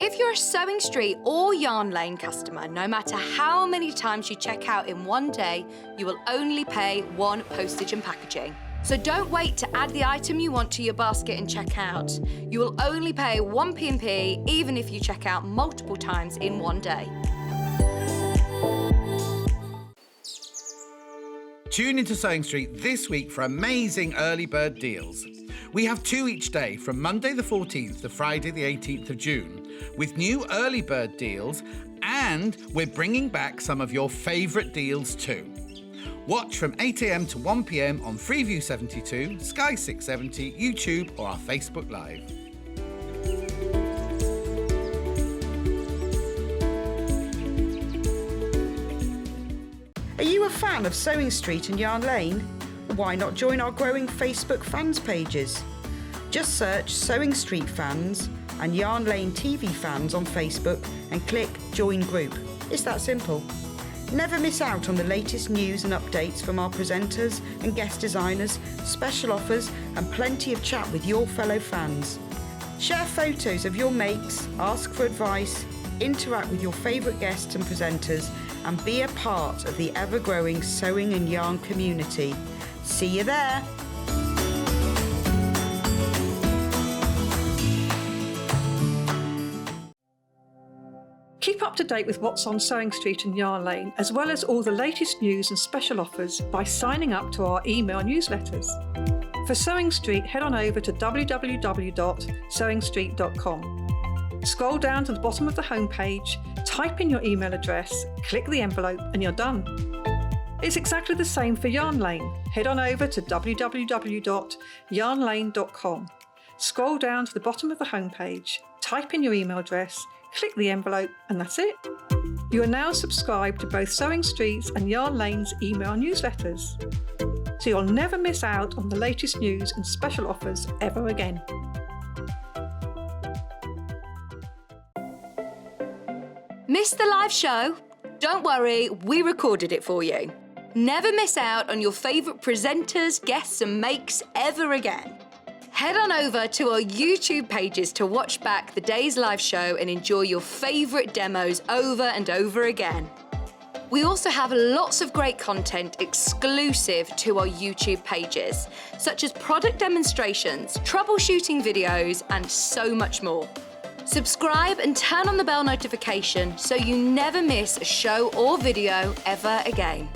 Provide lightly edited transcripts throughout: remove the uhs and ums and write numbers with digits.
If you're a Sewing Street or Yarn Lane customer, no matter how many times you check out in one day, you will only pay one postage and packaging. So don't wait to add the item you want to your basket and check out. You will only pay one P&P even if you check out multiple times in one day. Tune into Sewing Street this week for amazing early bird deals. We have 2 each day from Monday the 14th to Friday the 18th of June with new early bird deals, and we're bringing back some of your favourite deals too. Watch from 8 a.m. to 1 p.m. on Freeview 72, Sky 670, YouTube or our Facebook Live. Are you a fan of Sewing Street and Yarn Lane? Why not join our growing Facebook fans pages? Just search Sewing Street Fans and Yarn Lane TV Fans on Facebook and click Join Group. It's that simple. Never miss out on the latest news and updates from our presenters and guest designers, special offers and plenty of chat with your fellow fans. Share photos of your makes, ask for advice, interact with your favourite guests and presenters and be a part of the ever-growing sewing and yarn community. See you there! Keep up to date with what's on Sewing Street and Yarn Lane, as well as all the latest news and special offers by signing up to our email newsletters. For Sewing Street, head on over to www.sewingstreet.com. Scroll down to the bottom of the homepage, type in your email address, click the envelope and you're done. It's exactly the same for Yarn Lane. Head on over to www.yarnlane.com. Scroll down to the bottom of the homepage, type in your email address, click the envelope and that's it. You are now subscribed to both Sewing Street's and Yarn Lane's email newsletters. So you'll never miss out on the latest news and special offers ever again. Missed the live show? Don't worry, we recorded it for you. Never miss out on your favourite presenters, guests and makes ever again. Head on over to our YouTube pages to watch back the day's live show and enjoy your favourite demos over and over again. We also have lots of great content exclusive to our YouTube pages, such as product demonstrations, troubleshooting videos, and so much more. Subscribe and turn on the bell notification so you never miss a show or video ever again.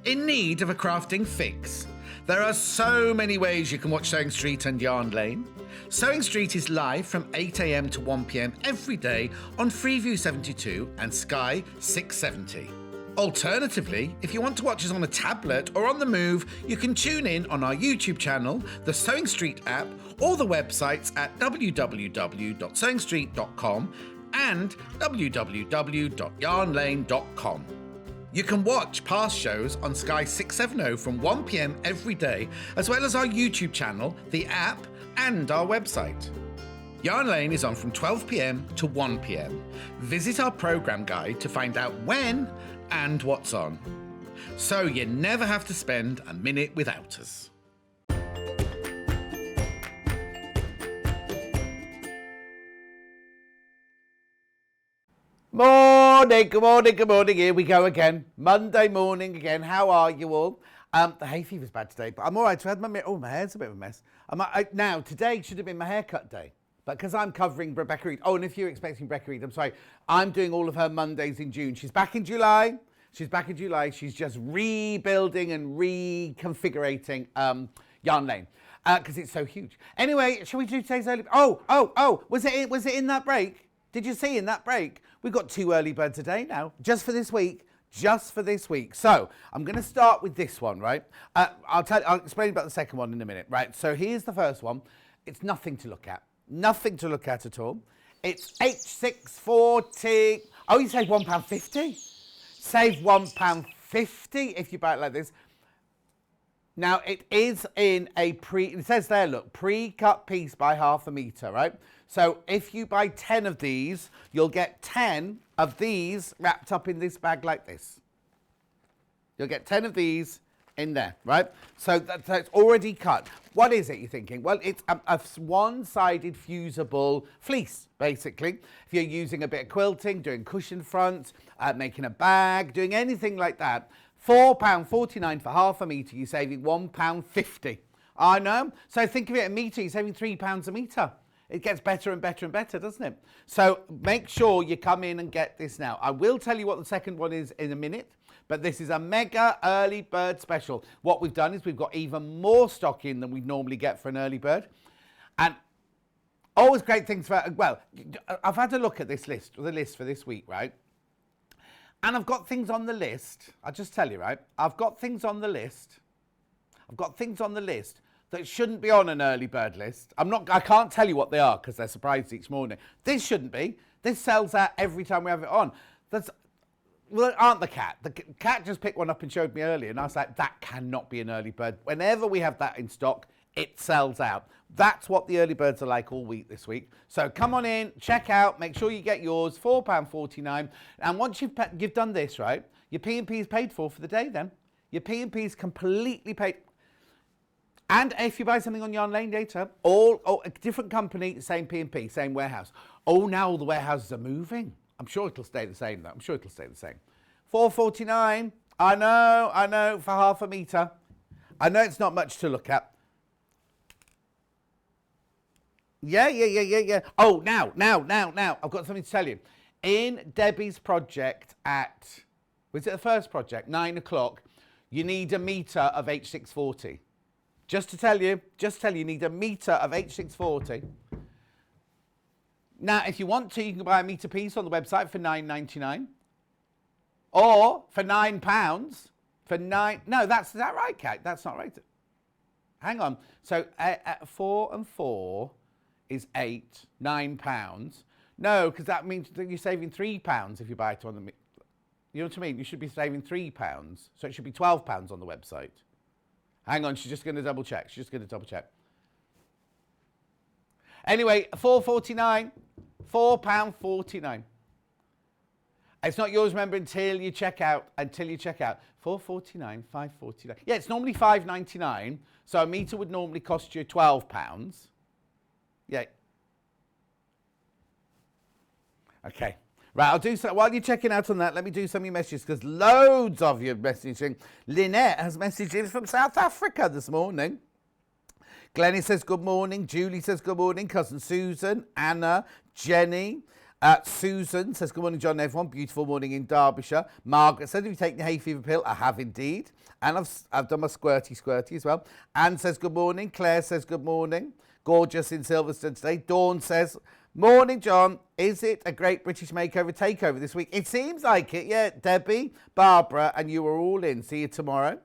In need of a crafting fix? There are so many ways you can watch Sewing Street and Yarn Lane. Sewing Street is live from 8 a.m. to 1 p.m. every day on Freeview 72 and Sky 670. Alternatively, if you want to watch us on a tablet or on the move, you can tune in on our YouTube channel, the Sewing Street app, or the websites at www.sewingstreet.com and www.yarnlane.com. You can watch past shows on Sky 670 from 1 p.m. every day, as well as our YouTube channel, the app, and our website. Yarn Lane is on from 12 p.m. to 1 p.m. Visit our programme guide to find out when and what's on. So you never have to spend a minute without us. Morning, good morning, good morning. Here we go again. Monday morning again. How are you all? The hay fever's bad today, but I'm all right. So I had my hair's a bit of a mess. Now, today should have been my haircut day, but because I'm covering Rebecca Reed. Oh, and if you're expecting Rebecca Reed, I'm sorry. I'm doing all of her Mondays in June. She's back in July. She's just rebuilding and reconfigurating Yarn Lane because it's so huge. Anyway, shall we do today's early? Oh, was it in that break? Did you see in that break? We've got 2 early birds today now, just for this week. So I'm going to start with this one, right? I'll explain about the second one in a minute, right? So here's the first one. It's nothing to look at at all. It's H640. Oh, you save £1.50. Save £1.50 if you buy it like this. Now it is in a it says there, look, pre-cut piece by ½ meter, right? So if you buy 10 of these, you'll get 10 of these wrapped up in this bag like this. You'll get 10 of these in there, right? So that's already cut. What is it, you're thinking? Well, it's a one-sided fusible fleece, basically. If you're using a bit of quilting, doing cushion fronts, making a bag, doing anything like that, £4.49 for half a metre, you're saving £1.50. I know. So think of it, a metre, you're saving £3 a metre. It gets better and better and better, doesn't it? So make sure you come in and get this now. I will tell you what the second one is in a minute, but this is a mega early bird special. What we've done is we've got even more stock in than we normally get for an early bird. And always great things for, well, I've had a look at this list, the list for this week, right? And I've got things on the list. I'll just tell you, right? I've got things on the list that shouldn't be on an early bird list. I can't tell you what they are because they're surprised each morning. This shouldn't be. This sells out every time we have it on. Well, aren't the cat? The cat just picked one up and showed me earlier, and I was like, that cannot be an early bird. Whenever we have that in stock, it sells out. That's what the early birds are like all week this week. So come on in, check out, make sure you get yours, £4.49. And once you've done this, right, your P&P is paid for the day then. Your P&P is completely paid. And if you buy something on Yarn Lane later, a different company, same P&P, same warehouse. Oh, now all the warehouses are moving. I'm sure it'll stay the same, though. I'm sure it'll stay the same. £4.49. I know, for half a metre. I know it's not much to look at. Yeah. Oh, now. I've got something to tell you. In Debbie's project was it the first project? 9 o'clock. You need a metre of H640. Just to tell you, you need a metre of H640. Now, if you want to, you can buy a metre piece on the website for £9.99. Or for £9. No, is that right, Kate? That's not right. Hang on. So 4 and 4 is £9. No, because that means that you're saving £3 if you buy it on the... You know what I mean? You should be saving £3. So it should be £12 on the website. Hang on, she's just going to double check. Anyway, £4.49. £4.49. It's not yours, remember, until you check out. £4.49, £5.49. Yeah, it's normally £5.99. So a metre would normally cost you £12. Yeah. Okay. Right, I'll do so. While you're checking out on that, let me do some of your messages because loads of you are messaging. Lynette has messages from South Africa this morning. Glennie says good morning. Julie says good morning. Cousin Susan, Anna, Jenny. Susan says good morning, John and everyone. Beautiful morning in Derbyshire. Margaret says, have you taken the hay fever pill? I have indeed. And I've done my squirty as well. Anne says good morning. Claire says good morning. Gorgeous in Silverstone today. Dawn says, morning, John. Is it a Great British Makeover takeover this week? It seems like it, yeah. Debbie, Barbara, and you are all in. See you tomorrow.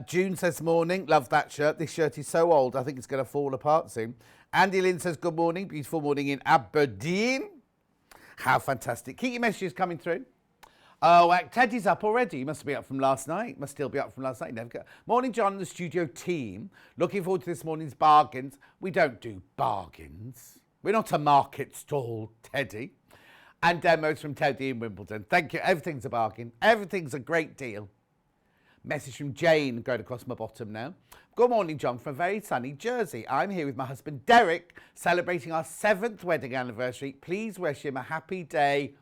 June says morning. Love that shirt. This shirt is so old, I think it's going to fall apart soon. Andy Lynn says good morning. Beautiful morning in Aberdeen. How fantastic. Keep your messages coming through. Oh, Teddy's up already. He must be up from last night. Must still be up from last night. Never go. Morning, John and the studio team. Looking forward to this morning's bargains. We don't do bargains. We're not a market stall, Teddy. And demos from Teddy in Wimbledon. Thank you. Everything's a bargain. Everything's a great deal. Message from Jane going across my bottom now. Good morning, John, from very sunny Jersey. I'm here with my husband, Derek, celebrating our 7th wedding anniversary. Please wish him a happy day.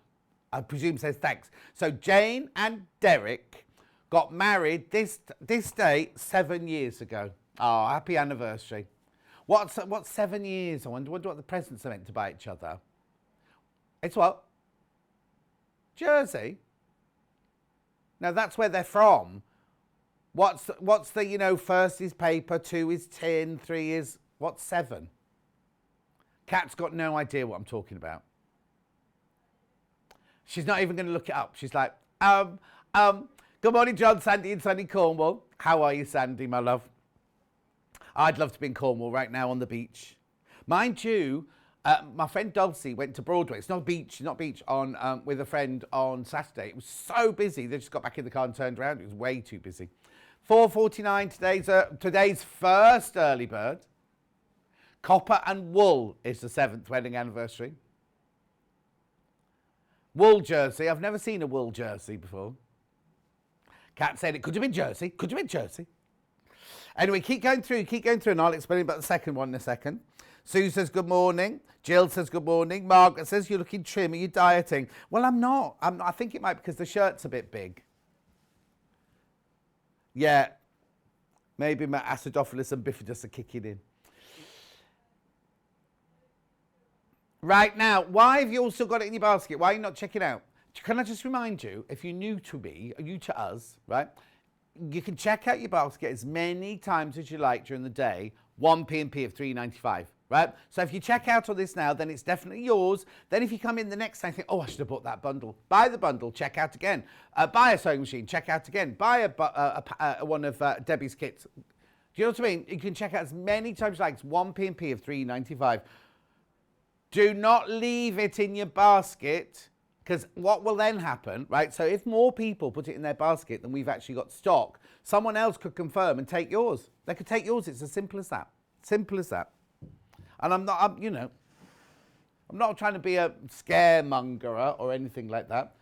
I presume says thanks. So Jane and Derek got married this day 7 years ago. Oh, happy anniversary. What's 7 years? I wonder what the presents are meant to buy each other. It's what? Jersey? Now that's where they're from. What's the, first is paper, 2 is tin, 3 is, what's 7? Kat's got no idea what I'm talking about. She's not even going to look it up. She's like, good morning, John, Sandy in sunny Cornwall. How are you, Sandy, my love? I'd love to be in Cornwall right now on the beach. Mind you, my friend Dulcie went to Broadway. It's not beach, on with a friend on Saturday. It was so busy. They just got back in the car and turned around. It was way too busy. £4.49 today's first early bird. Copper and wool is the 7th wedding anniversary. Wool jersey. I've never seen a wool jersey before. Kat said it could have been Jersey. Could have been Jersey. Anyway, keep going through, and I'll explain about the second one in a second. Sue says good morning. Jill says good morning. Margaret says you're looking trim. Are you dieting? Well, I'm not. I think it might be because the shirt's a bit big. Yeah. Maybe my acidophilus and bifidus are kicking in. Right now, why have you all still got it in your basket? Why are you not checking out? Can I just remind you, if you're new to me, or new to us, right? You can check out your basket as many times as you like during the day. 1 P&P of £3.95, right? So if you check out on this now, then it's definitely yours. Then if you come in the next time, think, oh, I should have bought that bundle. Buy the bundle, check out again. Buy a sewing machine, check out again. Buy one of Debbie's kits. Do you know what I mean? You can check out as many times as you like. It's 1 P&P of £3.95. Do not leave it in your basket, because what will then happen, right? So if more people put it in their basket than we've actually got stock, someone else could confirm and take yours. They could take yours. It's as simple as that. Simple as that. And I'm not trying to be a scaremongerer or anything like that.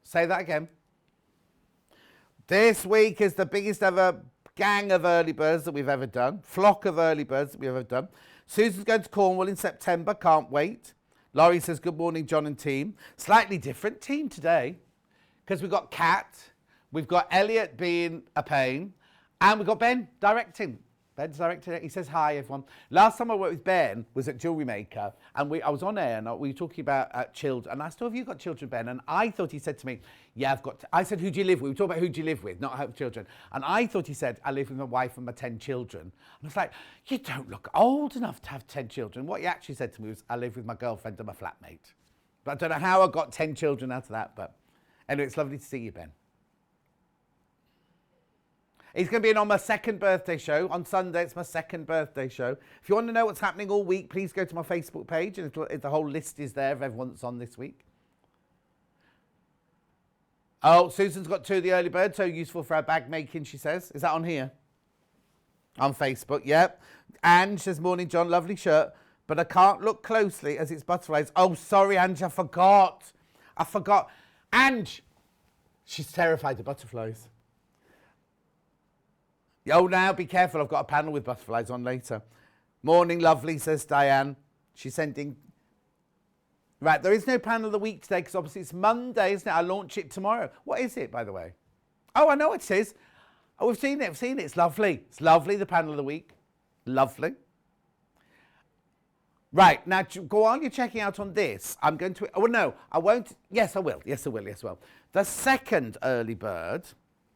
Say that again. This week is the biggest ever gang of early birds that we've ever done. Flock of early birds that we've ever done. Susan's going to Cornwall in September. Can't wait. Laurie says, good morning, John and team. Slightly different team today because we've got Kat, we've got Elliot being a pain, and we've got Ben directing. Ben's directing it. He says, hi, everyone. Last time I worked with Ben was at Jewellery Maker, and I was on air, and we were talking about children. And I asked, have you got children, Ben? And I thought he said to me, yeah, I've got... I said, who do you live with? We were talking about who do you live with, not have children. And I thought he said, I live with my wife and my 10 children. And I was like, you don't look old enough to have 10 children. What he actually said to me was, I live with my girlfriend and my flatmate. But I don't know how I got 10 children out of that, but anyway, it's lovely to see you, Ben. He's going to be on my second birthday show. On Sunday, it's my second birthday show. If you want to know what's happening all week, please go to my Facebook page, and the whole list is there of everyone that's on this week. Oh, Susan's got 2 of the early birds, so useful for our bag making, she says. Is that on here? On Facebook, yep. Ange says, morning, John, lovely shirt, but I can't look closely as it's butterflies. Oh, sorry, Ange, I forgot. Ange! She's terrified of butterflies. Oh, now be careful. I've got a panel with butterflies on later. Morning, lovely, says Diane. She's sending... Right, there is no panel of the week today because obviously it's Monday, isn't it? I launch it tomorrow. What is it, by the way? Oh, I know what it is. Oh, we've seen it. It's lovely. It's lovely, the panel of the week. Lovely. Right, now, while you're checking out on this, I'm going to... Oh, no, I won't... Yes, I will. Yes, I will. Yes, I will. The second early bird...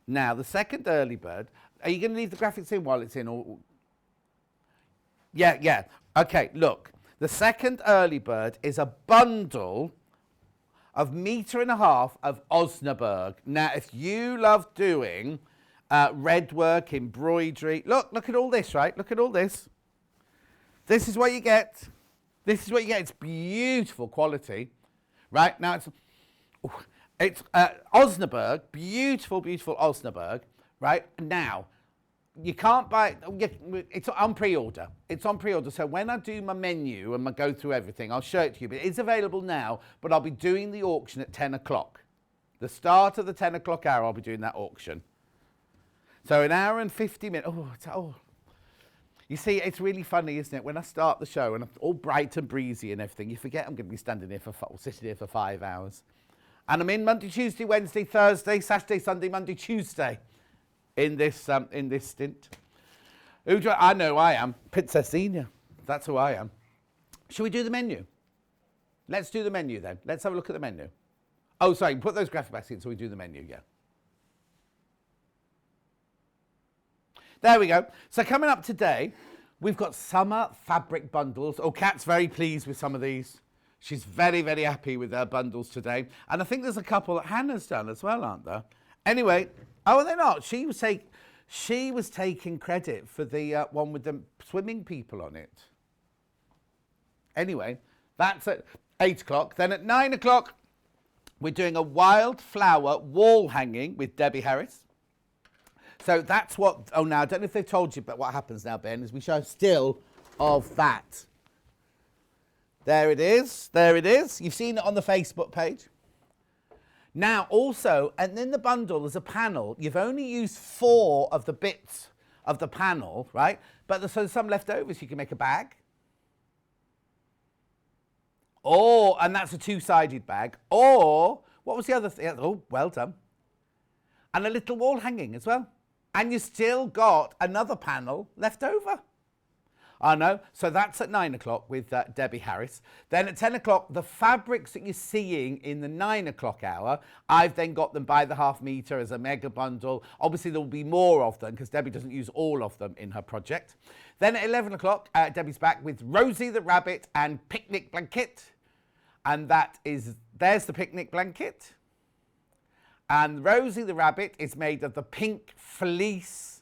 Now, the second early bird... Are you going to leave the graphics in while it's in? Or... Yeah. Okay, look. The second early bird is a bundle of 1.5 meters of Osnaburg. Now, if you love doing red work, embroidery... Look at all this, right? Look at all this. This is what you get. This is what you get. It's beautiful quality. Right? Now, it's Osnaburg. Beautiful, beautiful Osnaburg. Right? Now, you can't buy it's on pre-order. It's on pre-order. So when I do my menu and I go through everything, I'll show it to you. But it's available now, but I'll be doing the auction at 10 o'clock. The start of the 10 o'clock hour, I'll be doing that auction. So an hour and 50 minutes. You see, it's really funny, isn't it? When I start the show and I'm all bright and breezy and everything, you forget I'm going to be sitting here for 5 hours. And I'm in Monday, Tuesday, Wednesday, Thursday, Saturday, Sunday, Monday, Tuesday. In this stint. I know I am. Princess Senior. That's who I am. Shall we do the menu? Let's do the menu then. Let's have a look at the menu. Oh, sorry, put those graphic backs in so we do the menu, yeah. There we go. So coming up today, we've got summer fabric bundles. Oh, Kat's very pleased with some of these. She's very, very happy with her bundles today. And I think there's a couple that Hannah's done as well, aren't there? Anyway... Oh, they're not. She was taking credit for the one with the swimming people on it. Anyway, that's at 8 o'clock. Then at 9 o'clock, we're doing a wildflower wall hanging with Debbie Harris. So that's what... Oh, now, I don't know if they've told you, but what happens now, Ben, is we show a still of that. There it is. There it is. You've seen it on the Facebook page. Now, also, and in the bundle, there's a panel. You've only used 4 of the bits of the panel, right? But there's some left over, so you can make a bag. Or, and that's a 2-sided bag. Or, what was the other thing? Oh, well done. And a little wall hanging as well. And you still got another panel left over. I know. So that's at 9 o'clock with Debbie Harris. Then at 10 o'clock, the fabrics that you're seeing in the 9 o'clock hour, I've then got them by the half metre as a mega bundle. Obviously, there will be more of them because Debbie doesn't use all of them in her project. Then at 11 o'clock, Debbie's back with Rosie the Rabbit and Picnic Blanket. And there's the picnic blanket. And Rosie the Rabbit is made of the pink fleece.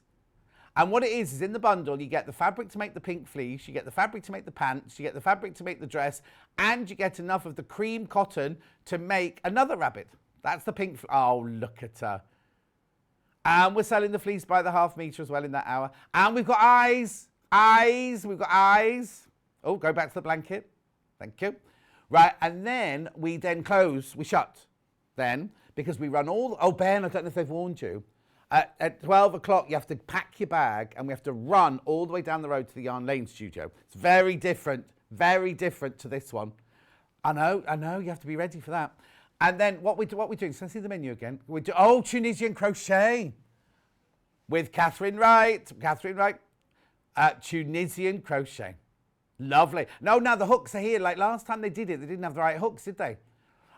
And what it is in the bundle, you get the fabric to make the pink fleece, you get the fabric to make the pants, you get the fabric to make the dress, and you get enough of the cream cotton to make another rabbit. That's the pink oh, look at her. And we're selling the fleece by the half metre as well in that hour. And we've got eyes. We've got eyes. Oh, go back to the blanket. Thank you. Right, and then we close, we shut then, because we run oh, Ben, I don't know if they've warned you. At 12 o'clock, you have to pack your bag and we have to run all the way down the road to the Yarn Lane studio. It's very different to this one. I know, you have to be ready for that. And then what we're doing, so let's see the menu again. Tunisian crochet with Catherine Wright. Tunisian crochet. Lovely. No, now the hooks are here. Like last time they did it, they didn't have the right hooks, did they?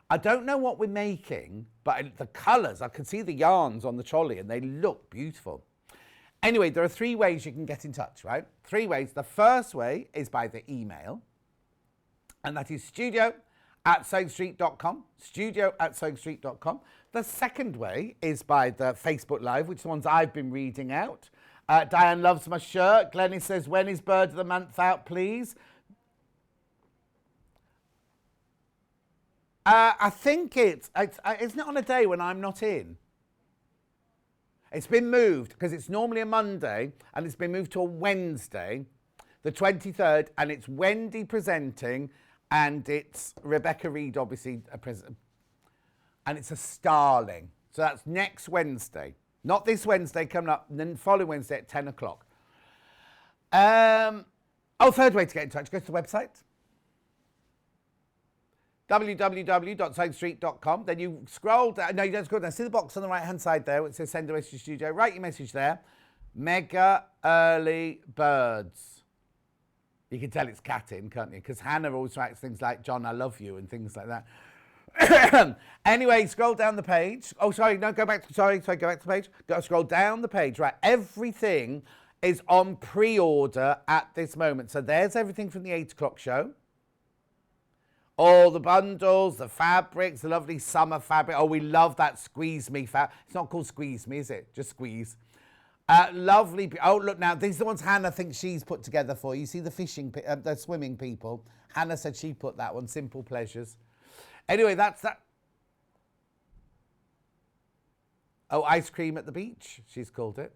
I don't know what we're making, but the colours, I can see the yarns on the trolley and they look beautiful. Anyway, there are 3 ways you can get in touch, right? 3 ways. The first way is by the email, and that is studio@sewingstreet.com, studio@sewingstreet.com. The second way is by the Facebook Live, which is the ones I've been reading out. Diane loves my shirt. Glennie says, when is Bird of the Month out, please? I think it's not on a day when I'm not in. It's been moved because it's normally a Monday and it's been moved to a Wednesday, the 23rd, and it's Wendy presenting and it's Rebecca Reed, obviously, and it's a starling. So that's next Wednesday. Not this Wednesday coming up, and then following Wednesday at 10 o'clock. Third way to get in touch, go to the website. www.sewingstreet.com. Then you scroll down. No, you don't scroll down. See the box on the right-hand side there. It says send a message to studio. Write your message there. Mega early birds. You can tell it's cat in, can't you? Because Hannah always writes things like, John, I love you, and things like that. Anyway, scroll down the page. Oh, sorry, no, go back to the page. Scroll down the page, right? Everything is on pre-order at this moment. So there's everything from the 8 o'clock show. All the bundles, the fabrics, the lovely summer fabric. Oh, we love that Squeeze Me fabric. It's not called Squeeze Me, is it? Just Squeeze. Lovely. Oh, look now. These are the ones Hannah thinks she's put together for you. See the the swimming people. Hannah said she put that one. Simple Pleasures. Anyway, that's that. Oh, ice cream at the beach, she's called it.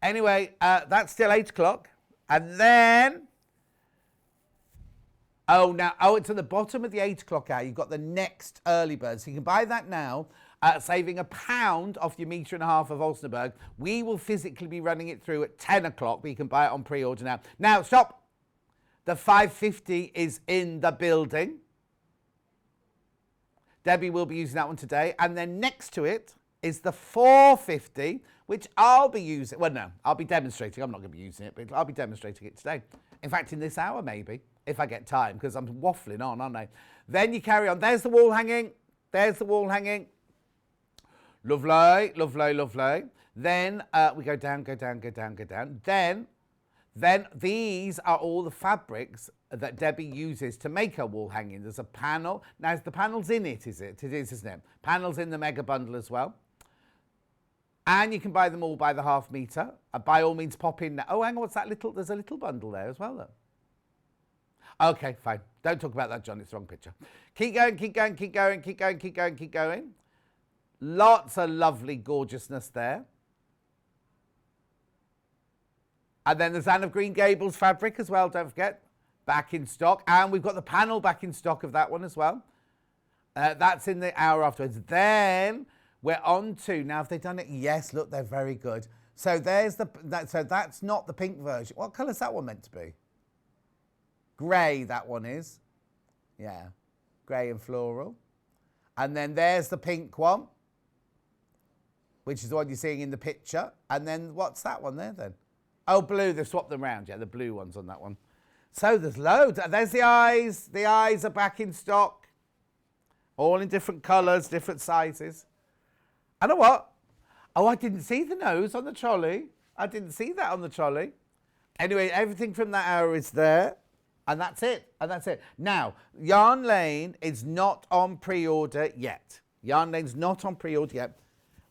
Anyway, that's still 8 o'clock. And then... it's at the bottom of the 8 o'clock hour. You've got the next early bird. So you can buy that now, saving £1 off your metre and a half of Olsenberg. We will physically be running it through at 10 o'clock, but you can buy it on pre-order now. Now, stop. The 550 is in the building. Debbie will be using that one today. And then next to it is the 450, which I'll be using. Well, no, I'll be demonstrating. I'm not going to be using it, but I'll be demonstrating it today. In fact, in this hour, maybe, if I get time, because I'm waffling on, aren't I? Then you carry on. There's the wall hanging. There's the wall hanging. Lovely, lovely, lovely. Then we go down, go down, go down, go down. Then these are all the fabrics that Debbie uses to make her wall hanging. There's a panel. Now, the panel's in it, is it? It is, isn't it? Panel's in the mega bundle as well. And you can buy them all by the half metre. By all means, pop in. Oh, hang on, what's that little? There's a little bundle there as well, though. Okay, fine. Don't talk about that, John. It's the wrong picture. Keep going, keep going, keep going, keep going, keep going, keep going. Lots of lovely gorgeousness there. And then there's Anne of Green Gables fabric as well, don't forget. Back in stock. And we've got the panel back in stock of that one as well. That's in the hour afterwards. Then we're on to, now have they done it? Yes, look, they're very good. So there's so that's not the pink version. What colour's that one meant to be? Grey, that one is. Yeah, grey and floral. And then there's the pink one, which is the one you're seeing in the picture. And then what's that one there then? Oh, blue, they've swapped them around. Yeah, the blue one's on that one. So there's loads. There's the eyes. The eyes are back in stock. All in different colours, different sizes. I know what? Oh, I didn't see the nose on the trolley. I didn't see that on the trolley. Anyway, everything from that hour is there. And that's it. And that's it. Now, Yarn Lane is not on pre-order yet. Yarn Lane's not on pre-order yet.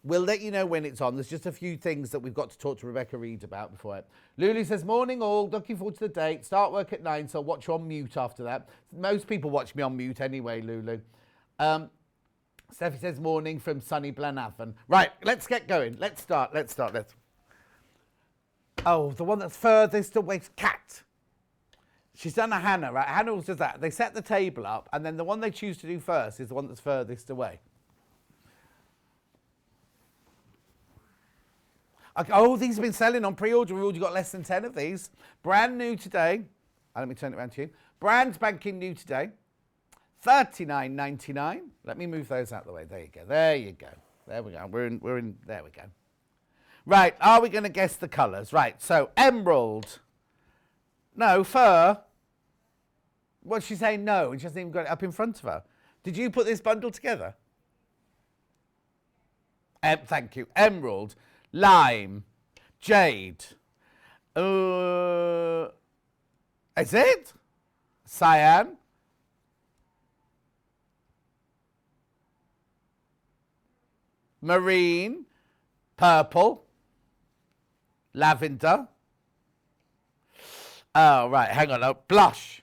We'll let you know when it's on. There's just a few things that we've got to talk to Rebecca Reed about before it. Lulu says, morning all, looking forward to the date. Start work at 9, so I'll watch you on mute after that. Most people watch me on mute anyway, Lulu. Steffi says, morning from sunny Blenavon. Right, let's get going. Let's start. Oh, the one that's furthest away is Cat. She's done a Hannah, right? Hannah always does that. They set the table up, and then the one they choose to do first is the one that's furthest away. Okay, oh, these have been selling on pre-order. We've already got less than 10 of these. Brand new today. Let me turn it around to you. Brand spanking new today. $39.99. Let me move those out of the way. There you go. There you go. There we go. We're in. There we go. Right. Are we going to guess the colours? Right. So emerald. No, fur. What's she saying? No, and she hasn't even got it up in front of her. Did you put this bundle together? Thank you. Emerald, lime, jade. Is it? Cyan. Marine, purple, lavender. Oh, right, hang on. Oh, blush.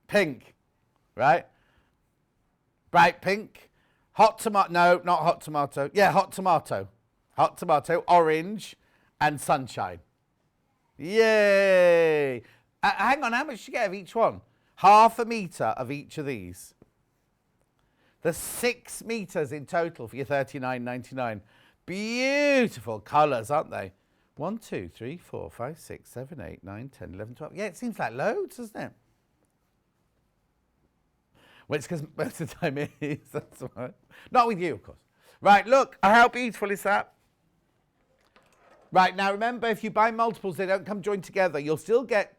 Pink, right? Bright pink. Hot tomato. No, not hot tomato. Yeah, hot tomato. Hot tomato, orange, and sunshine. Yay. Hang on, how much did you get of each one? Half a metre of each of these. There's 6 metres in total for your $39.99. Beautiful colours, aren't they? 1, 2, 3, 4, 5, 6, 7, 8, 9, 10, 11, 12. Yeah, it seems like loads, doesn't it? Well, it's because most of the time it is, that's right. Not with you, of course. Right, look, how beautiful is that? Right, now remember, if you buy multiples, they don't come joined together. You'll still get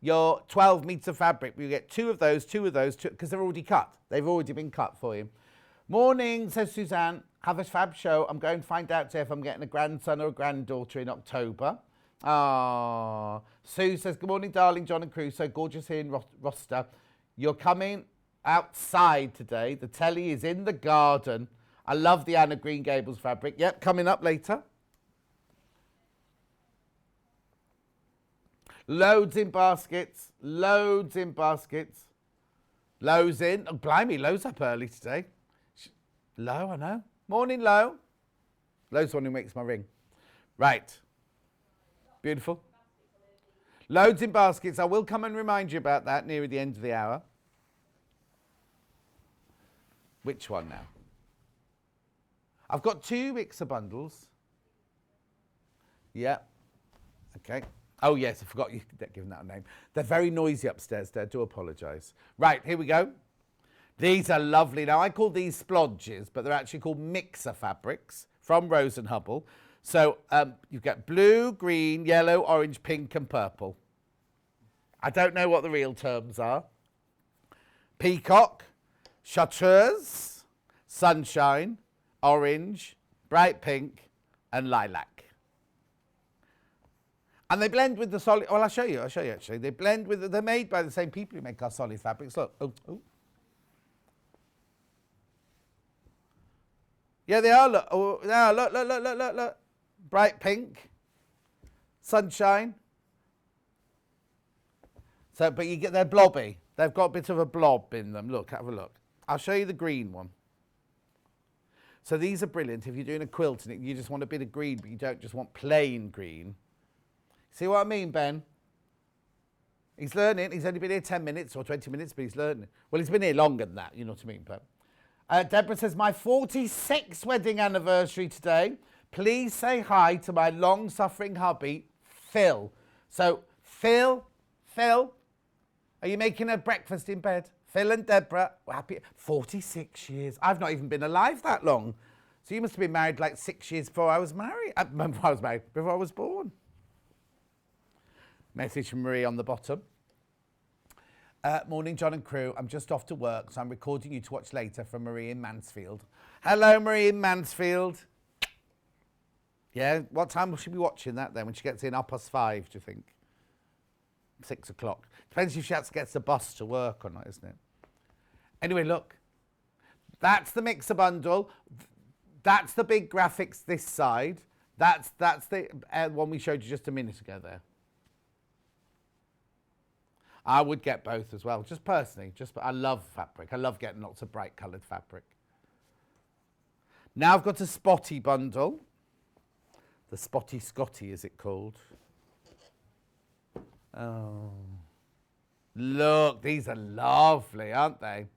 your 12 metres of fabric, but you get 2 of those, because they're already cut. They've already been cut for you. Morning, says Suzanne. Have a fab show. I'm going to find out if I'm getting a grandson or a granddaughter in October. Ah, Sue says, good morning, darling, John and crew. So gorgeous here in Rochester. You're coming outside today. The telly is in the garden. I love the Anna Green Gables fabric. Yep, coming up later. Loads in baskets. Loads in baskets. Lowe's in. Oh, blimey, Lowe's up early today. Lowe, I know. Morning, Lowe. Lowe's the one who makes my ring. Right. Beautiful. Loads in baskets. I will come and remind you about that near the end of the hour. Which one now? I've got 2 mixer bundles. Yeah. Okay. Oh, yes, I forgot you giving that a name. They're very noisy upstairs there. I do apologise. Right, here we go. These are lovely. Now, I call these splodges, but they're actually called mixer fabrics from Rose and Hubble. So you've got blue, green, yellow, orange, pink and purple. I don't know what the real terms are. Peacock, chartreuse, sunshine, orange, bright pink and lilac. And they blend with the solid, well, I'll show you actually. They blend with, they're made by the same people who make our solid fabrics. Look, oh. Yeah, they are, look, oh, now look. Bright pink, sunshine. So, but you get, they're blobby. They've got a bit of a blob in them. Look, have a look. I'll show you the green one. So these are brilliant. If you're doing a quilt and you just want a bit of green, but you don't just want plain green. See what I mean, Ben? He's learning. He's only been here 10 minutes or 20 minutes, but he's learning. Well, he's been here longer than that, you know what I mean? But Deborah says, my 46th wedding anniversary today. Please say hi to my long-suffering hubby, Phil. So, Phil, are you making a breakfast in bed? Phil and Deborah, we're happy. 46 years. I've not even been alive that long. So you must have been married like 6 years before I was married. Before I was born. Message from Marie on the bottom. Morning, John and crew. I'm just off to work, so I'm recording you to watch later from Marie in Mansfield. Hello, Marie in Mansfield. Yeah, what time will she be watching that then? When she gets in, 5:30, do you think? 6 o'clock. Depends if she has to get the bus to work or not, isn't it? Anyway, look. That's the mixer bundle. That's the big graphics this side. That's the one we showed you just a minute ago there. I would get both as well, just personally. I love fabric. I love getting lots of bright coloured fabric. Now I've got a spotty bundle. The Spotty Scotty, is it called? Oh. Look, these are lovely, aren't they?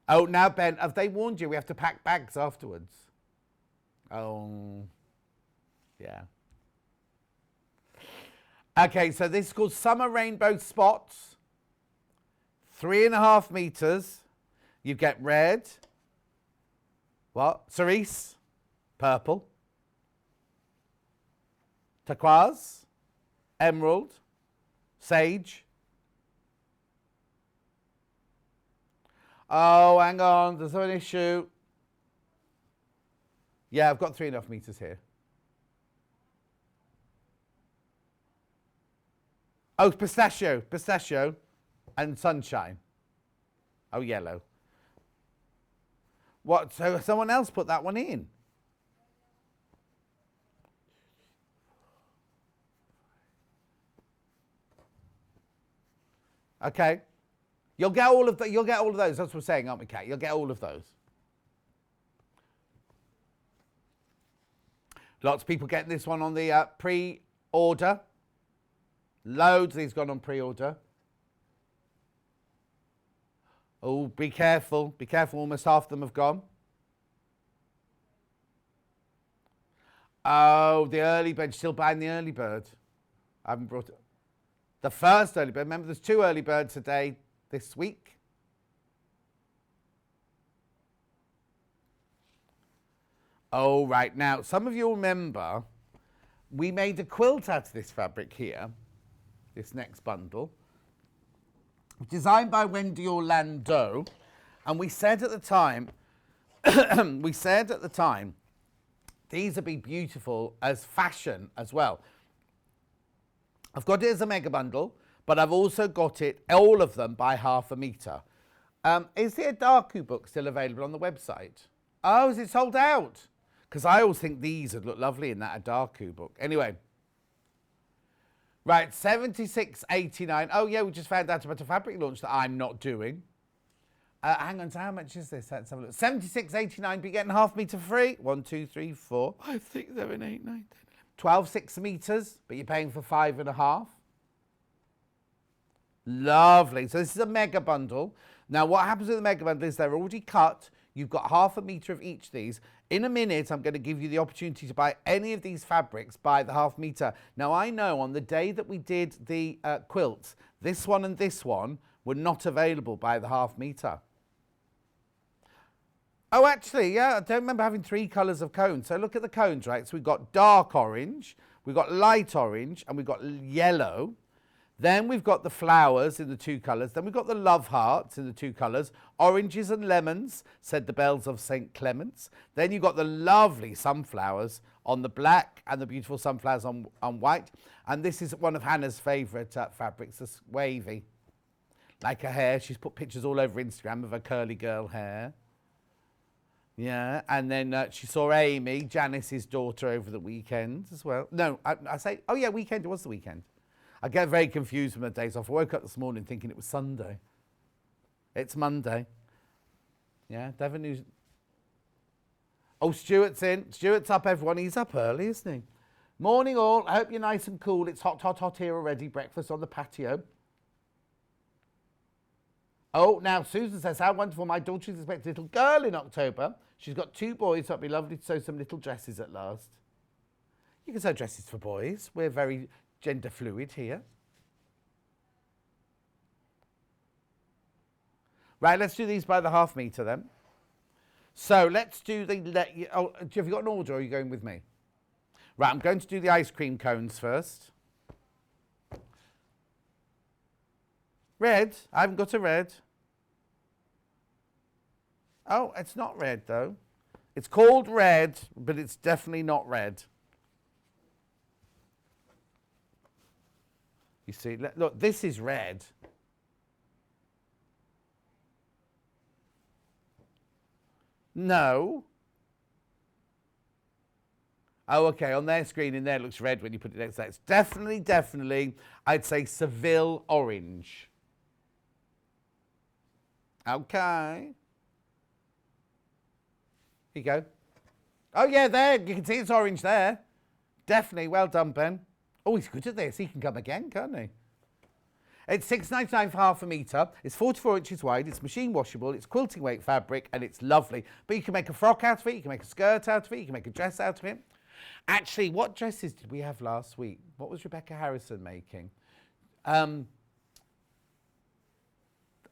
Oh, now, Ben, have they warned you we have to pack bags afterwards? Oh, yeah. Okay, so this is called Summer Rainbow Spots. 3.5 meters. You get red. What? Cerise. Purple. Turquoise. Emerald. Sage. Oh, hang on. There's an issue. Yeah, I've got 3.5 meters here. Oh, pistachio, and sunshine. Oh, yellow. What? So someone else put that one in? Okay. You'll get all of those. That's what we're saying, aren't we, Kat? You'll get all of those. Lots of people getting this one on the pre-order. Loads of these gone on pre-order. Oh, be careful. Be careful. Almost half of them have gone. Oh, the early bird. Still buying the early bird. I haven't brought it. The first early bird. Remember, there's 2 early birds a day this week. Oh, right. Now, some of you remember we made a quilt out of this fabric here. This next bundle, designed by Wendy Orlando, and we said at the time, these would be beautiful as fashion as well. I've got it as a mega bundle, but I've also got it, all of them, by 1/2 meter. Is the Adaku book still available on the website? Oh, is it sold out? Because I always think these would look lovely in that Adaku book. Anyway. Right, 76.89. Oh, yeah, we just found out about a fabric launch that I'm not doing. Hang on, so how much is this? Let's have a look. 76.89, be getting 1/2 meter free. 1, 2, 3, 4, 5, 6, 7, 8, 9, 10, 12, 6 meters, but you're paying for 5.5. Lovely. So this is a mega bundle. Now, what happens with the mega bundle is they're already cut. You've got 1/2 meter of each of these. In a minute, I'm going to give you the opportunity to buy any of these fabrics by the 1/2 meter. Now, I know on the day that we did the quilts, this one and this one were not available by the 1/2 meter. Oh, actually, yeah, I don't remember having 3 colours of cones. So look at the cones, right? So we've got dark orange, we've got light orange, and we've got yellow. Then we've got the flowers in the 2 colours. Then we've got the love hearts in the 2 colours. Oranges and lemons, said the bells of St. Clement's. Then you've got the lovely sunflowers on the black and the beautiful sunflowers on white. And this is one of Hannah's favourite fabrics, this wavy. Like her hair. She's put pictures all over Instagram of her curly girl hair. Yeah, and then she saw Amy, Janice's daughter, over the weekend as well. No, I say, oh yeah, weekend, it was the weekend. I get very confused with my days off. I woke up this morning thinking it was Sunday. It's Monday. Yeah, Devon News. Oh, Stuart's in. Stuart's up, everyone. He's up early, isn't he? Morning all. I hope you're nice and cool. It's hot, hot, hot here already. Breakfast on the patio. Oh, now Susan says, how wonderful. My daughter's expecting a little girl in October. She's got 2 boys, so it'd be lovely to sew some little dresses at last. You can sew dresses for boys. We're very gender fluid here. Right, let's do these by the half metre then. So let's do the... Oh, have you got an order or are you going with me? Right, I'm going to do the ice cream cones first. Red? I haven't got a red. Oh, it's not red though. It's called red, but it's definitely not red. You see, look, this is red. No. Oh, okay, on their screen in there it looks red when you put it next to that. It's definitely, I'd say Seville orange. Okay. Here you go. Oh, yeah, there. You can see it's orange there. Definitely. Well done, Ben. Oh, he's good at this. He can come again, can't he? It's $6.99 for half a metre. It's 44 inches wide. It's machine washable. It's quilting weight fabric, and it's lovely. But you can make a frock out of it. You can make a skirt out of it. You can make a dress out of it. Actually, what dresses did we have last week? What was Rebecca Harrison making?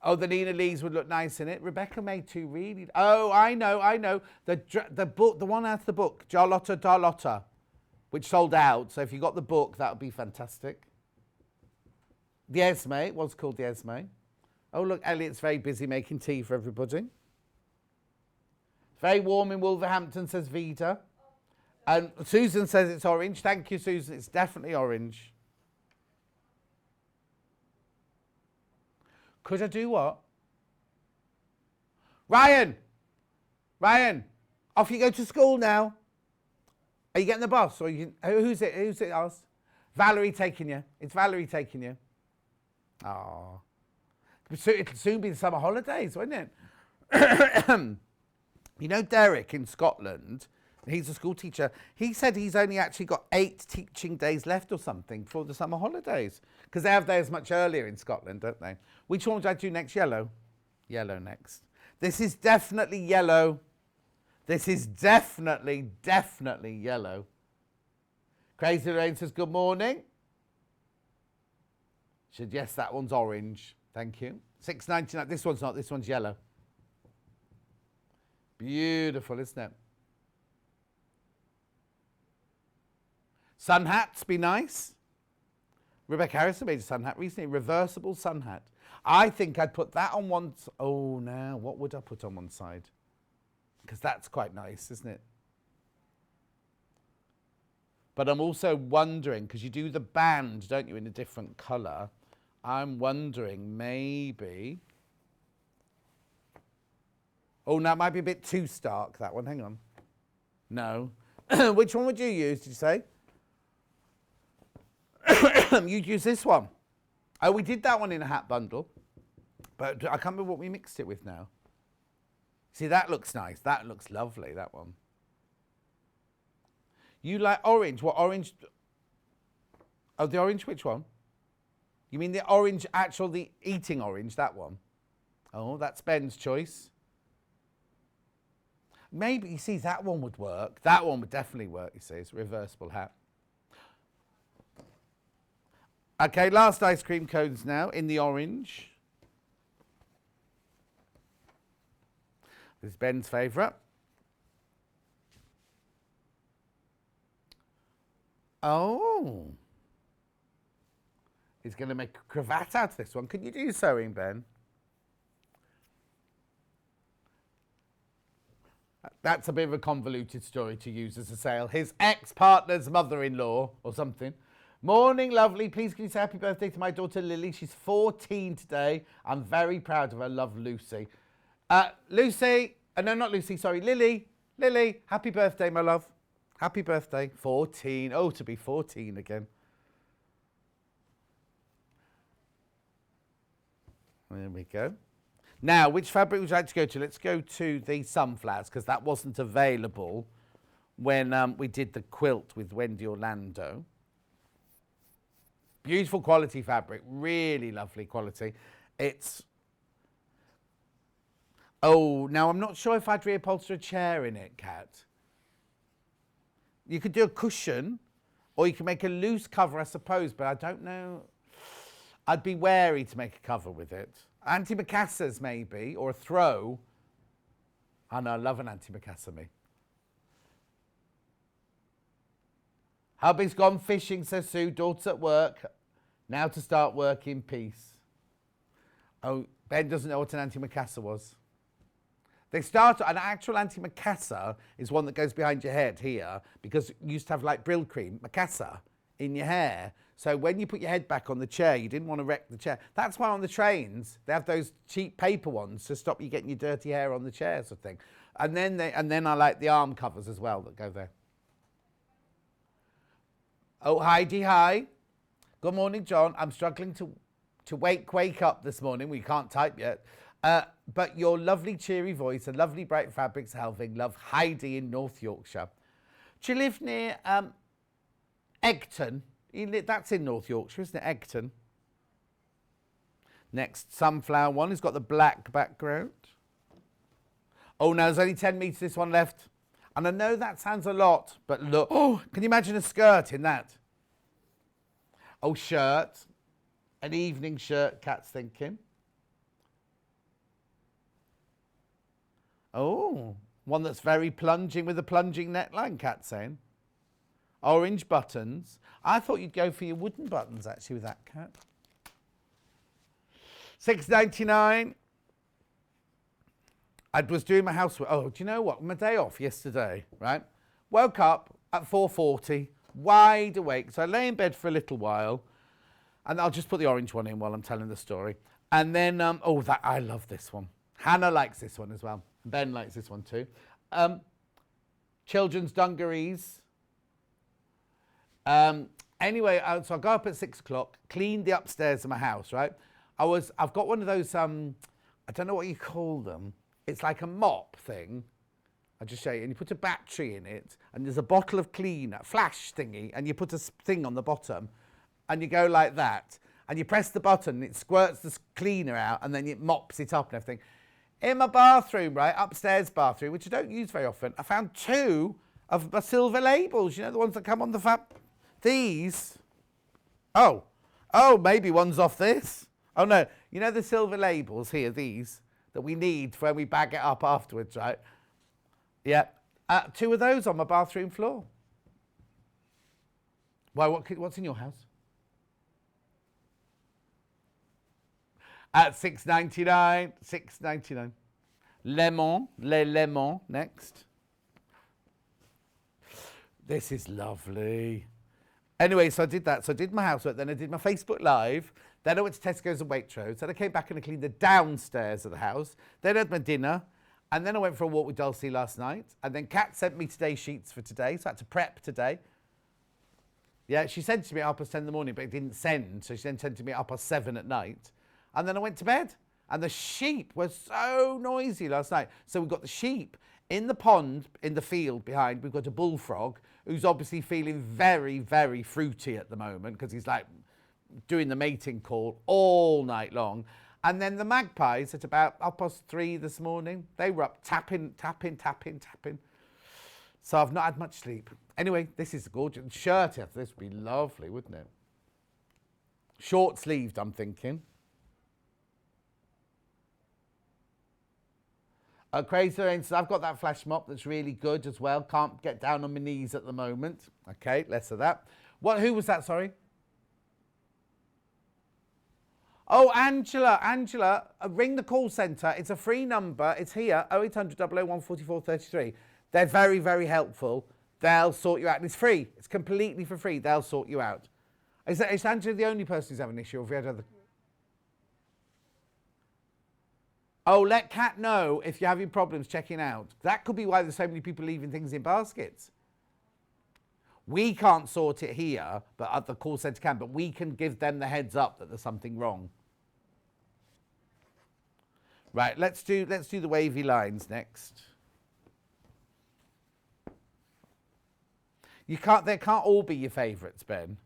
Oh, the Nina Lees would look nice in it. Rebecca made 2 really... Oh, I know. The book, the one out of the book, Charlotta Darlotta, which sold out. So if you got the book, that would be fantastic. The Esme, it was called the Esme. Oh, look, Elliot's very busy making tea for everybody. Very warm in Wolverhampton, says Vida. And Susan says it's orange. Thank you, Susan. It's definitely orange. Could I do what? Ryan, off you go to school now. Are you getting the bus? Or who's it us? Valerie taking you. It's Valerie taking you. Oh. It'll soon be the summer holidays, won't it? You know Derek in Scotland, he's a school teacher. He said he's only actually got 8 teaching days left or something for the summer holidays. Because they have theirs much earlier in Scotland, don't they? Which one would I do next? Yellow? Yellow next. This is definitely yellow. This is definitely yellow. Crazy Lorraine says, good morning. She said, yes, that one's orange. Thank you. $6.99. This one's not. This one's yellow. Beautiful, isn't it? Sun hats be nice. Rebecca Harrison made a sun hat recently. Reversible sun hat. I think I'd put that on one... Oh, now, what would I put on one side? Because that's quite nice, isn't it? But I'm also wondering, because you do the band, don't you, in a different colour. I'm wondering, maybe... Oh, no, it might be a bit too stark, that one. Hang on. No. Which one would you use, did you say? You'd use this one. Oh, we did that one in a hat bundle. But I can't remember what we mixed it with now. See, that looks nice. That looks lovely, that one. You like orange? What orange? Oh, the orange, which one? You mean the orange, the eating orange, that one? Oh, that's Ben's choice. Maybe, you see, that one would work. That one would definitely work, you see. It's a reversible hat. Okay, last ice cream cones now in the orange. This is Ben's favourite. Oh. He's going to make a cravat out of this one. Can you do sewing, Ben? That's a bit of a convoluted story to use as a sale. His ex-partner's mother-in-law or something. Morning, lovely. Please can you say happy birthday to my daughter, Lily? She's 14 today. I'm very proud of her. Love, Lucy. Lucy. No, not Lucy. Sorry, Lily. Lily, happy birthday, my love. Happy birthday. 14. Oh, to be 14 again. There we go. Now, which fabric would you like to go to? Let's go to the sunflowers, because that wasn't available when we did the quilt with Wendy Orlando. Beautiful quality fabric, really lovely quality. It's, oh, now I'm not sure if I'd reupholster a chair in it, Kat. You could do a cushion, or you can make a loose cover, I suppose, but I don't know. I'd be wary to make a cover with it. Antimacassars, maybe, or a throw. I know, I love an antimacassar, me. Hubby's gone fishing, says Sue. Daughter's at work. Now to start work in peace. Oh, Ben doesn't know what an antimacassar was. They start, an actual antimacassar is one that goes behind your head here, because you used to have like Brill cream, macassar, in your hair. So when you put your head back on the chair, you didn't want to wreck the chair. That's why on the trains, they have those cheap paper ones to stop you getting your dirty hair on the chair sort of thing. And then I like the arm covers as well that go there. Oh, Heidi, hi. Good morning, John. I'm struggling to wake up this morning. We can't type yet. But your lovely cheery voice and lovely bright fabrics helping. Love, Heidi in North Yorkshire. Do you live near Egton? That's in North Yorkshire, isn't it? Egton. Next, sunflower one has got the black background. Oh, no, there's only 10 metres, this one left. And I know that sounds a lot, but look. Oh, can you imagine a skirt in that? Oh, shirt. An evening shirt, Kat's thinking. Oh, one that's very plunging with a plunging neckline, Kat's saying. Orange buttons. I thought you'd go for your wooden buttons, actually, with that, Kat. $6.99. I was doing my housework. Oh, do you know what? My day off yesterday, right? Woke up at 4:40, wide awake. So I lay in bed for a little while. And I'll just put the orange one in while I'm telling the story. And then, I love this one. Hannah likes this one as well. Ben likes this one too. Children's dungarees. Anyway, so I go up at 6 o'clock, clean the upstairs of my house, right? I've got one of those, I don't know what you call them. It's like a mop thing. I'll just show you. And you put a battery in it, and there's a bottle of cleaner, flash thingy, and you put a thing on the bottom, and you go like that, and you press the button, and it squirts the cleaner out, and then it mops it up and everything. In my bathroom, right, upstairs bathroom, which I don't use very often, I found 2 of my silver labels, you know, the ones that come on the these. Oh, maybe one's off this. Oh, no, you know the silver labels here, these, that we need for when we bag it up afterwards, right? Yeah, 2 of those on my bathroom floor. Why, what's in your house? At $6.99, $6.99. Les lemons, next. This is lovely. Anyway, so I did that. So I did my housework, then I did my Facebook Live, then I went to Tesco's and Waitrose, then I came back and I cleaned the downstairs of the house, then I had my dinner, and then I went for a walk with Dulcie last night, and then Kat sent me today's sheets for today, so I had to prep today. Yeah, she sent to me at 10:30 in the morning, but it didn't send, so she then sent to me at 7:30 at night. And then I went to bed, and the sheep were so noisy last night. So we've got the sheep in the pond, in the field behind. We've got a bullfrog who's obviously feeling very, very fruity at the moment because he's like doing the mating call all night long. And then the magpies at about 3:30 this morning, they were up tapping. So I've not had much sleep. Anyway, this is a gorgeous shirt. This would be lovely, wouldn't it? Short sleeved, I'm thinking. Crazy says, I've got that flash mop that's really good as well. Can't get down on my knees at the moment. Okay, less of that. Who was that, sorry? Oh, Angela, ring the call centre. It's a free number. It's here, 0800 00 144 33. They're very, very helpful. They'll sort you out. And it's free. It's completely for free. They'll sort you out. Is Angela the only person who's having an issue, or have you had other... Oh, let Kat know if you're having problems checking out. That could be why there's so many people leaving things in baskets. We can't sort it here, but the call centre can, but we can give them the heads up that there's something wrong. Right, let's do the wavy lines next. They can't all be your favourites, Ben.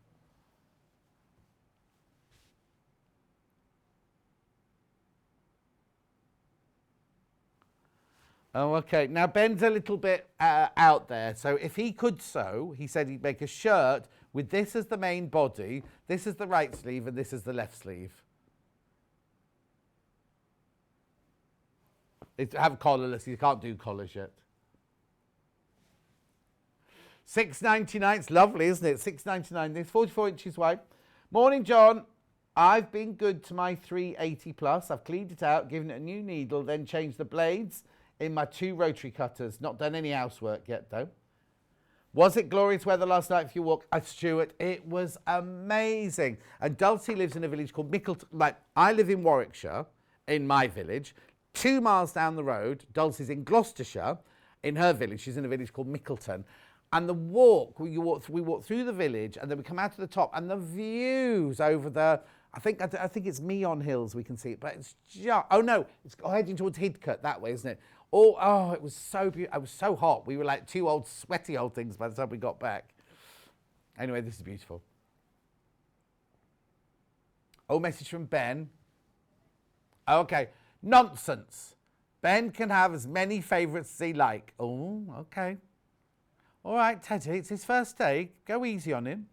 Oh, okay. Now, Ben's a little bit out there. So if he could sew, he said he'd make a shirt with this as the main body, this is the right sleeve, and this is the left sleeve. Have collarless. You can't do collars yet. $6.99. It's lovely, isn't it? $6.99. This 44 inches wide. Morning, John. I've been good to my 380 plus. I've cleaned it out, given it a new needle, then changed the blades in my 2 rotary cutters. Not done any housework yet, though. Was it glorious weather last night for your walk? Stuart, it was amazing. And Dulcie lives in a village called Mickleton. Like, I live in Warwickshire, in my village. 2 miles down the road, Dulcie's in Gloucestershire. In her village, she's in a village called Mickleton. And the walk, we walk through the village, and then we come out to the top, and the views over the... I think it's Meon Hills we can see it, but it's just... Oh, no, it's heading towards Hidcote that way, isn't it? Oh, it was so beautiful. It was so hot. We were like 2 old, sweaty old things by the time we got back. Anyway, this is beautiful. Oh, message from Ben. Oh, okay. Nonsense. Ben can have as many favourites as he like. Oh, okay. All right, Teddy, it's his first day. Go easy on him.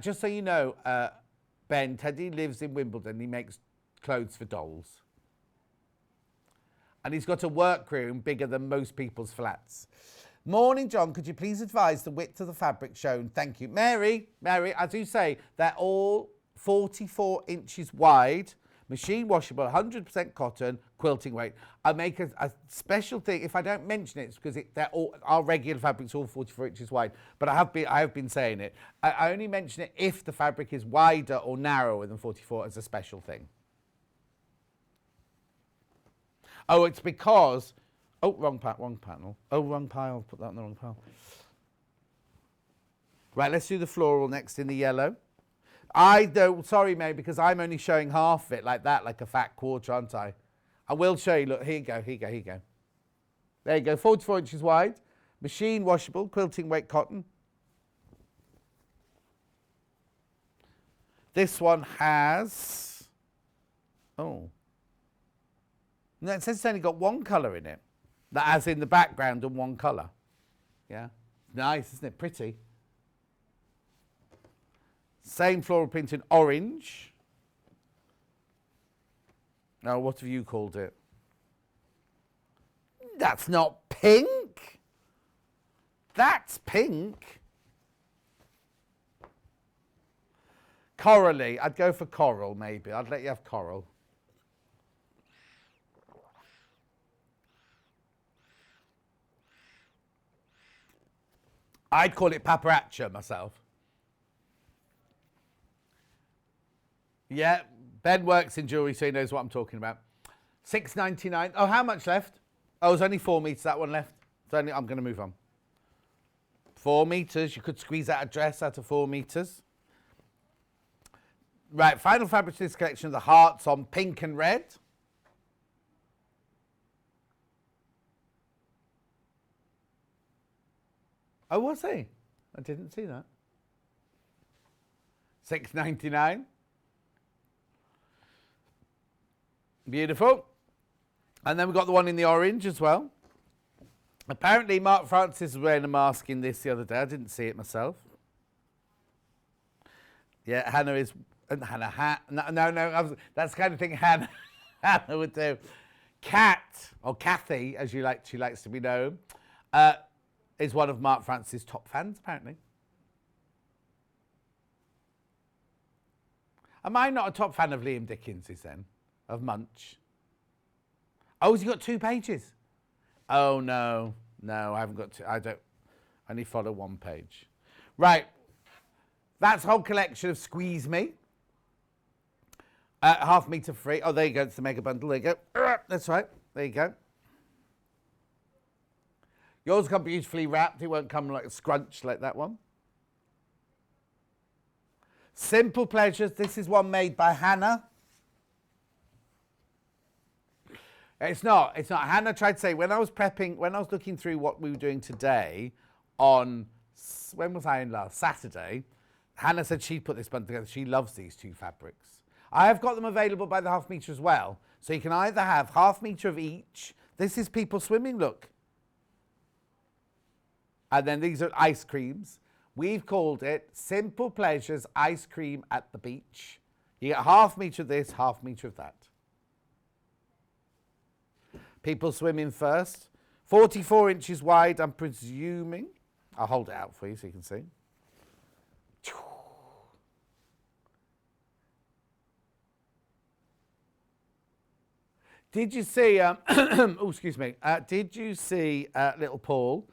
Just so you know, Ben, Teddy lives in Wimbledon. He makes clothes for dolls. And he's got a workroom bigger than most people's flats. Morning, John. Could you please advise the width of the fabric shown? Thank you. Mary, as you say, they're all 44 inches wide, machine washable, 100% cotton, quilting weight. I make a special thing. If I don't mention it, it's because our regular fabric's all 44 inches wide. But I have been saying it. I only mention it if the fabric is wider or narrower than 44 as a special thing. Oh, it's because... Oh, wrong panel. Oh, wrong pile. Put that in the wrong pile. Right, let's do the floral next in the yellow. Sorry, May, because I'm only showing half of it like that, like a fat quarter, aren't I? I will show you. Look, here you go. There you go, 44 inches wide. Machine washable, quilting weight cotton. This one has... Oh. No, it says it's only got one colour in it. That has in the background and one colour. Yeah. Nice, isn't it? Pretty. Same floral print in orange. Now, what have you called it? That's not pink. That's pink. Corally. I'd go for coral, maybe. I'd let you have coral. I'd call it paparazzo myself. Yeah, Ben works in jewellery, so he knows what I'm talking about. $6.99. Oh, how much left? Oh, there's only 4 meters, that one left. I'm going to move on. 4 meters. You could squeeze out a dress out of 4 meters. Right, final fabric to this collection of the hearts on pink and red. Oh, was he? I didn't see that. $6.99. Beautiful. And then we've got the one in the orange as well. Apparently, Mark Francis was wearing a mask in this the other day. I didn't see it myself. Yeah, Hannah is... Hannah... No, that's the kind of thing Hannah would do. Kat, or Kathy, as she likes to be known, is one of Mark Francis' top fans, apparently. Am I not a top fan of Liam Dickins's then? Of Munch? Oh, has he got 2 pages? Oh, no. No, I haven't got 2. I only follow 1 page. Right. That's a whole collection of Squeeze Me. Half meter free. Oh, there you go. It's the mega bundle. There you go. That's right. There you go. Yours will come beautifully wrapped. It won't come like a scrunch like that one. Simple Pleasures. This is one made by Hannah. It's not. Hannah tried to say, when I was looking through what we were doing today on when was I in last? Saturday. Hannah said she'd put this bundle together. She loves these two fabrics. I have got them available by the half metre as well. So you can either have half metre of each. This is people swimming, look. And then these are ice creams. We've called it Simple Pleasures Ice Cream at the Beach. You get half metre of this, half metre of that. People swimming first. 44 inches wide, I'm presuming. I'll hold it out for you so you can see. Did you see, oh, excuse me, did you see little Paul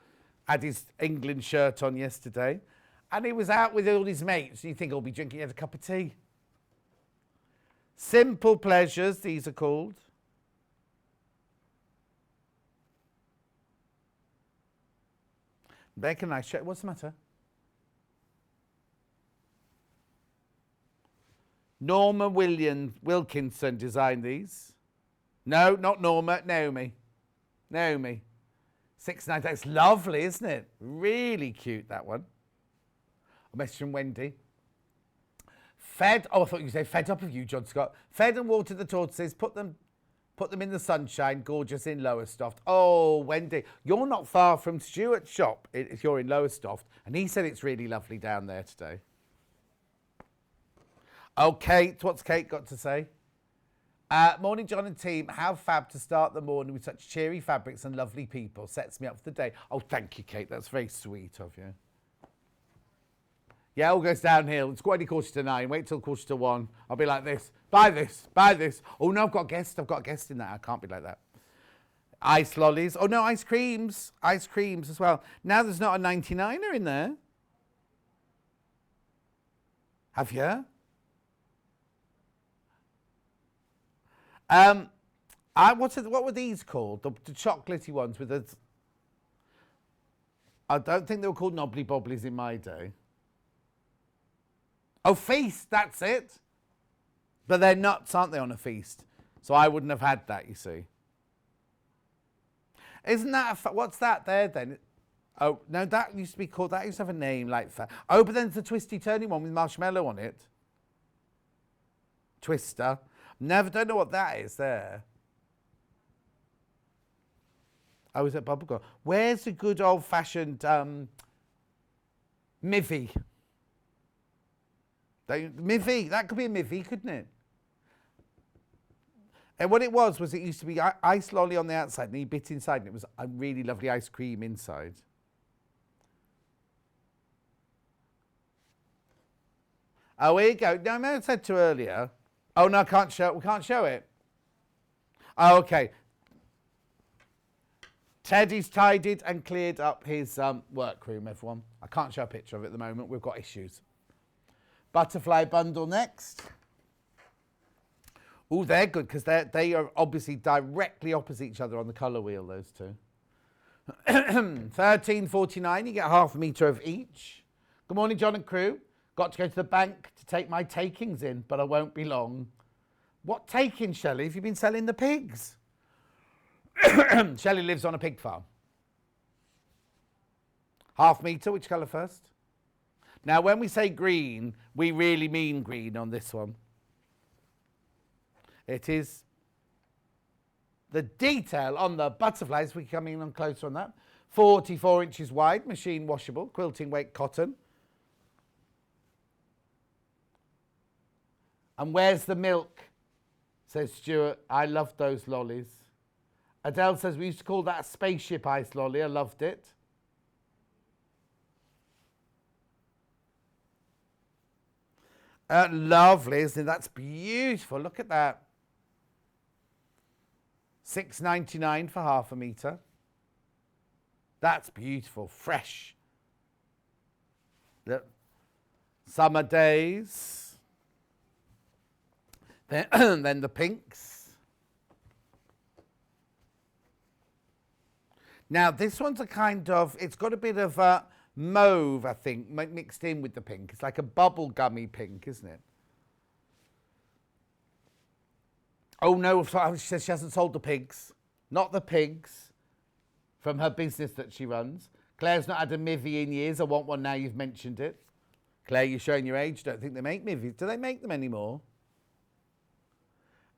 had his England shirt on yesterday? And he was out with all his mates. And you think he'll be drinking a cup of tea. Simple Pleasures, these are called. Make a nice shirt. What's the matter? Norma Wilkinson designed these. No, not Norma, Naomi. Naomi. 6.99. That's lovely, isn't it? Really cute, that one. A message from Wendy. Fed, oh, I thought you said fed up of you, John Scott. Fed and watered the tortoises, put them in the sunshine, gorgeous in Lowestoft. Oh, Wendy, you're not far from Stuart's shop if you're in Lowestoft, and he said it's really lovely down there today. Oh, Kate, what's Kate got to say? Morning, John and team. How fab to start the morning with such cheery fabrics and lovely people. Sets me up for the day. Oh, thank you, Kate. That's very sweet of you. Yeah, all goes downhill. It's already 8:45. Wait till 1:45. I'll be like this. Buy this. Buy this. Oh, no, I've got a guest. I've got a guest in that. I can't be like that. Ice lollies. Oh, no, ice creams. Ice creams as well. Now there's not a 99er in there. Have you? What were these called? The chocolatey ones with the... I don't think they were called knobbly bobblies in my day. Oh, feast, that's it. But they're nuts, aren't they, on a feast? So I wouldn't have had that, you see. Isn't that what's that there then? Oh, no, that used to be called, that used to have a name like that. Oh, but then it's the twisty turny one with marshmallow on it. Twister. Don't know what that is there. Oh, is it bubblegum? Where's the good old-fashioned Mivvy? Mivvy, that could be a Mivvy, couldn't it? And what it was it used to be ice lolly on the outside and you bit inside and it was a really lovely ice cream inside. Oh, here you go. No, I said to earlier. Oh, no, we can't show it. Oh, okay. Teddy's tidied and cleared up his workroom, everyone. I can't show a picture of it at the moment. We've got issues. Butterfly bundle next. Oh, they're good because they are obviously directly opposite each other on the colour wheel, those two. 13.49, you get half a metre of each. Good morning, John and crew. Got to go to the bank to take my takings in, but I won't be long. What takings, Shelley? Have you been selling the pigs? Shelley lives on a pig farm. Half metre, which colour first? Now, when we say green, we really mean green on this one. It is the detail on the butterflies. We're coming on closer on that. 44 inches wide, machine washable, quilting weight cotton. And where's the milk? Says Stuart. I loved those lollies. Adele says we used to call that a spaceship ice lolly. I loved it. Lovely, isn't it? That's beautiful. Look at that. $6.99 for half a metre. That's beautiful. Fresh. Look. Summer days. Then the pinks. Now, this one's a kind of, it's got a bit of mauve, I think, mixed in with the pink. It's like a bubble gummy pink, isn't it? Oh, no, she says she hasn't sold the pigs. Not the pigs from her business that she runs. Claire's not had a Mivvy in years. I want one now you've mentioned it. Claire, you're showing your age. Don't think they make Mivvies. Do they make them anymore?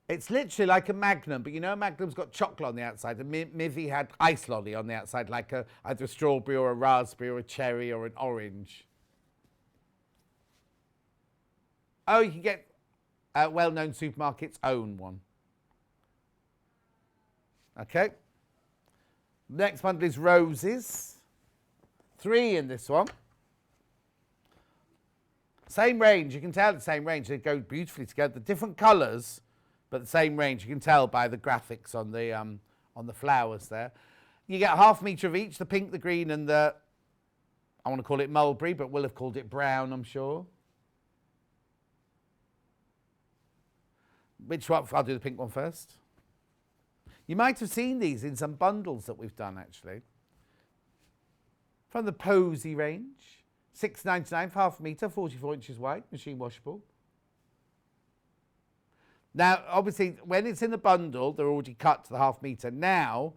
It's literally like a Magnum, but you know a Magnum's got chocolate on the outside. A Mivvy had ice lolly on the outside, like either a strawberry or a raspberry or a cherry or an orange. Oh, you can get well-known supermarkets own one. Okay. Next bundle is roses. 3 in this one. Same range. You can tell the same range. They go beautifully together. Different colours, but the same range. You can tell by the graphics on the flowers there. You get 1/2 metre of each, the pink, the green, and the, I want to call it mulberry, but we'll have called it brown, I'm sure. Which one? I'll do the pink one first. You might have seen these in some bundles that we've done, actually. From the Posy range. £6.99 for 1/2 metre, 44 inches wide, machine washable. Now, obviously, when it's in the bundle, they're already cut to the 1/2 metre. Now,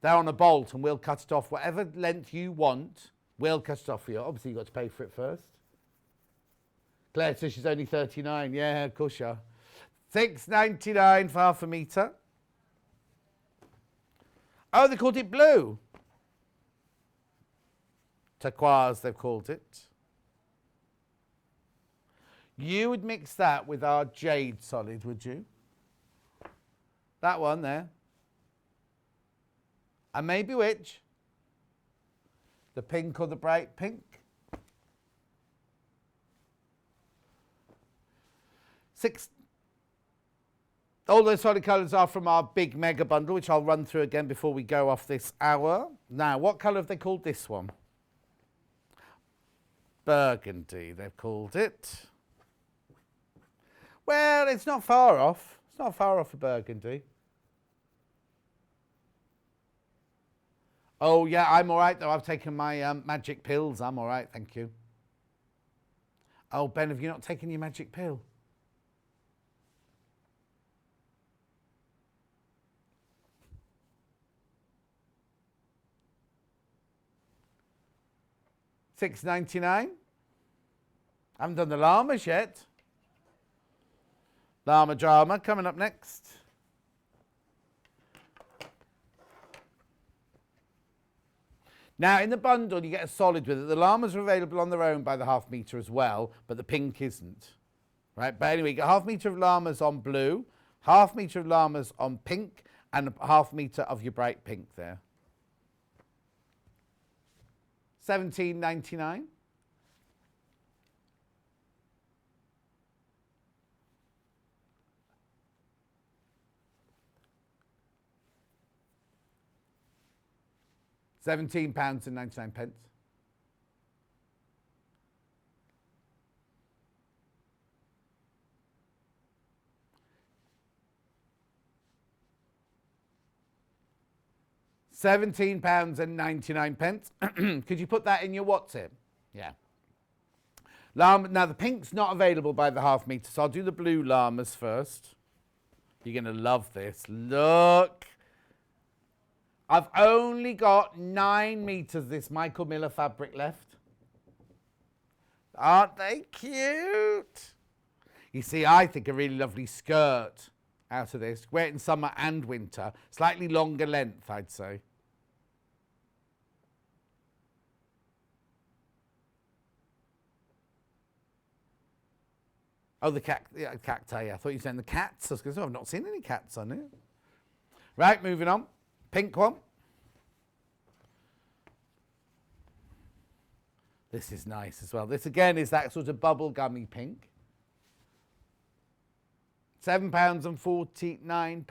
they're on a bolt, and we'll cut it off. Whatever length you want, we'll cut it off for you. Obviously, you've got to pay for it first. Claire says she's only 39. Yeah, of course you are. £6.99 for 1/2 metre. Oh, they called it blue. Turquoise, they've called it. You would mix that with our jade solid, would you? That one there. And maybe which? The pink or the bright pink? All those solid colours are from our big mega bundle, which I'll run through again before we go off this hour. Now, what colour have they called this one? Burgundy, they've called it. Well, it's not far off. It's not far off a burgundy. Oh, yeah, I'm all right, though. I've taken my magic pills. I'm all right, thank you. Oh, Ben, have you not taken your magic pill? £6.99. I haven't done the llamas yet. Llama drama coming up next. Now, in the bundle, you get a solid with it. The llamas are available on their own by the 1/2 metre as well, but the pink isn't. Right, but anyway, you get 1/2 metre of llamas on blue, 1/2 metre of llamas on pink, and 1/2 metre of your bright pink there. £17.99. £17.99. £17.99. Could you put that in your WhatsApp? Yeah. Llama, now, the pink's not available by the 1/2 metre, so I'll do the blue llamas first. You're going to love this. Look. I've only got 9 metres of this Michael Miller fabric left. Aren't they cute? You see, I think a really lovely skirt out of this. Wear it in summer and winter. Slightly longer length, I'd say. Oh, the cacti. I thought you were saying the cats. I was going to say, I've not seen any cats on it. Right, moving on. Pink one. This is nice as well. This again is that sort of bubblegummy pink. £7.49.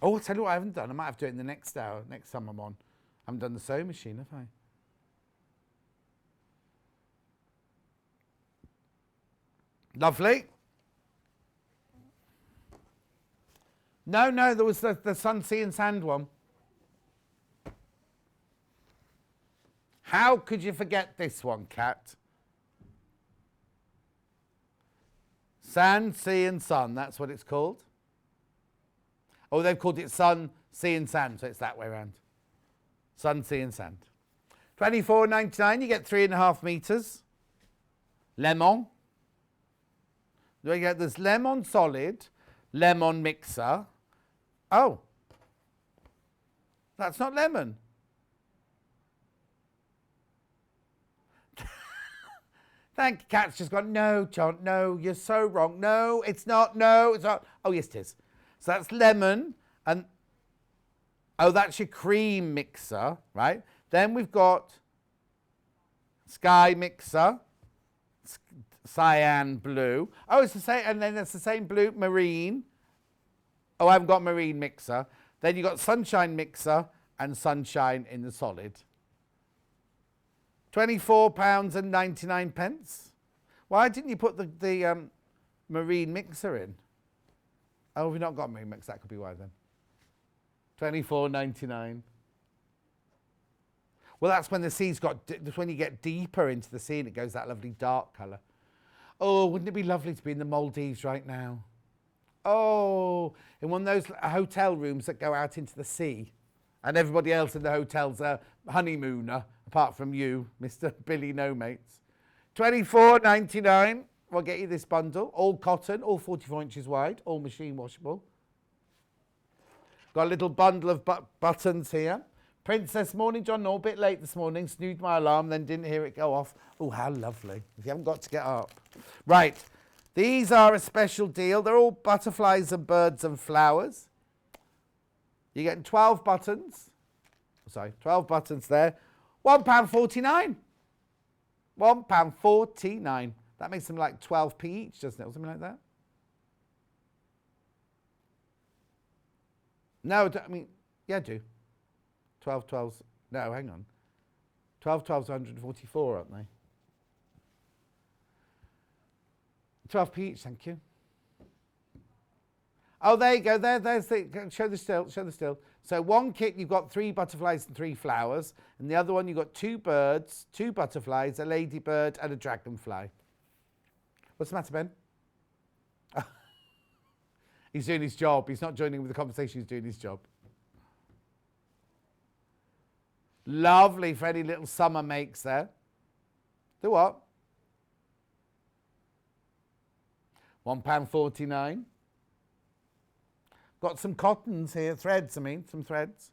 Oh, I'll tell you what I haven't done. I might have to do it in the next hour, next time I'm on. I haven't done the sewing machine, have I? Lovely. No, there was the sun, sea and sand one. How could you forget this one, Kat? Sand, sea and sun, that's what it's called. Oh, they've called it sun, sea and sand, so it's that way around. Sun, sea and sand. $24.99, you get 3.5 meters. Lemon. We get this lemon solid, lemon mixer. Oh, that's not lemon. Thank you, Kat's just gone, no, John, no, you're so wrong. No, it's not, no, it's not. Oh, yes, it is. So that's lemon, and, oh, that's your cream mixer, right? Then we've got sky mixer, cyan blue. Oh, it's the same, and then it's the same blue, marine. Oh, I haven't got marine mixer. Then you've got sunshine mixer and sunshine in the solid. £24.99. Why didn't you put the marine mixer in? Oh, we've not got marine mixer. That could be why then. £24.99. Well, that's when the sea's got, that's when you get deeper into the sea and it goes that lovely dark colour. Oh, wouldn't it be lovely to be in the Maldives right now? Oh, in one of those hotel rooms that go out into the sea, and everybody else in the hotel's a honeymooner, apart from you, Mr. Billy No Mates. $24.99. We'll get you this bundle. All cotton, all 44 inches wide, all machine washable. Got a little bundle of buttons here. Princess, morning, John. No, a bit late this morning. Snoozed my alarm, then didn't hear it go off. Oh, how lovely. If you haven't got to get up. Right. These are a special deal. They're all butterflies and birds and flowers. You're getting 12 buttons. Sorry, 12 buttons there. £1.49. £1.49. That makes them like 12p each, doesn't it? Or something like that. No, I mean, yeah, I do. 12 12s. No, hang on. 12 12s 144, aren't they? 12p each, thank you. Oh, there you go. There's the, show the still, show the still. So one kit, you've got 3 butterflies and 3 flowers. And the other one, you've got 2 birds, 2 butterflies, a ladybird and a dragonfly. What's the matter, Ben? He's doing his job. He's not joining with the conversation. He's doing his job. Lovely for any little summer makes there. Do what? £1.49. Got some cottons here, threads, I mean, some threads.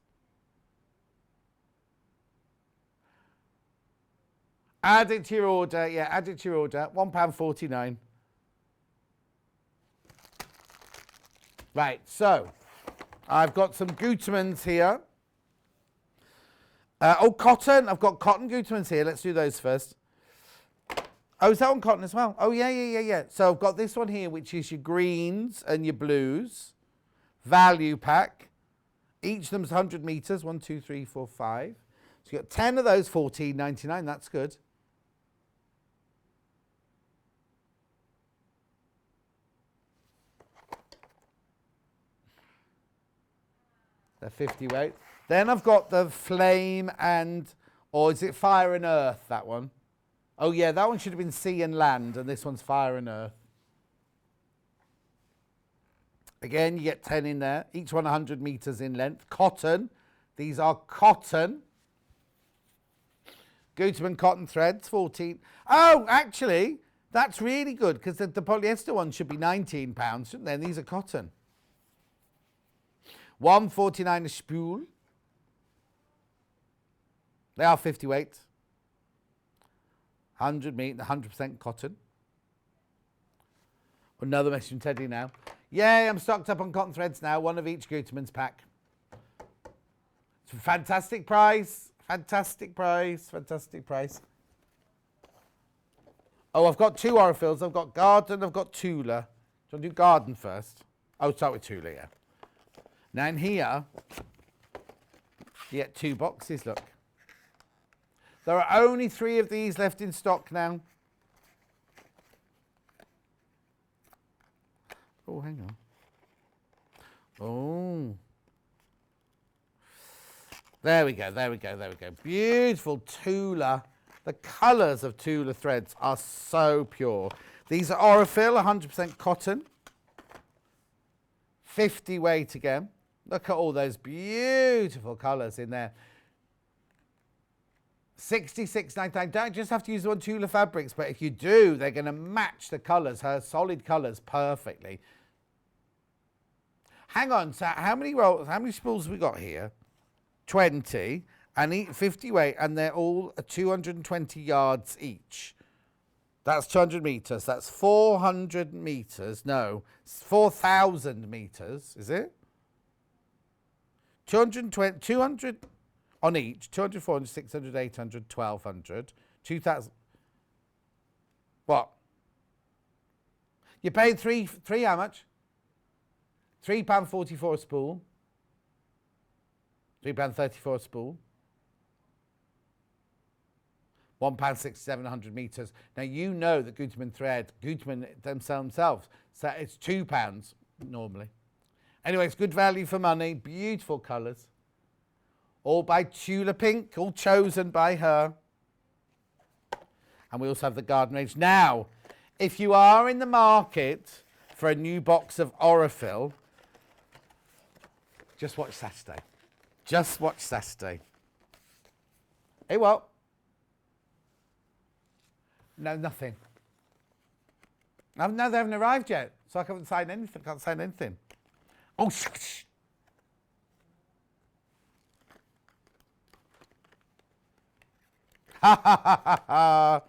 Add it to your order, yeah, add it to your order, £1.49. Right, so, I've got some Gutermans here. Oh, cotton, I've got cotton Gutermans here, let's do those first. Oh, is that on cotton as well? Oh, yeah. So I've got this one here, which is your greens and your blues. Value pack. Each of them's 100 metres. 1, 2, 3, 4, 5. So you've got 10 of those, $14.99. That's good. They're 50 weight. Then I've got the flame and, or is it fire and earth, that one? Oh, yeah, that one should have been sea and land, and this one's fire and earth. Again, you get 10 in there, each one 100 metres in length. Cotton. These are cotton. Gutermann cotton threads, 14. Oh, actually, that's really good, because the polyester one should be £19, shouldn't they? And these are cotton. $1.49 a spool. They are 50 weight. 100 meat, 100% cotton. Another message from Teddy now. Yay, I'm stocked up on cotton threads now. One of each Gutermann's pack. It's a fantastic price. Fantastic price. Fantastic price. Oh, I've got 2 Orifils. I've got garden. I've got Tula. Do you want to do garden first? Oh, start with Tula, yeah. Now in here, you get 2 boxes, look. There are only 3 of these left in stock now. Oh, hang on. Oh. There we go. Beautiful Tula. The colours of Tula threads are so pure. These are Orifil, 100% cotton. 50 weight again. Look at all those beautiful colours in there. 66.99. Don't just have to use the Wildflower Fabrics, but if you do, they're going to match the colours, her solid colours, perfectly. Hang on, so how many rolls, how many spools have we got here? 20, and 50 weight, and they're all 220 yards each. That's 200 metres. That's 400 metres. No, 4,000 metres, is it? 200 on each. 200, 400, 600, 800, 1,200, 2,000. What? You paid three how much? £3.44 a spool. £3.34 a spool. £1.67 100 metres. Now you know that Gutmann thread, Gutmann themselves, so it's £2 normally. Anyway, it's good value for money, beautiful colours. All by Tula Pink, all chosen by her. And we also have the garden range. Now, if you are in the market for a new box of Aurifil, just watch Saturday. Just watch Saturday. Hey, what? No, nothing. No, they haven't arrived yet, so I can't sign anything. Oh, shh. Ha ha ha ha.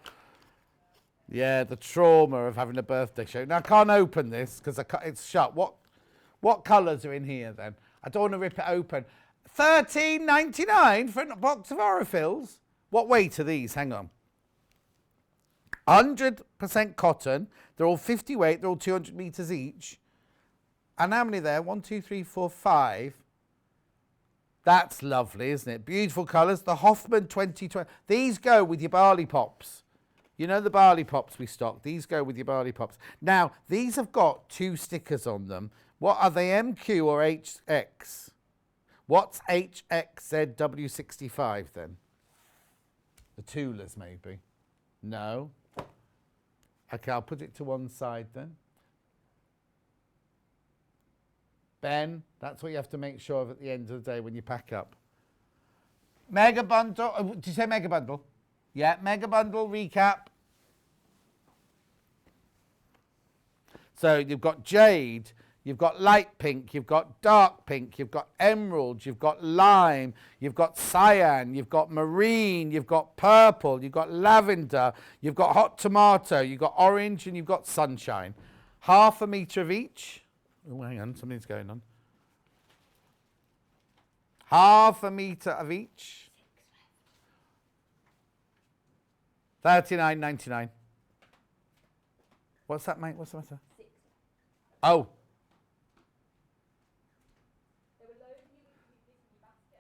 Yeah, the trauma of having a birthday show. Now I can't open this because it's shut. What colours are in here then? I don't want to rip it open. $13.99 for a box of Aurifils. What weight are these? Hang on. 100% cotton. They're all 50 weight. They're all 200 metres each. And how many there? 1, 2, 3, 4, 5. That's lovely, isn't it? Beautiful colours. The Hoffman 2020. These go with your barley pops. You know the barley pops we stock? These go with your barley pops. Now, these have got 2 stickers on them. What are they, MQ or HX? What's HXZW65 then? The Tulas, maybe. No. Okay, I'll put it to one side then. Ben, that's what you have to make sure of at the end of the day when you pack up. Mega bundle. Did you say mega bundle? Yeah, mega bundle recap. So you've got jade, you've got light pink, you've got dark pink, you've got emerald, you've got lime, you've got cyan, you've got marine, you've got purple, you've got lavender, you've got hot tomato, you've got orange, and you've got sunshine. Half a metre of each. Oh, hang on, something's going on. Half a metre of each. $39.99. What's that, mate? What's the matter? 6. Oh.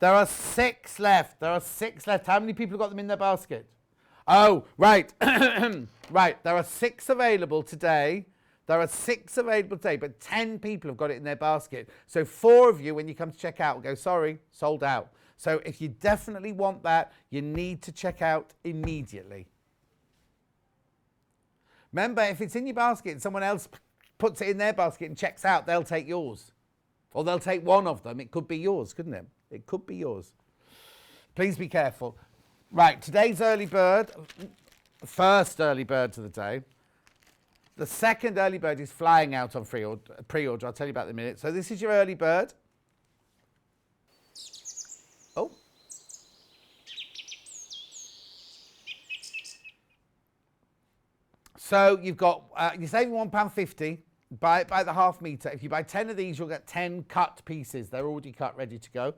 There are 6 left. There are 6 left. How many people have got them in their basket? Oh, right. Right. There are 6 available today. There are 6 available today, but 10 people have got it in their basket. So 4 of you, when you come to check out, will go, sorry, sold out. So if you definitely want that, you need to check out immediately. Remember, if it's in your basket and someone else puts it in their basket and checks out, they'll take yours. Or they'll take one of them. It could be yours, couldn't it? It could be yours. Please be careful. Right, today's early bird, first early bird of the day. The second early bird is flying out on pre-order. I'll tell you about that in a minute. So this is your early bird. Oh. So you've got, you're saving £1.50 by the half metre. If you buy 10 of these, you'll get 10 cut pieces. They're already cut, ready to go.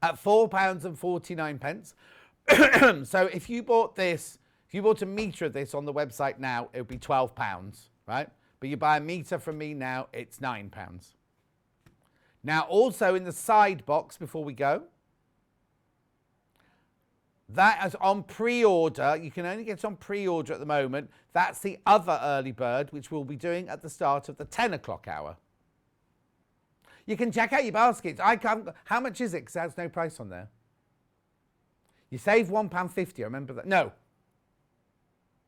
At £4.49. So if you bought this, if you bought a metre of this on the website now, it would be £12, right? But you buy a metre from me now, it's £9. Now, also in the side box, before we go, that is on pre-order. You can only get it on pre-order at the moment. That's the other early bird, which we'll be doing at the start of the 10 o'clock hour. You can check out your baskets. How much is it? Because there's no price on there. You save £1.50, remember that? No.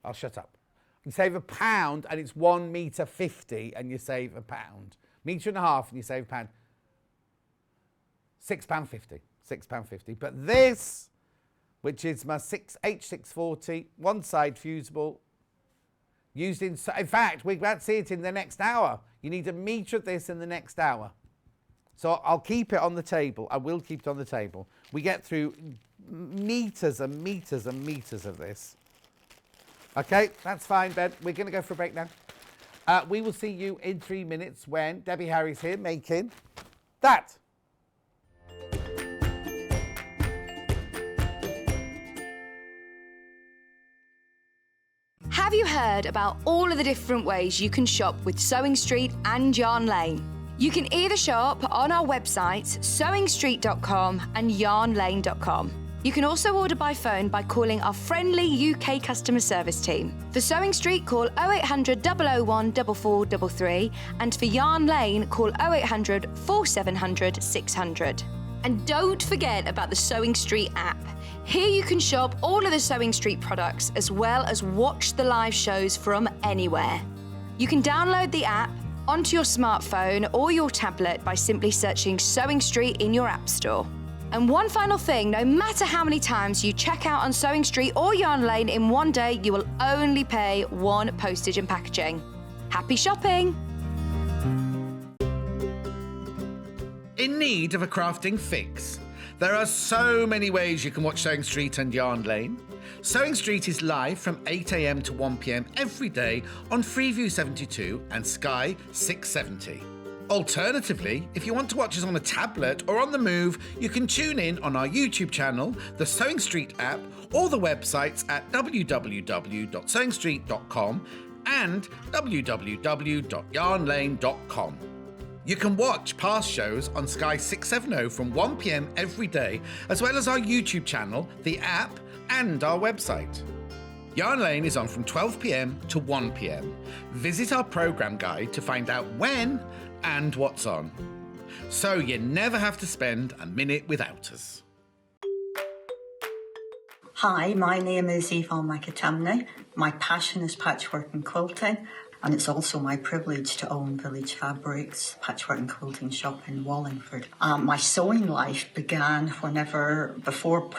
I'll shut up. You save £1 and it's 1 metre 50 and you save £1. Metre and a half and you save £1. £6.50. £6.50. But this, which is my H640, one side fusible, used in fact, we won't see it in the next hour. You need a metre of this in the next hour. So I'll keep it on the table. I will keep it on the table. We get through metres and metres and metres of this. Okay, that's fine, Ben. We're going to go for a break now. We will see you in 3 minutes when Debbie Harry's here making that. Have you heard about all of the different ways you can shop with Sewing Street and Yarn Lane? You can either shop on our websites, sewingstreet.com and yarnlane.com. You can also order by phone by calling our friendly UK customer service team. For Sewing Street, call 0800 001 4433, and for Yarn Lane, call 0800 4700 600. And don't forget about the Sewing Street app. Here you can shop all of the Sewing Street products as well as watch the live shows from anywhere. You can download the app onto your smartphone or your tablet by simply searching Sewing Street in your app store. And one final thing, no matter how many times you check out on Sewing Street or Yarn Lane in one day, you will only pay one postage and packaging. Happy shopping! In need of a crafting fix? There are so many ways you can watch Sewing Street and Yarn Lane. Sewing Street is live from 8 a.m. to 1 p.m. every day on Freeview 72 and Sky 670. Alternatively, if you want to watch us on a tablet or on the move, you can tune in on our YouTube channel, the Sewing Street app, or the websites at www.sewingstreet.com and www.yarnlane.com. You can watch past shows on Sky 670 from 1 p.m. every day, as well as our YouTube channel, the app, and our website. Yarn Lane is on from 12 p.m. to 1 p.m. Visit our programme guide to find out when and what's on, so you never have to spend a minute without us. Hi, my name is Yvonne McAtamney. My passion is patchwork and quilting, and it's also my privilege to own Village Fabrics patchwork and quilting shop in Wallingford. My sewing life began before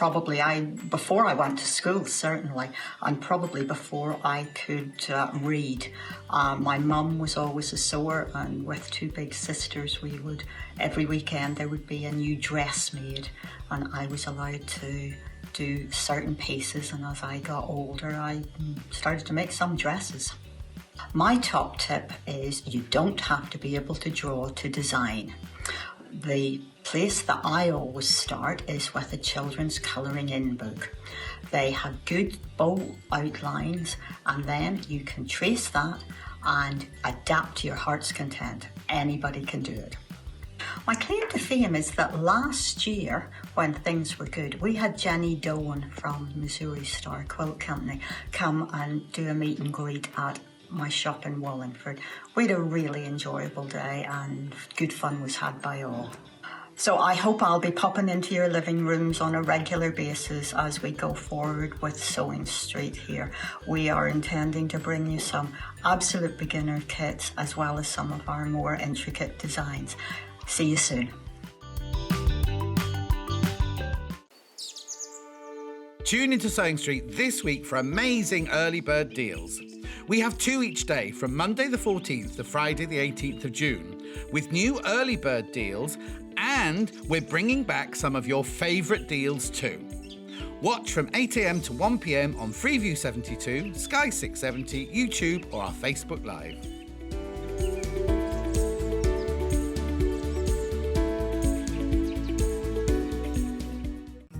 I went to school, certainly, and probably before I could read. My mum was always a sewer, and with two big sisters, every weekend there would be a new dress made, and I was allowed to do certain pieces, and as I got older, I started to make some dresses. My top tip is you don't have to be able to draw to design. The place that I always start is with a children's colouring in book. They have good bold outlines, and then you can trace that and adapt to your heart's content. Anybody can do it. My claim to fame is that last year, when things were good, we had Jenny Doan from Missouri Star Quilt Company come and do a meet and greet at my shop in Wallingford. We had a really enjoyable day and good fun was had by all. So I hope I'll be popping into your living rooms on a regular basis as we go forward with Sewing Street here. We are intending to bring you some absolute beginner kits as well as some of our more intricate designs. See you soon. Tune into Sewing Street this week for amazing early bird deals. We have 2 each day from Monday the 14th to Friday the 18th of June with new early bird deals, and we're bringing back some of your favourite deals too. Watch from 8 a.m. to 1 p.m. on Freeview 72, Sky 670, YouTube or our Facebook Live.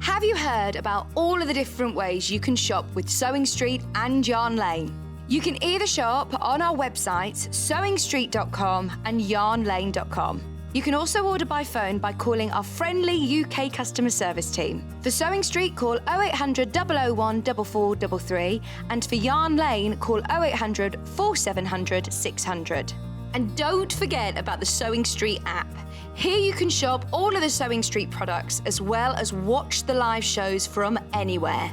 Have you heard about all of the different ways you can shop with Sewing Street and Yarn Lane? You can either shop on our websites, sewingstreet.com and yarnlane.com. You can also order by phone by calling our friendly UK customer service team. For Sewing Street, call 0800 001 4433, and for Yarn Lane, call 0800 4700 600. And don't forget about the Sewing Street app. Here you can shop all of the Sewing Street products as well as watch the live shows from anywhere.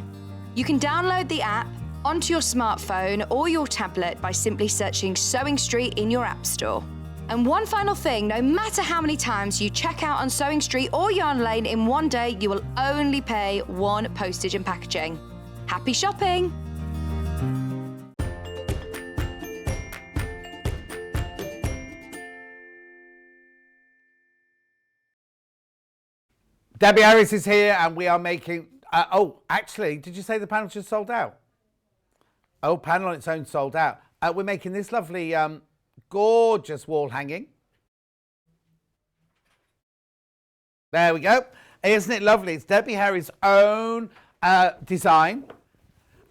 You can download the app onto your smartphone or your tablet by simply searching Sewing Street in your app store. And one final thing, no matter how many times you check out on Sewing Street or Yarn Lane in one day, you will only pay one postage and packaging. Happy shopping! Debbie Harris is here and we are making... oh, actually, did you say the panel just sold out? Oh, panel on its own sold out. We're making this lovely, gorgeous wall hanging. There we go. Isn't it lovely? It's Debbie Harris' own design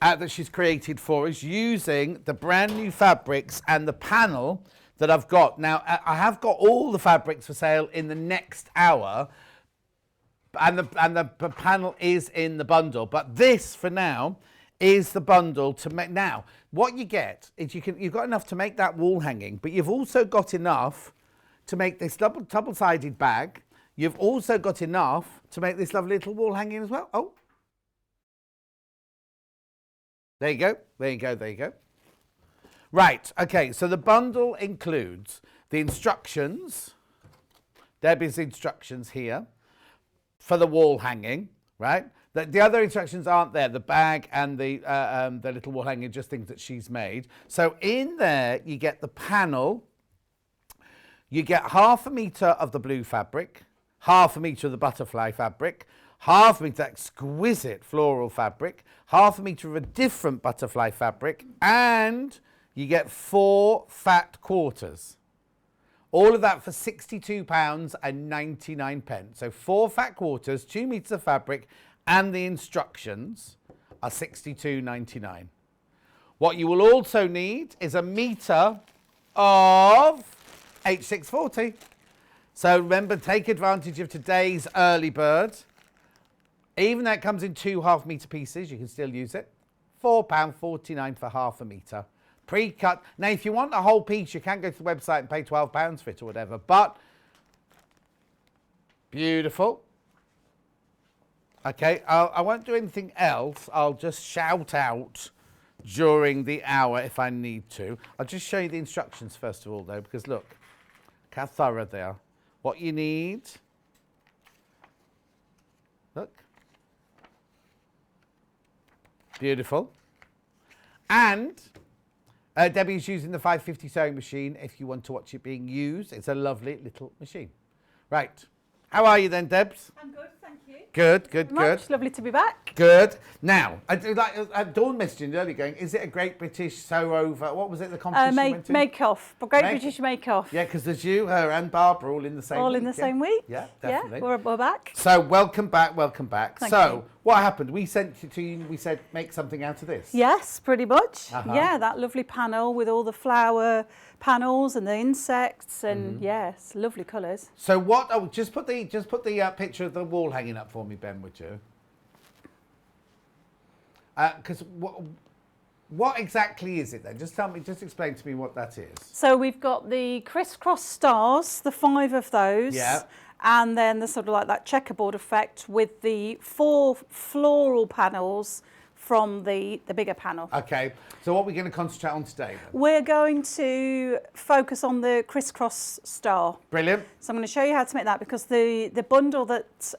that she's created for us using the brand new fabrics and the panel that I've got. Now, I have got all the fabrics for sale in the next hour. And the panel is in the bundle, but this for now is the bundle to make. Now, what you get is you've got enough to make that wall hanging, but you've also got enough to make this double-sided bag. You've also got enough to make this lovely little wall hanging as well. Oh, there you go, there you go, there you go. Right, okay, so the bundle includes the instructions, Debbie's instructions here, for the wall hanging, right? The other instructions aren't there. The bag and the little wall hanging, just things that she's made. So in there, you get the panel. You get 1/2 metre of the blue fabric, 1/2 metre of the butterfly fabric, 1/2 metre exquisite floral fabric, 1/2 metre of a different butterfly fabric, and you get 4 fat quarters. All of that for £62.99. So 4 fat quarters, 2 metres of fabric, and the instructions are £62.99. What you will also need is a metre of H640. So remember, take advantage of today's early bird. Even though it comes in 2 1/2 metre pieces, you can still use it. £4.49 for 1/2 metre. Pre-cut. Now, if you want a whole piece, you can go to the website and pay £12 for it or whatever. But beautiful. Okay, I won't do anything else. I'll just shout out during the hour if I need to. I'll just show you the instructions first of all, though, because look how thorough they are. What you need. Look. Beautiful. And Debbie's using the 550 sewing machine if you want to watch it being used. It's a lovely little machine. Right. How are you then, Debs? I'm good, thank you. Good, good, good. Lovely to be back. Good. Now, I do like Dawn messaging earlier going, is it a Great British Sew Over? What was it, the competition you went to? Make-off. Great British Make-Off. Yeah, because there's you, her and Barbara all in the same week. All in the same week? Yeah, definitely. Yeah, we're back. So, welcome back, welcome back. Thank so, you. what happened? We sent it to you, we said, make something out of this. Yes, pretty much. Uh-huh. Yeah, that lovely panel with all the flower panels and the insects and yes, lovely colours. So what? Oh, just put the picture of the wall hanging up for me, Ben, would you? Because what exactly is it then? Just tell me. Just explain to me what that is. So we've got the crisscross stars, the 5 of those. Yeah. And then the sort of like that checkerboard effect with the 4 floral panels from the bigger panel. Okay. So what are we going to concentrate on today then? We're going to focus on the crisscross star. Brilliant. So I'm going to show you how to make that because the bundle that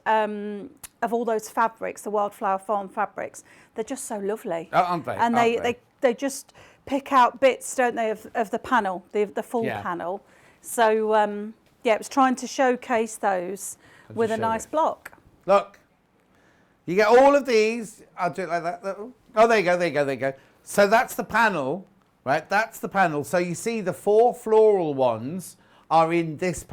of all those fabrics, the Wildflower Farm fabrics, they're just so lovely. Oh, aren't they? And they just pick out bits, don't they, of the panel, the full panel. So yeah, it was trying to showcase those with a nice block. Look, you get all of these. I'll do it like that. Oh, there you go, there you go, there you go. So that's the panel, right? That's the panel. So you see the 4 floral ones are in this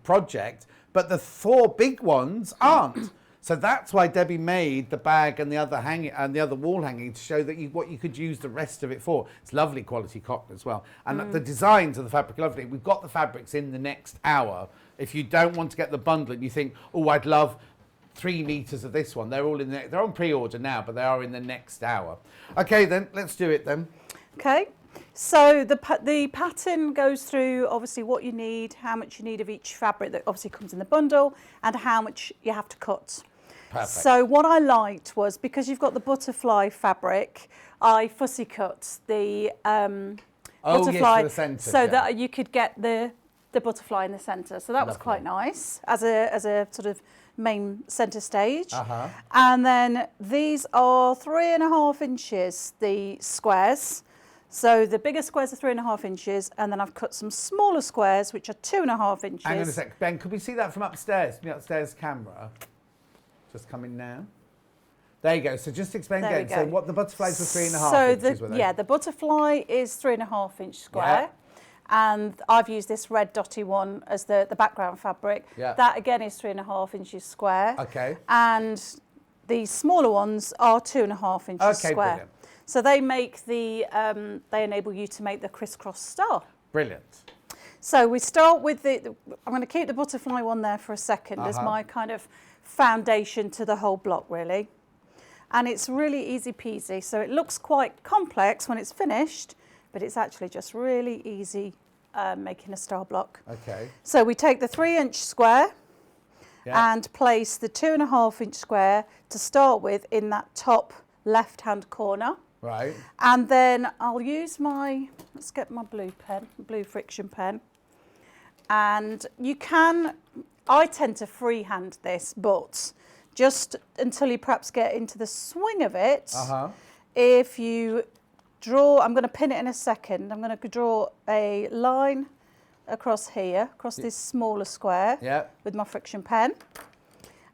project, but the 4 big ones aren't. So that's why Debbie made the bag and the other wall hanging to show that what you could use the rest of it for. It's lovely quality cotton as well. And the designs of the fabric are lovely. We've got the fabrics in the next hour. If you don't want to get the bundle and you think, oh, I'd love 3 meters of this one, they're all they're on pre-order now, but they are in the next hour. Okay, then let's do it then. Okay. So the pattern goes through obviously what you need, how much you need of each fabric that obviously comes in the bundle, and how much you have to cut. Perfect. So what I liked was, because you've got the butterfly fabric, I fussy cut the butterfly yes, for the centre, so that you could get the the butterfly in the centre. So that was quite nice as a sort of main centre stage. And then these are 3.5 inches, the squares. So the bigger squares are 3.5 inches, and then I've cut some smaller squares, which are 2.5 inches. Hang on a sec, Ben, could we see that from upstairs, the upstairs camera? Just coming now. There you go. So just explain again. So what the butterflies were 3.5 inches, were they? Yeah, the butterfly is 3.5 inch square. And I've used this red dotty one as the background fabric. That again is 3.5 inches square. Okay. And the smaller ones are 2.5 inches square. Brilliant. So they make the, they enable you to make the crisscross star. Brilliant. So we start with I'm going to keep the butterfly one there for a second as my kind of foundation to the whole block, really. And it's really easy peasy. So it looks quite complex when it's finished, but it's actually just really easy making a star block. Okay. So we take the 3-inch square and place the 2.5 inch square to start with in that top left-hand corner. Right. And then I'll use let's get my blue friction pen. And you can, I tend to freehand this, but just until you perhaps get into the swing of it, if you draw, I'm going to pin it in a second, I'm going to draw a line across here, across this smaller square with my friction pen.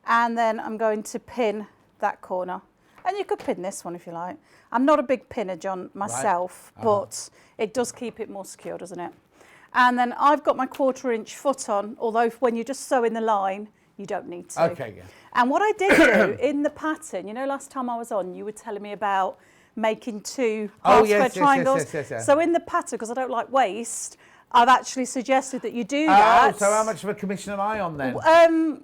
And then I'm going to pin that corner. And you could pin this one if you like. I'm not a big pinner, John, myself, but it does keep it more secure, doesn't it? And then I've got my 1/4 inch foot on, although when you just sew in the line, you don't need to. Okay, yeah. And what I did do in the pattern, you know, last time I was on, you were telling me about making 2 half-square triangles. Yes. So in the pattern, because I don't like waste, I've actually suggested that you do that. Oh, so how much of a commission am I on then? I'm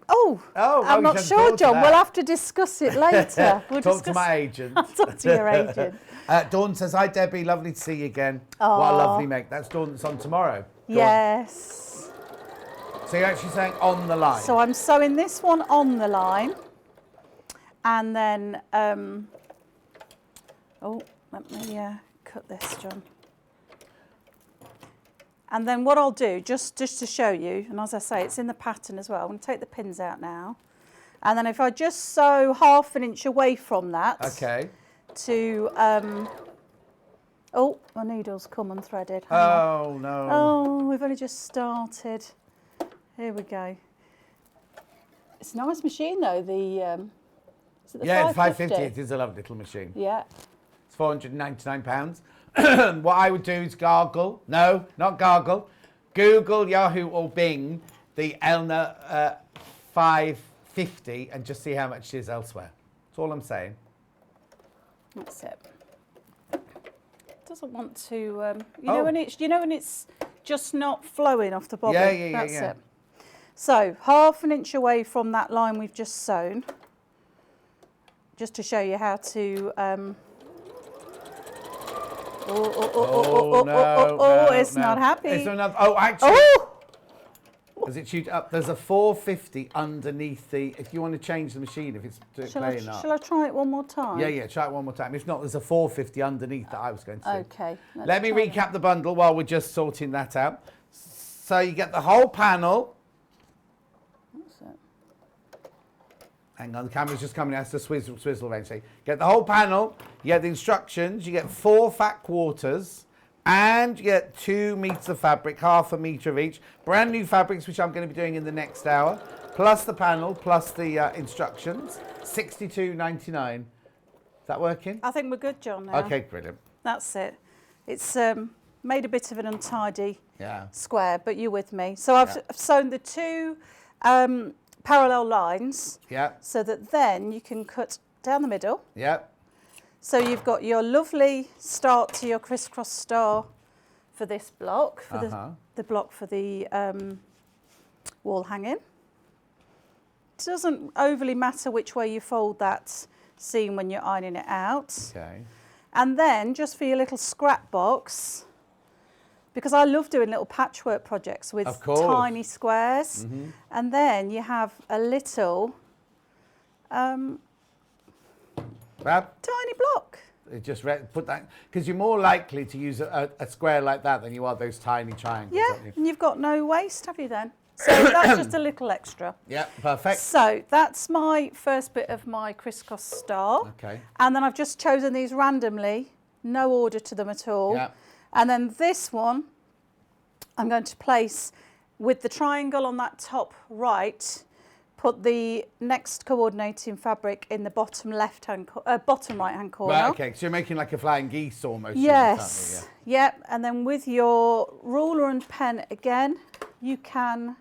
not sure, John. We'll have to discuss it later. We'll Talk to my agent. I'll talk to your agent. Dawn says, hi, Debbie. Lovely to see you again. What a lovely make. That's Dawn that's on tomorrow. Dawn. Yes. So you're actually saying on the line? So I'm sewing this one on the line. And then, let me cut this, John. And then what I'll do, just to show you, and as I say, it's in the pattern as well. I'm going to take the pins out now. And then if I just sew 1/2 inch away from that. Okay. To, my needle's come unthreaded. Oh, no. Oh, we've only just started. Here we go. It's a nice machine though, is it the 550? Yeah, it's 550. It is a lovely little machine. Yeah. It's £499. What I would do is gargle. No, not gargle. Google, Yahoo or Bing the Elna 550 and just see how much it is elsewhere. That's all I'm saying. That's it. It doesn't want to, you know when it's just not flowing off the bobbin? Yeah. That's it. So 1/2 inch away from that line we've just sewn, just to show you how to, it's not happy. It's another, actually. Does it shoot up? There's a 450 underneath the, if you want to change the machine, if it's playing up. Shall I try it one more time? Yeah, try it one more time. If not, there's a 450 underneath that I was going to say. Okay. Let me recap the bundle while we're just sorting that out. So you get the whole panel. What's it? Hang on, the camera's just coming out, it's a swizzle eventually. Get the whole panel, you get the instructions, you get 4 fat quarters, and you get 2 meters of fabric, 1/2 meter of each. Brand new fabrics, which I'm going to be doing in the next hour, plus the panel, plus the instructions. $62.99. Is that working? I think we're good, John, now. Okay, brilliant. That's it. It's made a bit of an untidy Yeah. square, but you're with me. So I've sewn the 2 parallel lines so that then you can cut down the middle. Yep. So you've got your lovely start to your crisscross star for this block, for the block for the wall hanging. It doesn't overly matter which way you fold that seam when you're ironing it out. Okay. And then just for your little scrap box, because I love doing little patchwork projects with tiny squares. And then you have a little tiny block. Put that, because you're more likely to use a square like that than you are those tiny triangles. Yeah, Aren't you? and you've got no waste, have you then? So that's just a little extra. Yeah, perfect. So that's my first bit of my crisscross star. Okay. And then I've just chosen these randomly, no order to them at all. Yeah. And then this one, I'm going to place with the triangle on that top right, put the next coordinating fabric in the bottom bottom right hand corner. Right, okay, so you're making like a flying geese almost. Yes. Yep. And then with your ruler and pen again, you can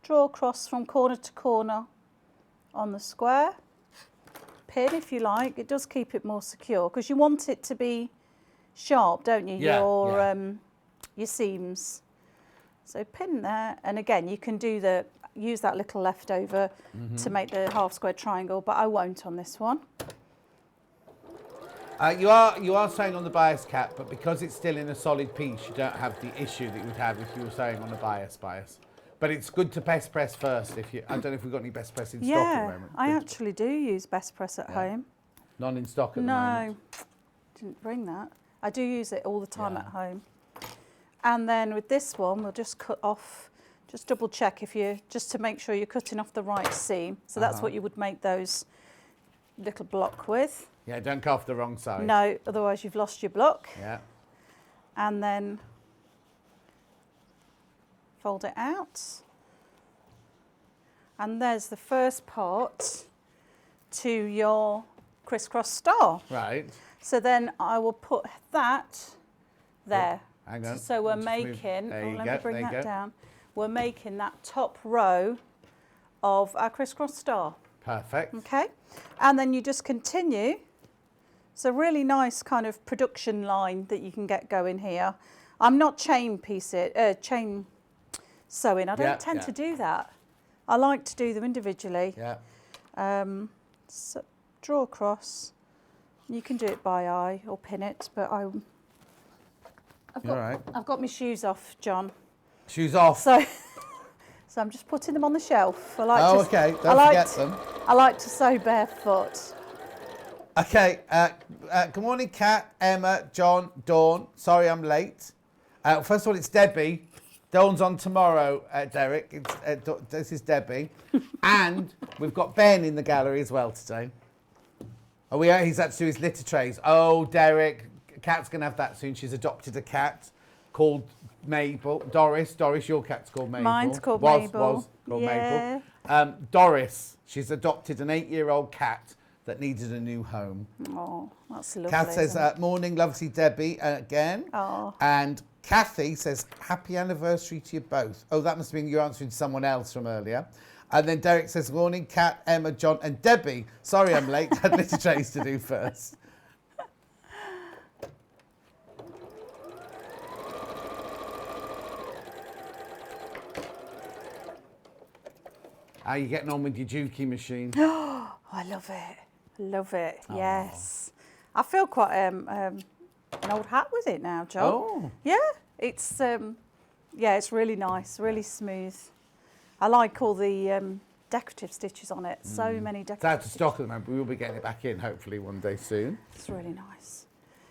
draw across from corner to corner on the square. Pin if you like. It does keep it more secure because you want it to be sharp, don't you? Yeah, Your seams. So pin there, and again you can use that little leftover to make the half square triangle, but I won't on this one. You are sewing on the bias cap, but because it's still in a solid piece, you don't have the issue that you would have if you were sewing on a bias. But it's good to best press first. I don't know if we've got any best press in stock at the moment. I actually do use best press at home. None in stock at the moment. No, didn't bring that. I do use it all the time at home. And then with this one, we'll just cut off, just double check just to make sure you're cutting off the right seam. So that's what you would make those little block with. Yeah, don't cut off the wrong side. No, otherwise you've lost your block. Yeah. And then fold it out. And there's the first part to your crisscross star. Right. So then I will put that there. Hang on. So we're Just making, move. There you let go, me bring there you that go. down. We're making that top row of our crisscross star. Perfect. Okay. And then you just continue. It's a really nice kind of production line that you can get going here. I'm not chain sewing. I don't tend to do that. I like to do them individually. Yeah. So draw across. You can do it by eye or pin it, but I've got my shoes off, John. Shoes off. So I'm just putting them on the shelf. Okay. Don't forget them. I like to sew barefoot. Okay. Good morning, Kat, Emma, John, Dawn. Sorry I'm late. First of all, it's Debbie. Dawn's on tomorrow, Derek. This is Debbie. And we've got Ben in the gallery as well today. He's had to do his litter trays. Oh, Derek, Kat's going to have that soon. She's adopted a cat called Mabel. Doris, your cat's called Mabel. Mine's called Mabel. Was called Mabel. Doris, she's adopted an 8-year-old cat that needed a new home. Oh, that's lovely. Kat says, morning, lovely Debbie, again. Oh. And Kathy says, happy anniversary to you both. Oh, that must mean you're answering to someone else from earlier. And then Derek says, morning, Kat, Emma, John, and Debbie. Sorry I'm late, had litter trays to do first. How are you getting on with your Juki machine? Oh, I love it. I love it. Oh. Yes. I feel quite an old hat with it now, John. Oh. Yeah. It's it's really nice, really smooth. I like all the decorative stitches on it. So many decorative. It's out of stock at the moment, but we'll be getting it back in hopefully one day soon. It's really nice.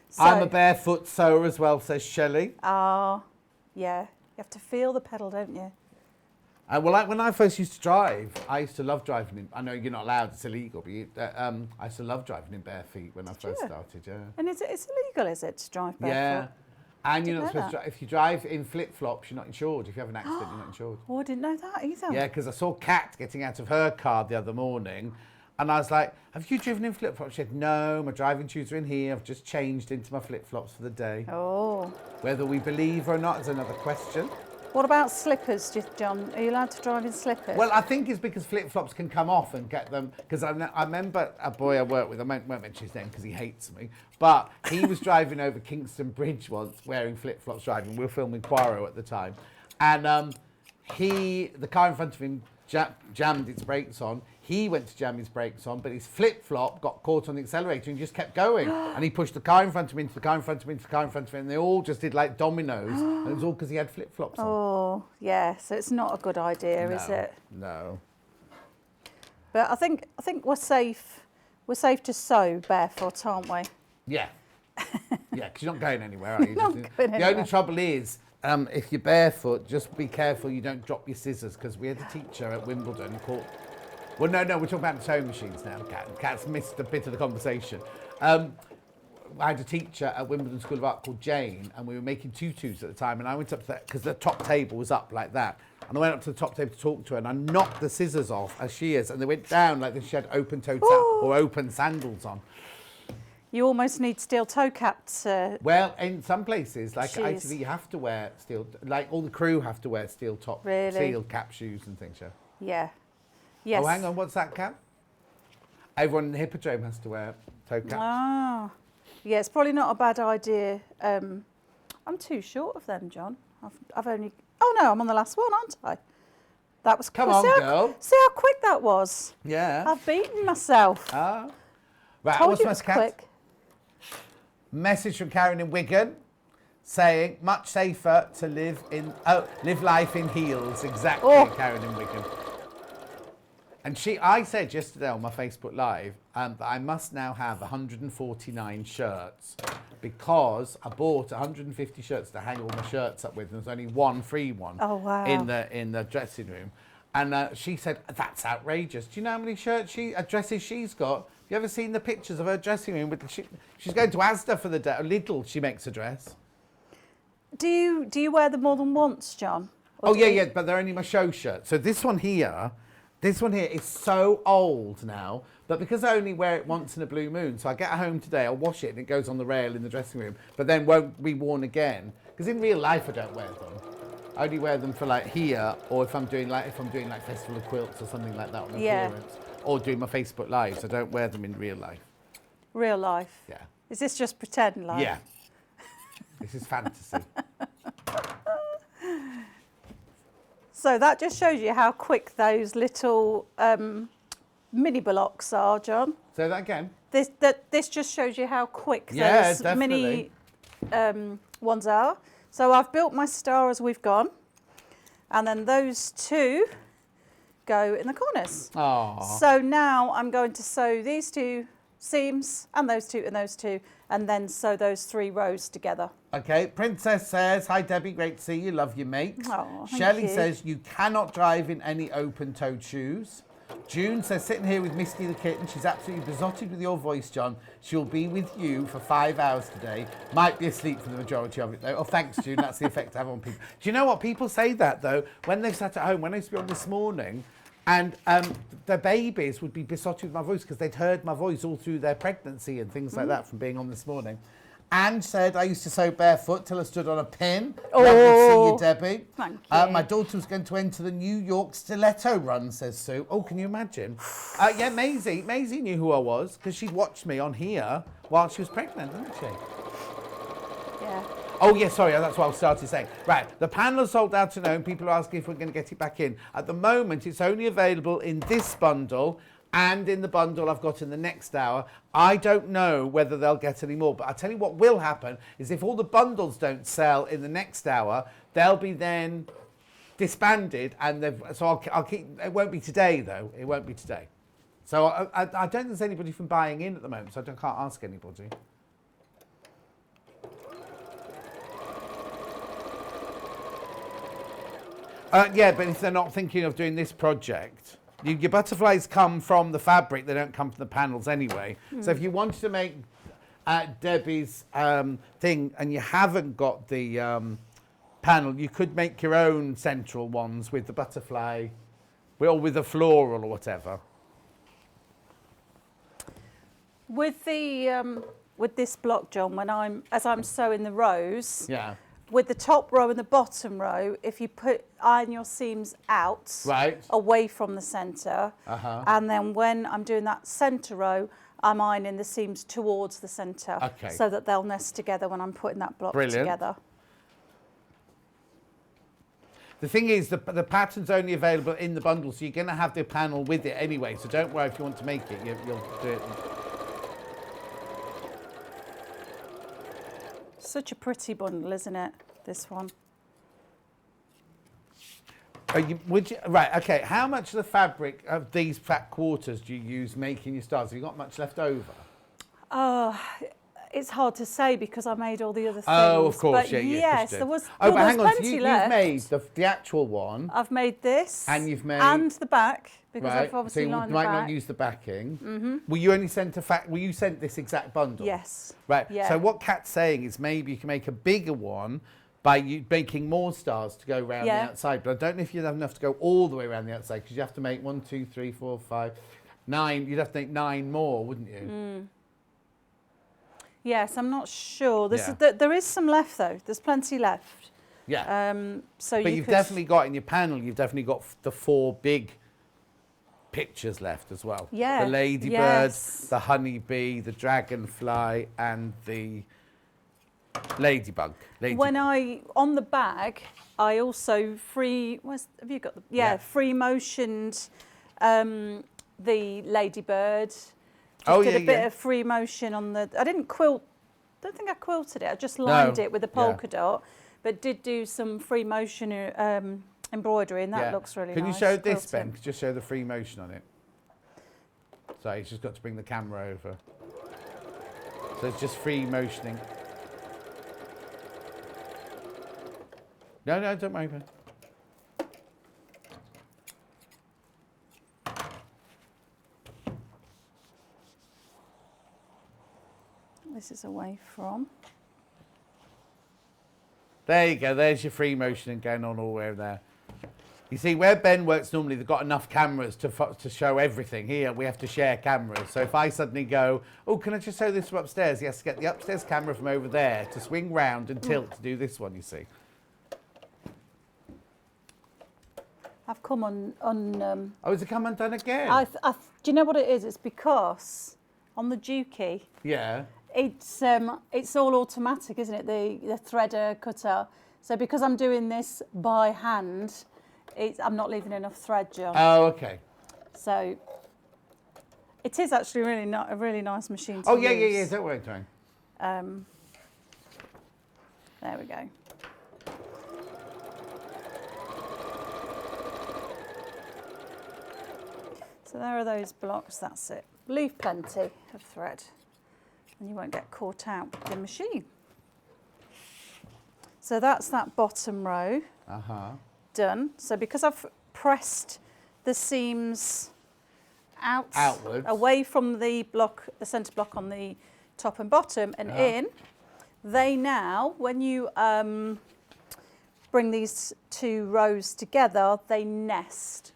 So, I'm a barefoot sewer as well, says Shelley. Yeah. You have to feel the pedal, don't you? Well, when I first used to drive, I used to love driving in. I know you're not allowed; it's illegal. But I used to love driving in bare feet when I first started. Yeah. And it's illegal, is it, to drive barefoot? Yeah. And you're not supposed to. If you drive in flip flops, you're not insured. If you have an accident, you're not insured. Oh, I didn't know that either. Yeah, because I saw Kat getting out of her car the other morning, and I was like, "Have you driven in flip flops?" She said, "No, my driving shoes are in here. I've just changed into my flip flops for the day." Oh. Whether we believe or not is another question. What about slippers, John? Are you allowed to drive in slippers? Well, I think it's because flip-flops can come off and get them... Because I remember a boy I worked with, I won't mention his name because he hates me, but he was driving over Kingston Bridge once wearing flip-flops driving. We were filming Poirot at the time. And the car in front of him jammed its brakes on. He went to jam his brakes on, but his flip-flop got caught on the accelerator and just kept going. And he pushed the car in front of him, into the car in front of him, into the car in front of him, and they all just did like dominoes. And it was all because he had flip-flops on. Oh, yeah, so it's not a good idea, is it? No. But I think we're safe. We're safe to sew barefoot, aren't we? Yeah, Yeah, because you're not going anywhere, are you? Not Just- going the anywhere. only trouble is, if you're barefoot, just be careful you don't drop your scissors, because we had a teacher at Wimbledon called... Well, no, we're talking about the sewing machines now. Kat's missed a bit of the conversation. I had a teacher at Wimbledon School of Art called Jane, and we were making tutus at the time, and I went up to that, because the top table was up like that, and I went up to the top table to talk to her, and I knocked the scissors off, as she is, and they went down like she had open-toed or open sandals on. You almost need steel toe caps. Well, in some places, like Shoes. ITV, you have to wear steel, like all the crew have to wear steel top, Really? steel cap shoes and things, yeah. Yeah. Yes. Oh, hang on, what's that cap? Everyone in the Hippodrome has to wear toe caps. Ah. Yeah, it's probably not a bad idea. I'm too short of them, John. I've only... Oh, no, I'm on the last one, aren't I? That was... Come on, girl. See how quick that was? Yeah. I've beaten myself. Ah. Right, Told what's you my it was cat? quick. Message from Karen in Wigan saying, much safer to live life in heels. Exactly, Oh. Karen in Wigan. And I said yesterday on my Facebook Live that I must now have 149 shirts because I bought 150 shirts to hang all my shirts up with, and there's only one free one Oh, wow. in the dressing room. And she said, that's outrageous. Do you know how many dresses she's got? Have you ever seen the pictures of her dressing room? She's going to Asda for the day. Lidl, she makes a dress. Do you wear them more than once, John? Or Oh, do yeah, you- yeah, but they're only my show shirts. So this one here is so old now, but because I only wear it once in a blue moon, so I get home today, I'll wash it and it goes on the rail in the dressing room, but then won't be worn again. Because in real life, I don't wear them. I only wear them for like here, or if I'm doing like Festival of Quilts or something like that on Yeah. appearance, or doing my Facebook Lives. I don't wear them in real life. Real life? Yeah. Is this just pretend life? Yeah. This is fantasy. So that just shows you how quick those little mini blocks are, John. Say that again. This just shows you how quick Yeah, those mini ones are. So I've built my star as we've gone, and then those two go in the corners. Oh. So now I'm going to sew these two seams and those two, and then sew those 3 rows together. Okay, Princess says, hi Debbie, great to see you, love your mate. Oh, thank Shelley you. says, you cannot drive in any open-toed shoes. June says, sitting here with Misty the kitten, she's absolutely besotted with your voice, John. She'll be with you for 5 hours today. Might be asleep for the majority of it, though. Oh, thanks, June, that's the effect I have on people. Do you know what? People say that, though, when they've sat at home. When I used to be on This Morning, and their babies would be besotted with my voice because they'd heard my voice all through their pregnancy and things like that from being on This Morning. Anne said, I used to sew barefoot till I stood on a pin. Lovely to see you, Debbie. Thank you. My daughter was going to enter the New York stiletto run, says Sue. Oh, can you imagine? Yeah, Maisie knew who I was because she'd watched me on here while she was pregnant, didn't she? Yeah. Oh, yeah, sorry, that's what I started saying. Right, the panel is sold out to know, and people are asking if we're going to get it back in. At the moment, it's only available in this bundle and in the bundle I've got in the next hour. I don't know whether they'll get any more, but I'll tell you what will happen is if all the bundles don't sell in the next hour, they'll be then disbanded, and so I'll keep. It won't be today, though. It won't be today. So I don't think there's anybody from buying in at the moment, so I can't ask anybody. Yeah, but if they're not thinking of doing this project, your butterflies come from the fabric, they don't come from the panels anyway. So if you wanted to make Debbie's thing and you haven't got the panel, you could make your own central ones with the butterfly or with a floral or whatever. With the with this block, John, as I'm sewing the rows, Yeah. with the top row and the bottom row, if you iron your seams out, Right. away from the centre, and then when I'm doing that centre row, I'm ironing the seams towards the centre, Okay. so that they'll nest together when I'm putting that block Brilliant. together. The thing is, the pattern's only available in the bundle, so you're going to have the panel with it anyway, so don't worry if you want to make it, you'll do it. Such a pretty bundle, isn't it, this one? Right, okay, how much of the fabric of these fat quarters do you use making your stars? Have you got much left over? It's hard to say because I made all the other things. Oh, of course, but yeah, yes, Christian. there was. Oh, well, but hang on, so plenty you've left. made the actual one. I've made this. And you've made... And the back, because Right, I've obviously so you lined might the back. not use the backing. Mm-hmm. Will you only send Will you send this exact bundle? Yes. Right. Yeah. So what Kat's saying is maybe you can make a bigger one by you making more stars to go around the outside. But I don't know if you'd have enough to go all the way around the outside because you have to make 1, 2, 3, 4, 5, 9. You'd have to make 9 more, wouldn't you? Mm. Yes, I'm not sure. Yeah. There is some left though. There's plenty left. Yeah. So but you you've could... definitely got in your panel. You've definitely got the 4 big pictures left as well. Yeah. The ladybird, Yes. the honeybee, the dragonfly, and the ladybug. When on the bag, I also have you got the free motioned the ladybird. Did a bit of free motion on the. I didn't quilt. Don't think I quilted it. I just lined it with a polka dot, but did do some free motion embroidery, and that looks really nice. Can you show this, quilted. Ben? Just show the free motion on it. Sorry, it's just got to bring the camera over. So it's just free motioning. No, don't worry, Ben. This is away from. There you go. There's your free motioning going on all the way there. You see, where Ben works normally, they've got enough cameras to show everything. Here, we have to share cameras. So if I suddenly go, oh, can I just show this from upstairs? He has to get the upstairs camera from over there to swing round and tilt to do this one, you see. I've come on. Oh, has it come undone again? Do you know what it is? It's because on the Dukey, yeah. it's all automatic, isn't it? The threader cutter. So because I'm doing this by hand, I'm not leaving enough thread, John. Oh, okay. So it is actually really a really nice machine to Oh, use. yeah. Don't worry, Tony. There we go. So there are those blocks, that's it. Leave plenty of thread and you won't get caught out with the machine. So that's that bottom row done. So because I've pressed the seams outwards, away from the block, the centre block on the top and bottom and in, they now, when you bring these 2 rows together, they nest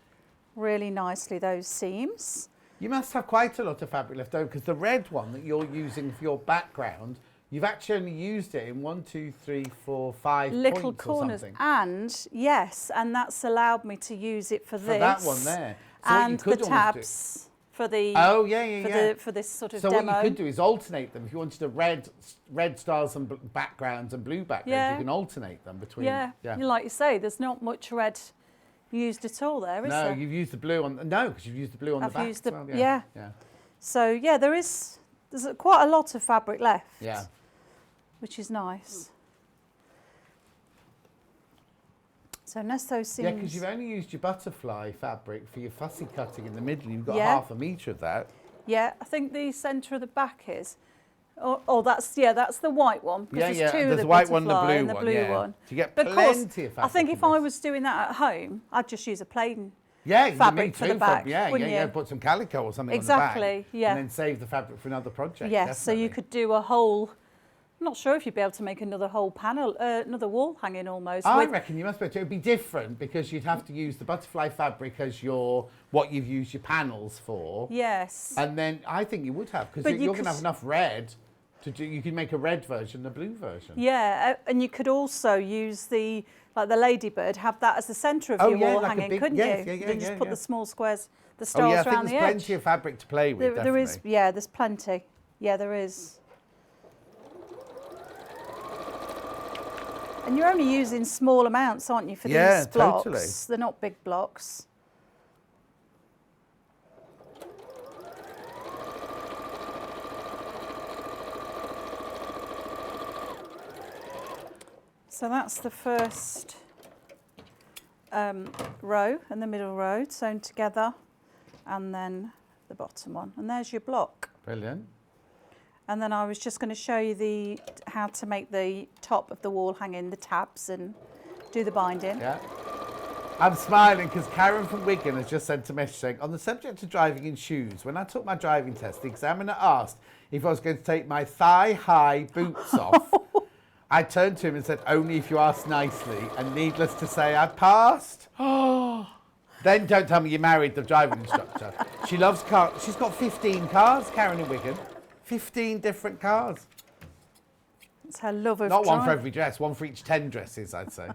really nicely, those seams. You must have quite a lot of fabric left over because the red one that you're using for your background, you've actually only used it in 1, 2, 3, 4, 5 little points corners. or something. And yes, and that's allowed me to use it for this. For that one there. So and the tabs for the for this sort of so demo. what you could do is alternate them. If you wanted a red stars and backgrounds and blue backgrounds, you can alternate them between. Yeah. Like you say, there's not much red used at all there, is there? No, you've used the blue on. No, because you've used the blue on the back used as well. Yeah. So yeah, there's quite a lot of fabric left. Yeah. Which is nice. So nest those seams. Yeah, because you've only used your butterfly fabric for your fussy cutting in the middle. You've got half a metre of that. Yeah, I think the centre of the back is. Oh, that's the white one. Because there's 2 of there's the the white one butterfly and the blue one. one. So you get But plenty of course, of fabric. I think if I was doing that at home, I'd just use a plain fabric for the back. Yeah, put some calico or something on the back. Yeah. And then save the fabric for another project. Yes, so you could do a whole. I'm not sure if you'd be able to make another whole panel, another wall hanging almost. I reckon you must be able to. It would be different because you'd have to use the butterfly fabric as what you've used your panels for. Yes. And then I think you would have because you're going to have enough red to do. You can make a red version, and a blue version. Yeah, and you could also use the ladybird, have that as the centre of your wall hanging, couldn't you? Then just put the small squares, the stars around the edge. There's plenty of fabric to play with. There is, there's plenty. Yeah, there is. And you're only using small amounts, aren't you, for these blocks? Totally. They're not big blocks. So that's the first row and the middle row sewn together, and then the bottom one. And there's your block. Brilliant. And then I was just going to show you how to make the top of the wall hanging, the tabs, and do the binding. Yeah. I'm smiling because Karen from Wigan has just sent a message saying, on the subject of driving in shoes, when I took my driving test, the examiner asked if I was going to take my thigh-high boots off. I turned to him and said, only if you ask nicely, and needless to say, I passed. Then don't tell me you married the driving instructor. She loves cars. She's got 15 cars, Karen in Wigan. 15 different cars. It's her love of Not one for driving. every dress, one for each 10 dresses, I'd say.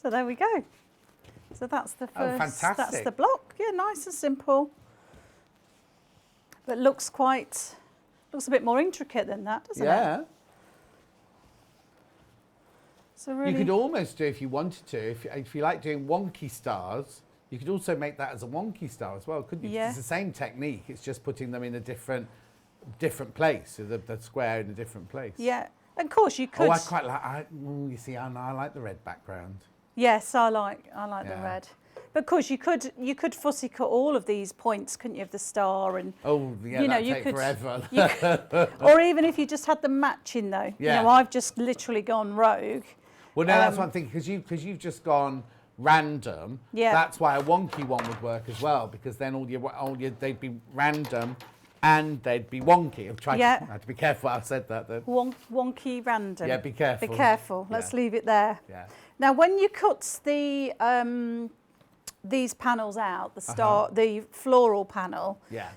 So there we go. So that's the first. Fantastic. That's the block. Yeah, nice and simple. But looks a bit more intricate than that, doesn't it? Yeah. So really, You could almost do, if you wanted to, if you like doing wonky stars, you could also make that as a wonky star as well, couldn't you? Yeah. It's the same technique, it's just putting them in a different place, so the square in a different place. yeah. Of course, you could. Oh, I quite like, you see, I like the red background. Yes, I like the Yeah. red. But of course, you could fussy cut all of these points, couldn't you, of the star and. Oh, yeah, You know, that'd you take could- forever. You could, or even if you just had them matching though. Yeah. You know, I've just literally gone rogue. Well, no, that's one thing, because you've just gone random. Yeah. That's why a wonky one would work as well, because then all your they'd be random and they'd be wonky. I had to be careful I said that then. Wonky random. Yeah, be careful. Be careful. Let's Yeah. leave it there. Yeah. Now, when you cut these panels out, the floral panel, Yeah.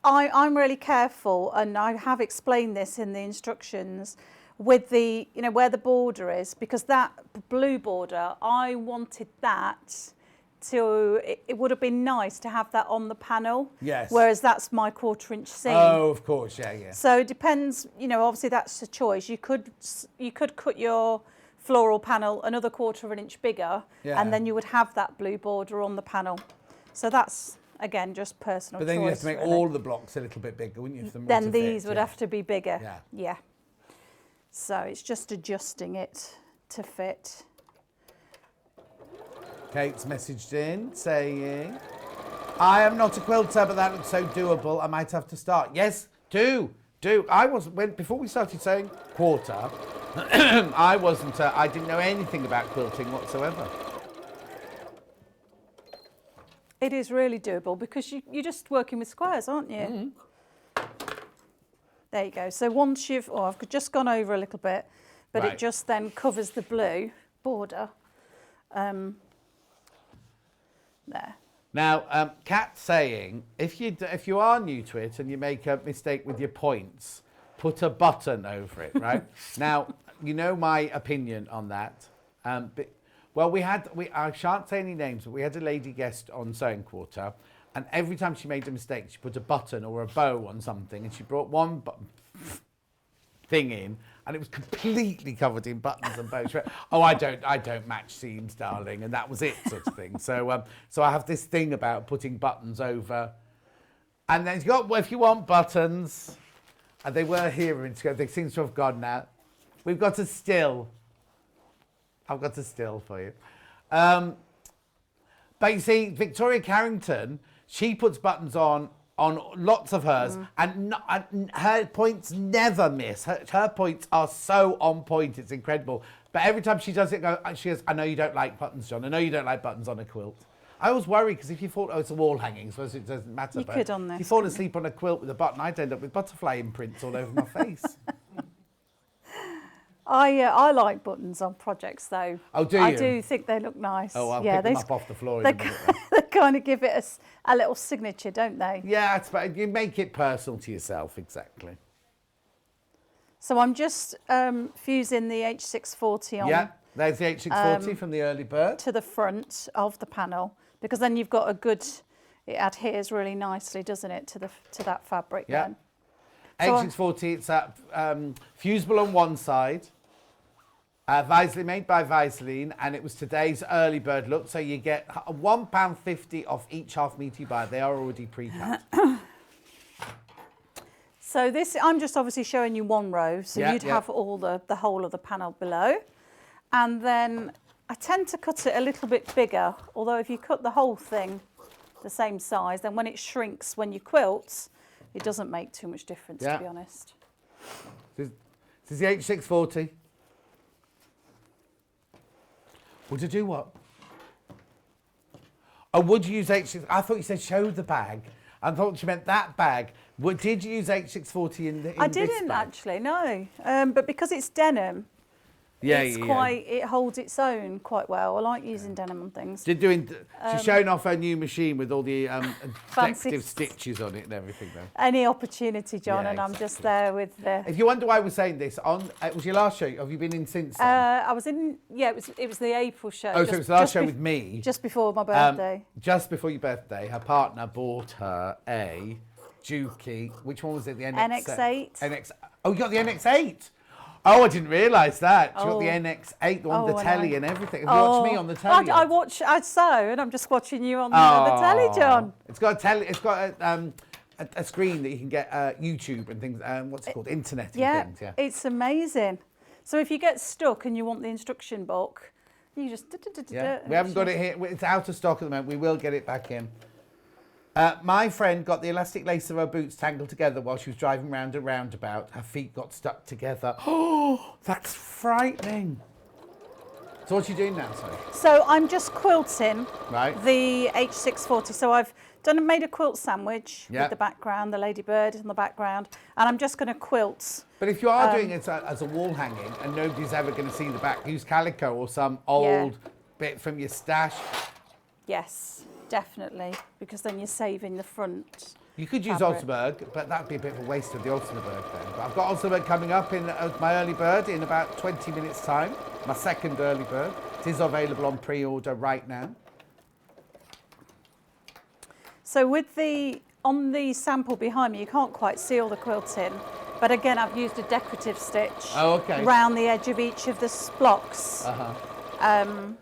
I'm really careful, and I have explained this in the instructions, with the, where the border is, because that blue border, I wanted that it would have been nice to have that on the panel. Yes. Whereas that's my 1/4 inch seam. Oh, of course, yeah. So it depends, obviously that's a choice. You could cut your floral panel another 1/4 inch bigger, Yeah. and then you would have that blue border on the panel. So that's, again, just personal choice. But then you have to make really. all the blocks a little bit bigger, wouldn't you? For them all Then to these fit, would yeah. have to be bigger. Yeah. So it's just adjusting it to fit. Kate's messaged in saying, I am not a quilter, but that looks so doable. I might have to start. Yes, do. Before we started saying quarter, I didn't know anything about quilting whatsoever. It is really doable because you're just working with squares, aren't you? Mm-hmm. There you go. So once I've just gone over a little bit, but Right. it just then covers the blue border. There. Now, Kat's saying, if you are new to it and you make a mistake with your points, put a button over it, right? Now, you know my opinion on that. I shan't say any names, but we had a lady guest on Sewing Quarter, and every time she made a mistake, she put a button or a bow on something, and she brought one thing in, and it was completely covered in buttons and bows. She went, oh, I don't match seams, darling, and that was it, sort of thing. So I have this thing about putting buttons over, and then if you want buttons, and they were here in Scope, they seem to have gone now. We've got a still. I've got a still for you. But you see, Victoria Carrington, she puts buttons on lots of hers, and her points never miss. Her points are so on point, it's incredible. But every time she does it, she goes, I know you don't like buttons, John. I know you don't like buttons on a quilt. I always worry, because if you thought, it's a wall hanging, so it doesn't matter. You could on this, if you fall asleep on a quilt with a button, I'd end up with butterfly imprints all over my face. I like buttons on projects though. Oh, do you? I do think they look nice. Oh, I'll pick them up off the floor in They, a minute. they kind of give it a little signature, don't they? Yeah, you make it personal to yourself, exactly. So I'm just fusing the H640 on Yeah, there's the H640 from the early bird. to the front of the panel, because then you've got it adheres really nicely, doesn't it, to that fabric Yeah. then. So H640, it's fusible on one side, made by Viseline, and it was today's early bird look, so you get £1.50 off each half metre you buy. They are already pre-cut. So this, I'm just obviously showing you one row, so Yeah, you'd yeah. have all the whole of the panel below. And then I tend to cut it a little bit bigger, although if you cut the whole thing the same size, then when it shrinks, when you quilt, it doesn't make too much difference, Yeah. to be honest. This is the H640. Would you do what? Oh, would you use H6? I thought you said show the bag. I thought you meant that bag. Did you use H640 in this I didn't bag? actually, no. But because it's denim, it holds its own quite well. I like using denim on things. She's showing off her new machine with all the Fancy decorative stitches on it and everything, though. Any opportunity, John, Yeah, and I'm just exactly. there with the. If you wonder why we're saying this, it was your last show. Have you been in since then? I was in. Yeah, it was the April show. So it was the last show with me. Just before my birthday. Just before your birthday, her partner bought her a Juki. Which one was it? The NX8. Oh, you got the NX8. Oh, I didn't realise that. She got the Oh. NX8, the one with the I know. telly and everything. Have you watched me on the telly? I sew, and I'm just watching you on the telly, John. It's got a telly. It's got a screen that you can get YouTube and things. What's it called? Internet and things. Yeah. It's amazing. So if you get stuck and you want the instruction book, you just. Yeah. We haven't got it here. It's out of stock at the moment. We will get it back in. My friend got the elastic lace of her boots tangled together while she was driving round a roundabout. Her feet got stuck together. Oh, that's frightening. So what's she doing now, sorry? So I'm just quilting Right. the H640. So I've made a quilt sandwich Yeah. with the background, the ladybird in the background, and I'm just going to quilt. But if you are doing it as a wall hanging and nobody's ever going to see the back, use calico or some old bit from your stash. Yes, definitely, because then you're saving the front. You could use fabric. Ultiberg, but that'd be a bit of a waste of the Ultiberg then. But I've got Ultiberg coming up in my early bird in about 20 minutes' time. My second early bird. It is available on pre-order right now. So on the sample behind me, you can't quite see all the quilting, but again, I've used a decorative stitch around the edge of each of the blocks.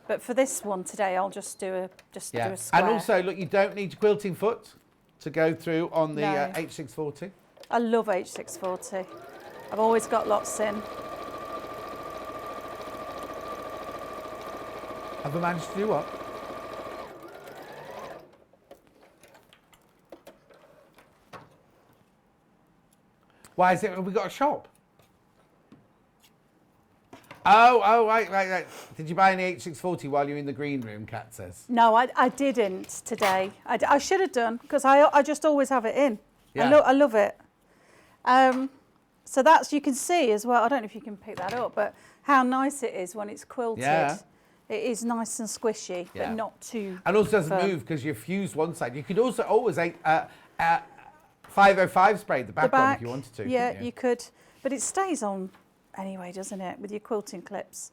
But for this one today, I'll just do a square. And also, look, you don't need your quilting foot to go through on the No. H640. I love H640. I've always got lots in. Have I managed to do what? Why is it? Have we got a shop? Oh, right. Did you buy any H640 while you're in the green room, Kat says? No, I didn't today. I should have done, because I just always have it in. Yeah. I love it. So that's, you can see as well, I don't know if you can pick that up, but how nice it is when it's quilted. Yeah. It is nice and squishy, Yeah. but not too And also doesn't firm. move because you've fused one side. You could also always 505 spray the back on if you wanted to. Yeah, couldn't you could, but it stays on anyway, doesn't it, with your quilting clips.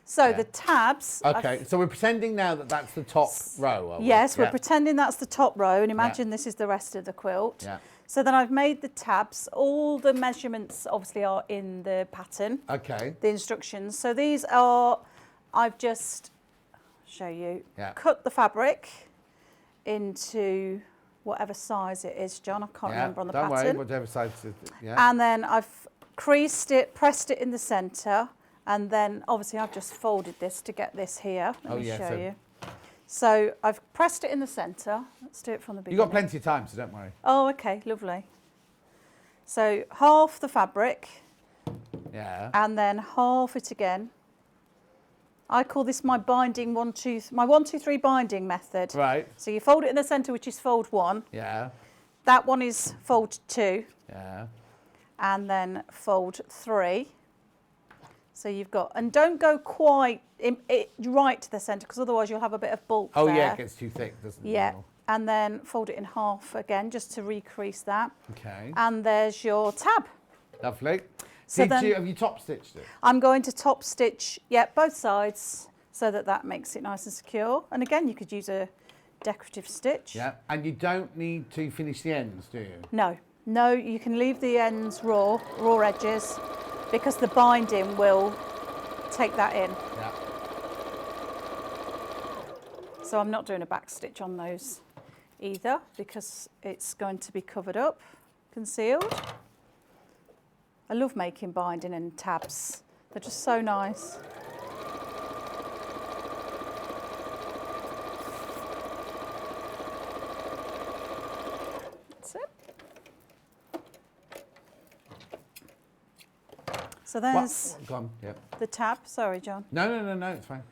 So the tabs. Okay, so we're pretending now that that's the top row. Are we? Yes, we're Yeah. pretending that's the top row, and imagine this is the rest of the quilt. Yeah. So then I've made the tabs. All the measurements obviously are in the pattern, Okay. the instructions. So these are, I've just show you, cut the fabric into whatever size it is, John. I can't remember on the don't pattern. worry, whatever size it is. Yeah. And then I've creased it, pressed it in the centre, and then obviously I've just folded this to get this here. Let me show you. So I've pressed it in the centre. Let's do it from the beginning. You've got plenty of time, so don't worry. Oh, okay, lovely. So half the fabric. Yeah. And then half it again. I call this my binding my 1, 2, 3 binding method. Right. So you fold it in the centre, which is fold 1. Yeah. That one is fold 2. Yeah. And then fold 3. So you've got, and don't go quite right to the centre, because otherwise you'll have a bit of bulk there. Oh yeah, it gets too thick, doesn't it? Yeah, and then fold it in half again, just to recrease that. Okay. And there's your tab. Lovely. So have you top stitched it? I'm going to top stitch, both sides, so that makes it nice and secure. And again, you could use a decorative stitch. Yeah, and you don't need to finish the ends, do you? No, you can leave the ends raw edges, because the binding will take that in. Yeah. So I'm not doing a back stitch on those either, because it's going to be covered up, concealed. I love making binding and tabs. They're just so nice. That's it. So there's Gone. Yep. the tab. Sorry, John. No, it's fine.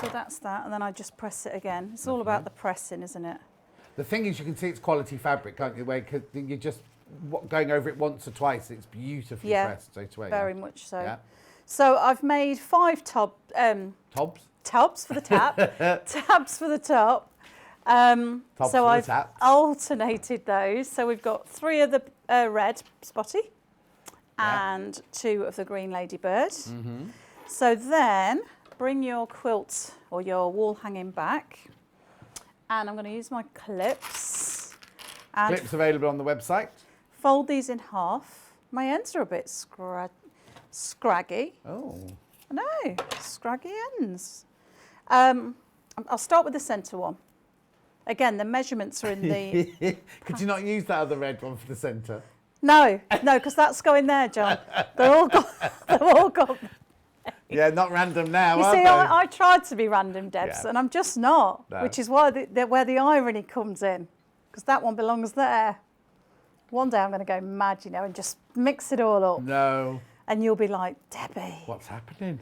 So that's that, and then I just press it again. It's all about the pressing, isn't it? The thing is, you can see it's quality fabric, can't you? Where you're just going over it once or twice, it's beautifully pressed straight away. Very much so. Yeah. So I've made 5 Tobs? tubs for the tab, tabs for the top. Tobs So for the I've taps. alternated those. So we've got 3 of the red spotty and 2 of the green ladybird. So then bring your quilt or your wall hanging back, and I'm going to use my clips and Clips available on the website. fold these in half. My ends are a bit scraggy. Oh. I know, scraggy ends. I'll start with the centre one. Again, the measurements are in the... Could you not use that other red one for the centre? No, because that's going there, John. They're all got... Yeah, not random now, You are see, they? I tried to be random, Debs, Yeah. and I'm just not, No. which is why where the irony comes in, because that one belongs there. One day I'm going to go mad, and just mix it all up. No. And you'll be like, Debbie. What's happening?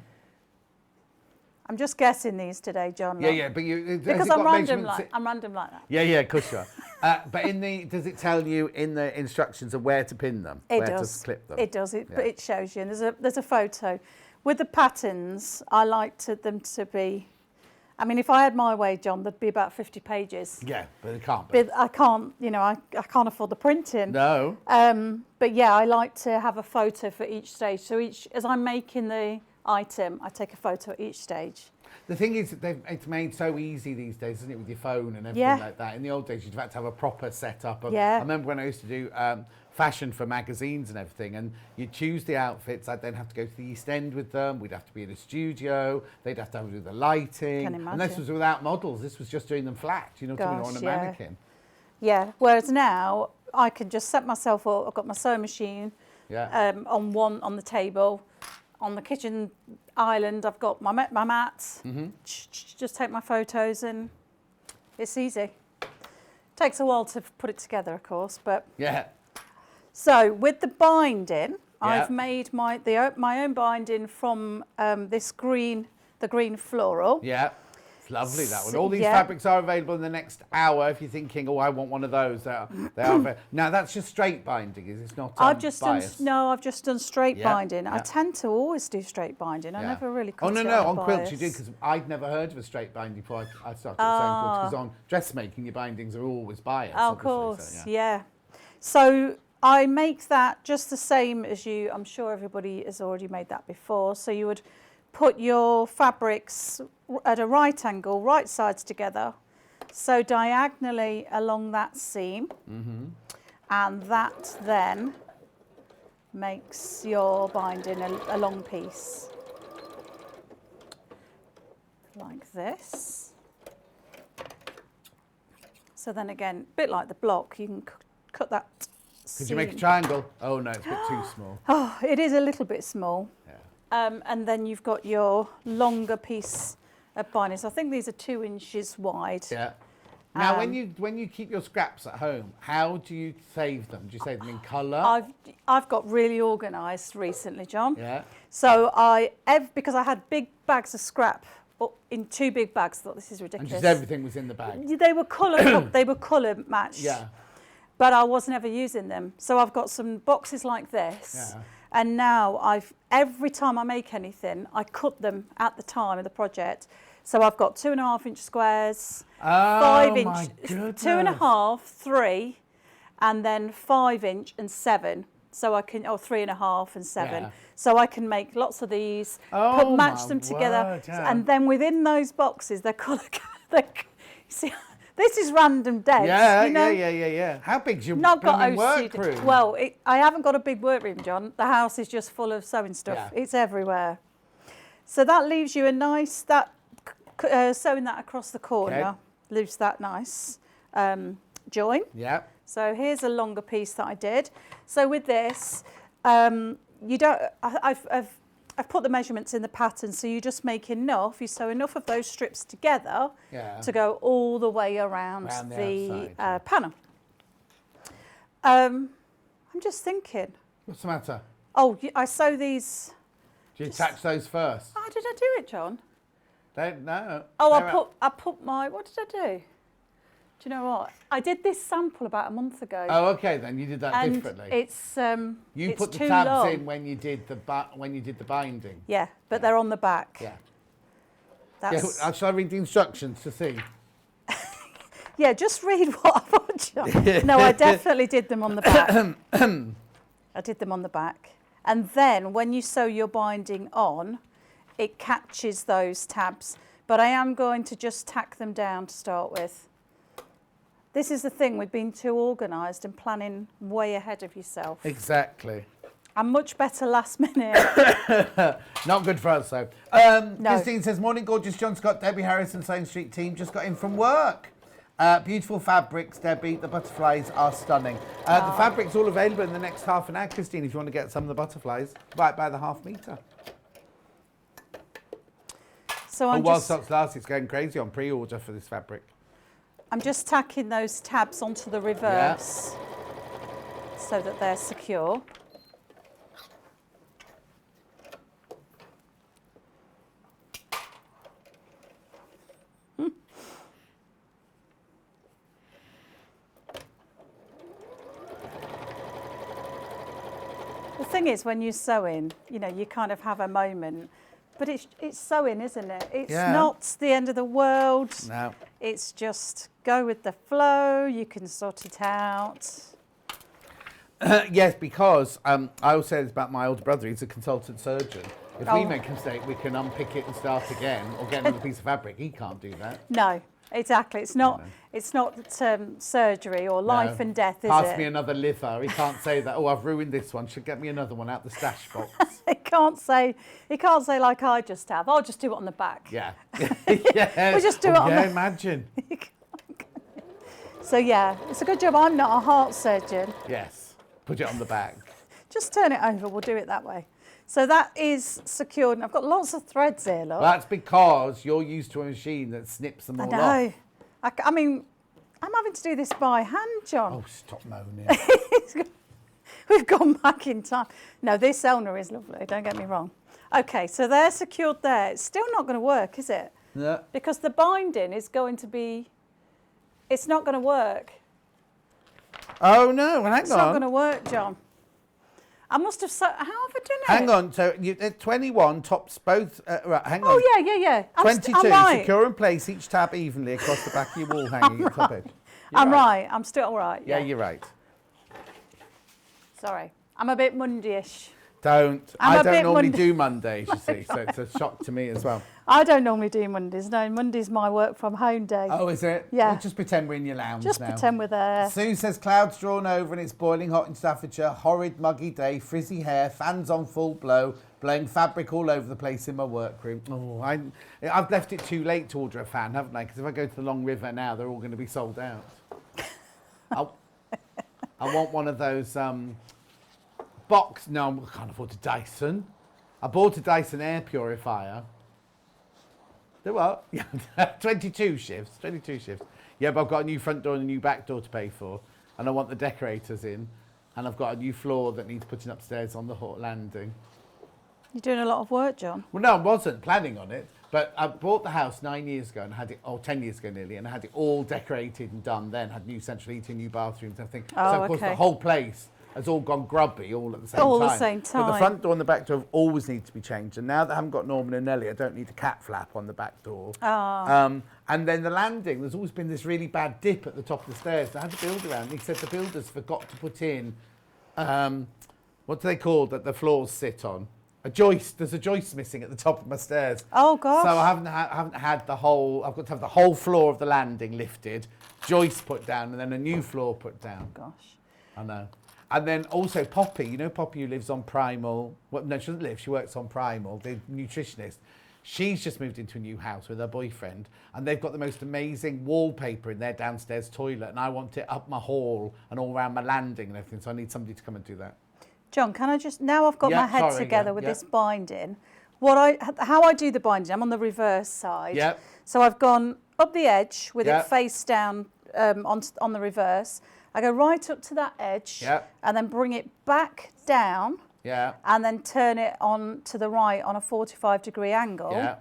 I'm just guessing these today, John. Yeah, look. yeah, but you... Because I'm random like that. Yeah, of course you are. But does it tell you in the instructions of where to pin them? It where does. to clip them? It does. Yeah. But it shows you. And there's a photo. With the patterns, I like them to be... I mean, if I had my way, John, there'd be about 50 pages. Yeah, but it can't be. But I can't, I can't afford the printing. No. But yeah, I like to have a photo for each stage. So as I'm making the item, I take a photo at each stage. The thing is, it's made so easy these days, isn't it, with your phone and everything like that. In the old days, you'd have to have a proper setup. Yeah. I remember when I used to do fashion for magazines and everything, and you'd choose the outfits. I'd then have to go to the East End with them. We'd have to be in a studio. They'd have to do the lighting. Can And this imagine. was without models. This was just doing them flat, what I mean, Gosh, on a yeah. mannequin. Yeah, whereas now I can just set myself up. I've got my sewing machine on the table. On the kitchen island, I've got my mats. Just take my photos and it's easy. Takes a while to put it together, of course, but... Yeah. So with the binding, I've made my own binding from the green floral. Yeah. It's lovely, that one. So, All these yeah. fabrics are available in the next hour if you're thinking, oh, I want one of those. They are now, that's just straight binding, is it? Not I've just bias? I've just done straight Yeah, binding. I yeah. tend to always do straight binding. I Yeah. never really Oh, cut it no, out on of quilts you bias. did, because I'd never heard of a straight binding before I started sewing quilts, because on dressmaking, your bindings are always biased. Oh, of obviously, course, so, yeah. So I make that just the same as you. I'm sure everybody has already made that before. So you would put your fabrics at a right angle, right sides together, so diagonally along that seam, and that then makes your binding a long piece, like this. So then again, a bit like the block, you can cut that Could you make a seam. triangle? Oh, no, it's a bit too small. Oh, it is a little bit small. Yeah. And then you've got your longer piece of binding. So I think these are 2 inches wide. Yeah. Now, when you keep your scraps at home, how do you save them? Do you save them in colour? I've got really organised recently, John. Yeah. So because I had big bags of scrap in 2 big bags, I thought this is And ridiculous. just everything was in the bag. They were colour matched. Yeah. But I wasn't ever using them. So I've got some boxes like this. Yeah. And now every time I make anything, I cut them at the time of the project. So I've got 2.5-inch squares, 5-inch, my goodness. 2.5, 3, and then 5-inch and 7. So I can, 3.5 and 7. Yeah. So I can make lots of these, Oh, match my them together, word, yeah. and then within those boxes, they're colour. See, this is random days. Yeah. How big's your Not got blooming OCD. workroom? Well, I haven't got a big workroom, John. The house is just full of sewing stuff. Yeah. It's everywhere. So that leaves you a nice, sewing that across the corner leaves that nice join. Yeah. So here's a longer piece that I did. So with this, I've put the measurements in the pattern, so you just make enough, you sew enough of those strips together to go all the way around the outside, panel. I'm just thinking. What's the matter? Oh, I sew these Do you attach those first? Oh, did I do it, John? Don't know. Oh, I put my, what did I do? Do you know what? I did this sample about a month ago. Oh, okay, then you did that and differently. It's You it's put the too tabs long. in when you did the binding. Yeah, but they're on the back. Yeah. That's, Yeah. Shall I read the instructions to see? yeah, just read what I put, John. No, I definitely did them on the back. I did them on the back. And then when you sew your binding on, it catches those tabs. But I am going to just tack them down to start with. This is the thing with being too organised and planning way ahead of yourself. Exactly. I'm much better last minute. Not good for us, though. No. Christine says, morning, gorgeous John Scott, Debbie Harrison, Sewing Street team. Just got in from work. Beautiful fabrics, Debbie. The butterflies are stunning. The fabric's all available in the next half an hour, Christine, if you want to get some of the butterflies. Right by the half metre. So I'm while just, stocks last, it's going crazy on pre-order for this fabric. I'm just tacking those tabs onto the reverse so that they're secure. The thing is, when you're sewing, you know, you kind of have a moment, but it's sewing, isn't it? It's not the end of the world. No. It's just go with the flow. You can sort it out. Yes, because I always say this about my older brother. He's a consultant surgeon. If we make a mistake, we can unpick it and start again, or get another piece of fabric. He can't do that. No, exactly. It's not. It's not surgery or life and death, is Pass it? me another liver. He can't say that. Oh, I've ruined this one. Should get me another one out the stash box. He can't say. He can't say like I just have. I'll just do it on the back. Yeah. Yeah. We'll just do it on yeah, the. imagine. So yeah, it's a good job I'm not a heart surgeon. Yes. Put it on the back. Just turn it over. We'll do it that way. So that is secured. And I've got lots of threads here, look. That's because you're used to a machine that snips them all I off. know. I mean, I'm having to do this by hand, John. Oh, stop moaning. We've gone back in time. No, this Elna is lovely, don't get me wrong. Okay, so they're secured there. It's still not going to work, is it? No. Because the binding is going to be, it's not going to work. Oh, no, hang It's not on. going to work, John. I must have, how have I done it? Hang on, so you, 21 tops both, right, hang on. Oh, yeah. 22, I'm right. secure and place each tab evenly across the back of your wall hanging at top edge. I'm right. I'm still right. Yeah, you're right. Sorry. I'm a bit Monday-ish. Don't. I'm I a don't bit normally Monday- do Mondays, you see, so it's a shock to me as well. I don't normally do Mondays. No, Monday's my work from home day. Oh, is it? Yeah. Well, just pretend we're in your lounge Just now. pretend we're there. Sue says clouds drawn over and it's boiling hot in Staffordshire. Horrid muggy day, frizzy hair, fans on full blow, blowing fabric all over the place in my workroom. Oh, I've left it too late to order a fan, haven't I? Because if I go to the Long River now, they're all going to be sold out. I want one of those box. No, I can't afford a Dyson. I bought a Dyson air purifier. Do what? Yeah, 22 shifts. 22 shifts. Yeah, but I've got a new front door and a new back door to pay for, and I want the decorators in, and I've got a new floor that needs putting upstairs on the hot landing. You're doing a lot of work, John. Well, no, I wasn't planning on it, but I bought the house 9 years ago and had it, 10 years ago nearly, and I had it all decorated and done then, had new central heating, new bathrooms, everything. Oh, so, of course, okay. the whole place has all gone grubby all at the same time. All the same But the time. front door and the back door have always need to be changed. And now that I haven't got Norman and Nellie, I don't need a cat flap on the back door. And then the landing, there's always been this really bad dip at the top of the stairs. I had the builder around. He said the builders forgot to put in, what do they call that the floors sit on? A joist. There's a joist missing at the top of my stairs. Oh, gosh. So I haven't had the whole. I've got to have the whole floor of the landing lifted, joist put down, and then a new floor put down. Gosh. I know. And then also Poppy, you know Poppy who lives on Primal. Well, no, she doesn't live. She works on Primal, the nutritionist. She's just moved into a new house with her boyfriend, and they've got the most amazing wallpaper in their downstairs toilet, and I want it up my hall and all around my landing and everything. So I need somebody to come and do that. John, can I just, now I've got Yeah, my head sorry, together yeah, with yeah. this binding, how I do the binding, I'm on the reverse side. Yep. So I've gone up the edge with Yep. it face down on the reverse. I go right up to that edge Yep. and then bring it back down Yeah. and then turn it on to the right on a 45-degree angle. Yeah.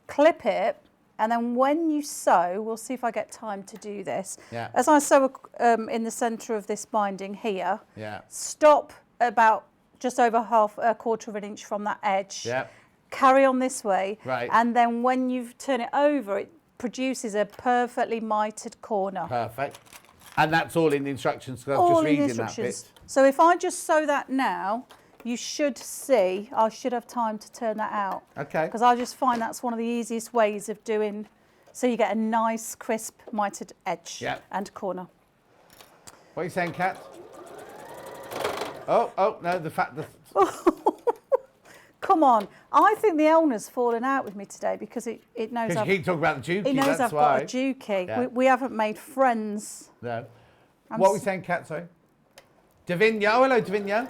Clip it, and then when you sew, we'll see if I get time to do this. Yeah. As I sew in the centre of this binding here, Yeah. stop about just over a quarter of an inch from that edge. Yeah. Carry on this way, Right. and then when you turn it over, it produces a perfectly mitered corner. Perfect. And that's all in the instructions, because I was All just in the reading that instructions. bit. So if I just sew that now, you should see, I should have time to turn that out. Okay. Because I just find that's one of the easiest ways of doing, so you get a nice, crisp, mitered edge Yeah. and corner. What are you saying, Kat? Oh, no, the fact that... Come on, I think the Elna's fallen out with me today because it knows Because you keep talking about the dookie, it knows that's I've why. got a dookie. Yeah. We haven't made friends. No. What were we saying, Kat, sorry? Davinia, oh, hello, Davinia.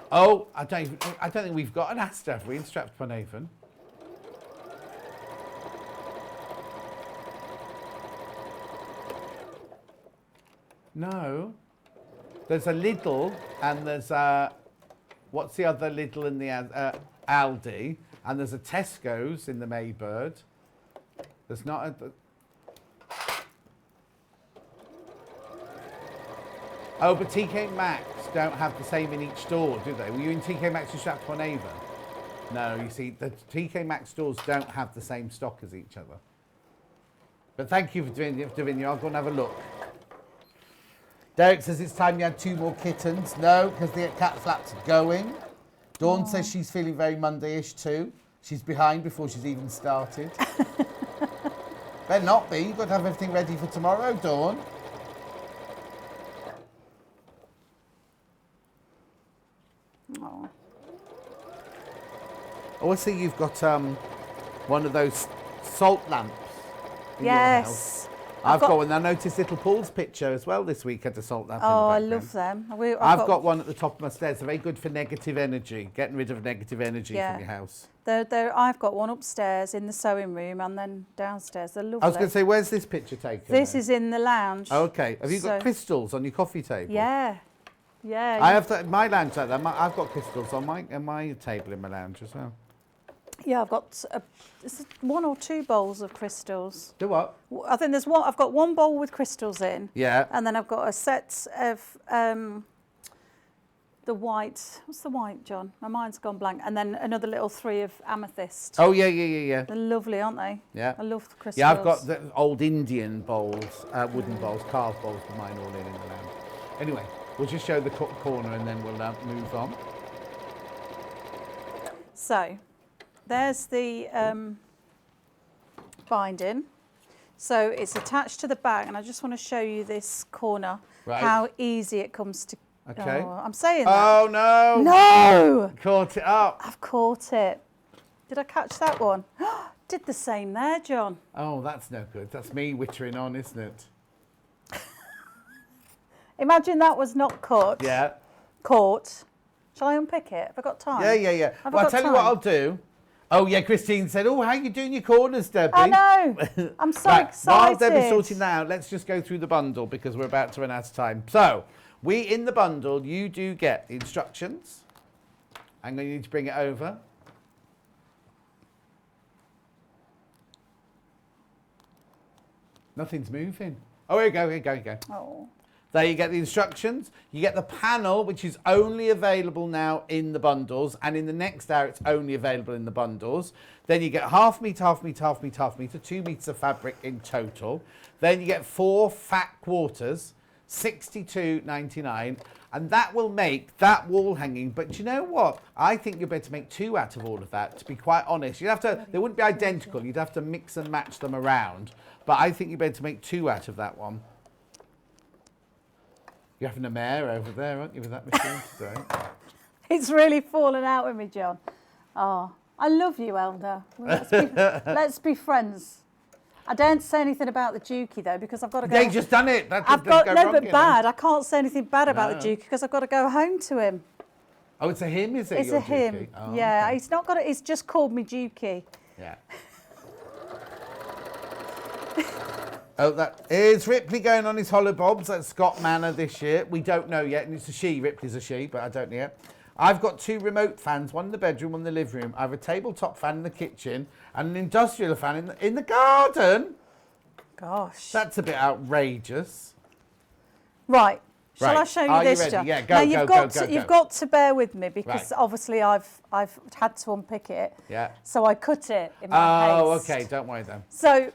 Oh, I don't think we've got an Asta, have we, in Stratford-upon-Avon? No. There's a Lidl and there's a, what's the other Lidl in the Aldi? And there's a Tesco's in the Maybird. There's not a... Oh, but TK Maxx don't have the same in each store, do they? Were you in TK Maxx in Stratford-upon-Avon? No, you see, the TK Maxx stores don't have the same stock as each other. But thank you for Davinia. I'll go and have a look. Derek says it's time you had 2 more kittens. No, because the cat flaps are going. Dawn says she's feeling very Monday-ish too. She's behind before she's even started. Better not be. You've got to have everything ready for tomorrow, Dawn. Oh. Oh, I see you've got one of those salt lamps in your house. Yes. I've got one. I noticed little Paul's picture as well this week had a salt lamp in the Oh, I background. love them. I've got one at the top of my stairs. They're very good for negative energy, getting rid of negative energy Yeah. from your house. I've got one upstairs in the sewing room and then downstairs. They're lovely. I was going to say, where's this picture taken? This then? is in the lounge. Okay. Have you got So- crystals on your coffee table? Yeah. Yeah. I have my lounge like that. I've got crystals on my table in my lounge as well. Yeah, I've got 1 or 2 bowls of crystals. Do what? I think there's one. I've got 1 bowl with crystals in. Yeah. And then I've got a set of the white. What's the white, John? My mind's gone blank. And then another little 3 of amethyst. Oh, yeah. They're lovely, aren't they? Yeah. I love the crystals. Yeah, I've got the old Indian bowls, wooden bowls, carved bowls, but mine all in the lounge. Anyway, we'll just show the corner and then we'll move on. So, there's the binding. So it's attached to the back, and I just want to show you this corner, Right. how easy it comes to... Okay. Oh, I'm saying that. Oh, no. No! Caught it up. I've caught it. Did I catch that one? Did the same there, John. Oh, that's no good. That's me wittering on, isn't it? Imagine that was not caught. Yeah. Caught. Shall I unpick it? Have I got time? Yeah. Have I Well, I'll got tell you what time? I'll do. Oh, yeah, Christine said, oh, how are you doing your corners, Debbie? I know. I'm so Right, excited. while Debbie's sorting that out, let's just go through the bundle because we're about to run out of time. So, in the bundle, you do get the instructions. I'm going to need to bring it over. Nothing's moving. Oh, here you go. Oh. There you get the instructions. You get the panel, which is only available now in the bundles, and in the next hour, it's only available in the bundles. Then you get half metre, 2 metres of fabric in total. Then you get 4 fat quarters, $62.99, and that will make that wall hanging. But you know what? I think you're better to make 2 out of all of that, to be quite honest. You'd have to, they wouldn't be identical. You'd have to mix and match them around. But I think you're better to make 2 out of that one. You're having a mare over there, aren't you, with that machine today? It's really fallen out with me, John. Oh, I love you, Elder. Let's be friends. I don't say anything about the Dukey, though, because I've got to go... They just done it. That I've doesn't got... go No, wrong, but you know. bad. I can't say anything bad about No. the Dukey because I've got to go home to him. Oh, it's a him, is it? It's your a him. Dukey? Oh, Yeah, okay. he's not got it. He's just called me Dukey. Yeah. Oh, that is Ripley going on his hollow bobs at Scott Manor this year. We don't know yet, and it's a she. Ripley's a she, but I don't know yet. I've got 2 remote fans, one in the bedroom, one in the living room. I have a tabletop fan in the kitchen and an industrial fan in the garden. Gosh. That's a bit outrageous. Right. Shall I Right. show you Are you this, ready? John? Yeah, go, now, go. You've got to bear with me because Right. obviously I've had to unpick it. Yeah. So I cut it in my haste. Okay. Don't worry then. So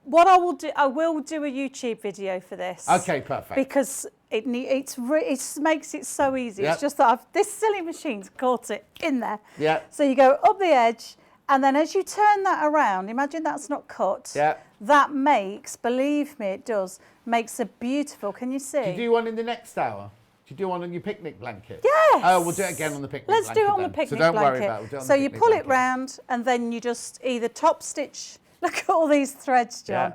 what I will do a YouTube video for this. Okay, perfect. Because it makes it so easy. Yep. It's just that this silly machine's caught it in there. Yeah. So you go up the edge, and then as you turn that around, imagine that's not cut. Yeah. That makes, believe me, it does, makes a beautiful, can you see? Do you do one in the next hour? Do you do one on your picnic blanket? Yes. Oh, we'll do it again on the picnic Let's blanket. do it on the then. picnic So don't blanket. worry about it. We'll do it on So the you picnic pull it blanket. round, and then you just either top stitch. Look at all these threads, John.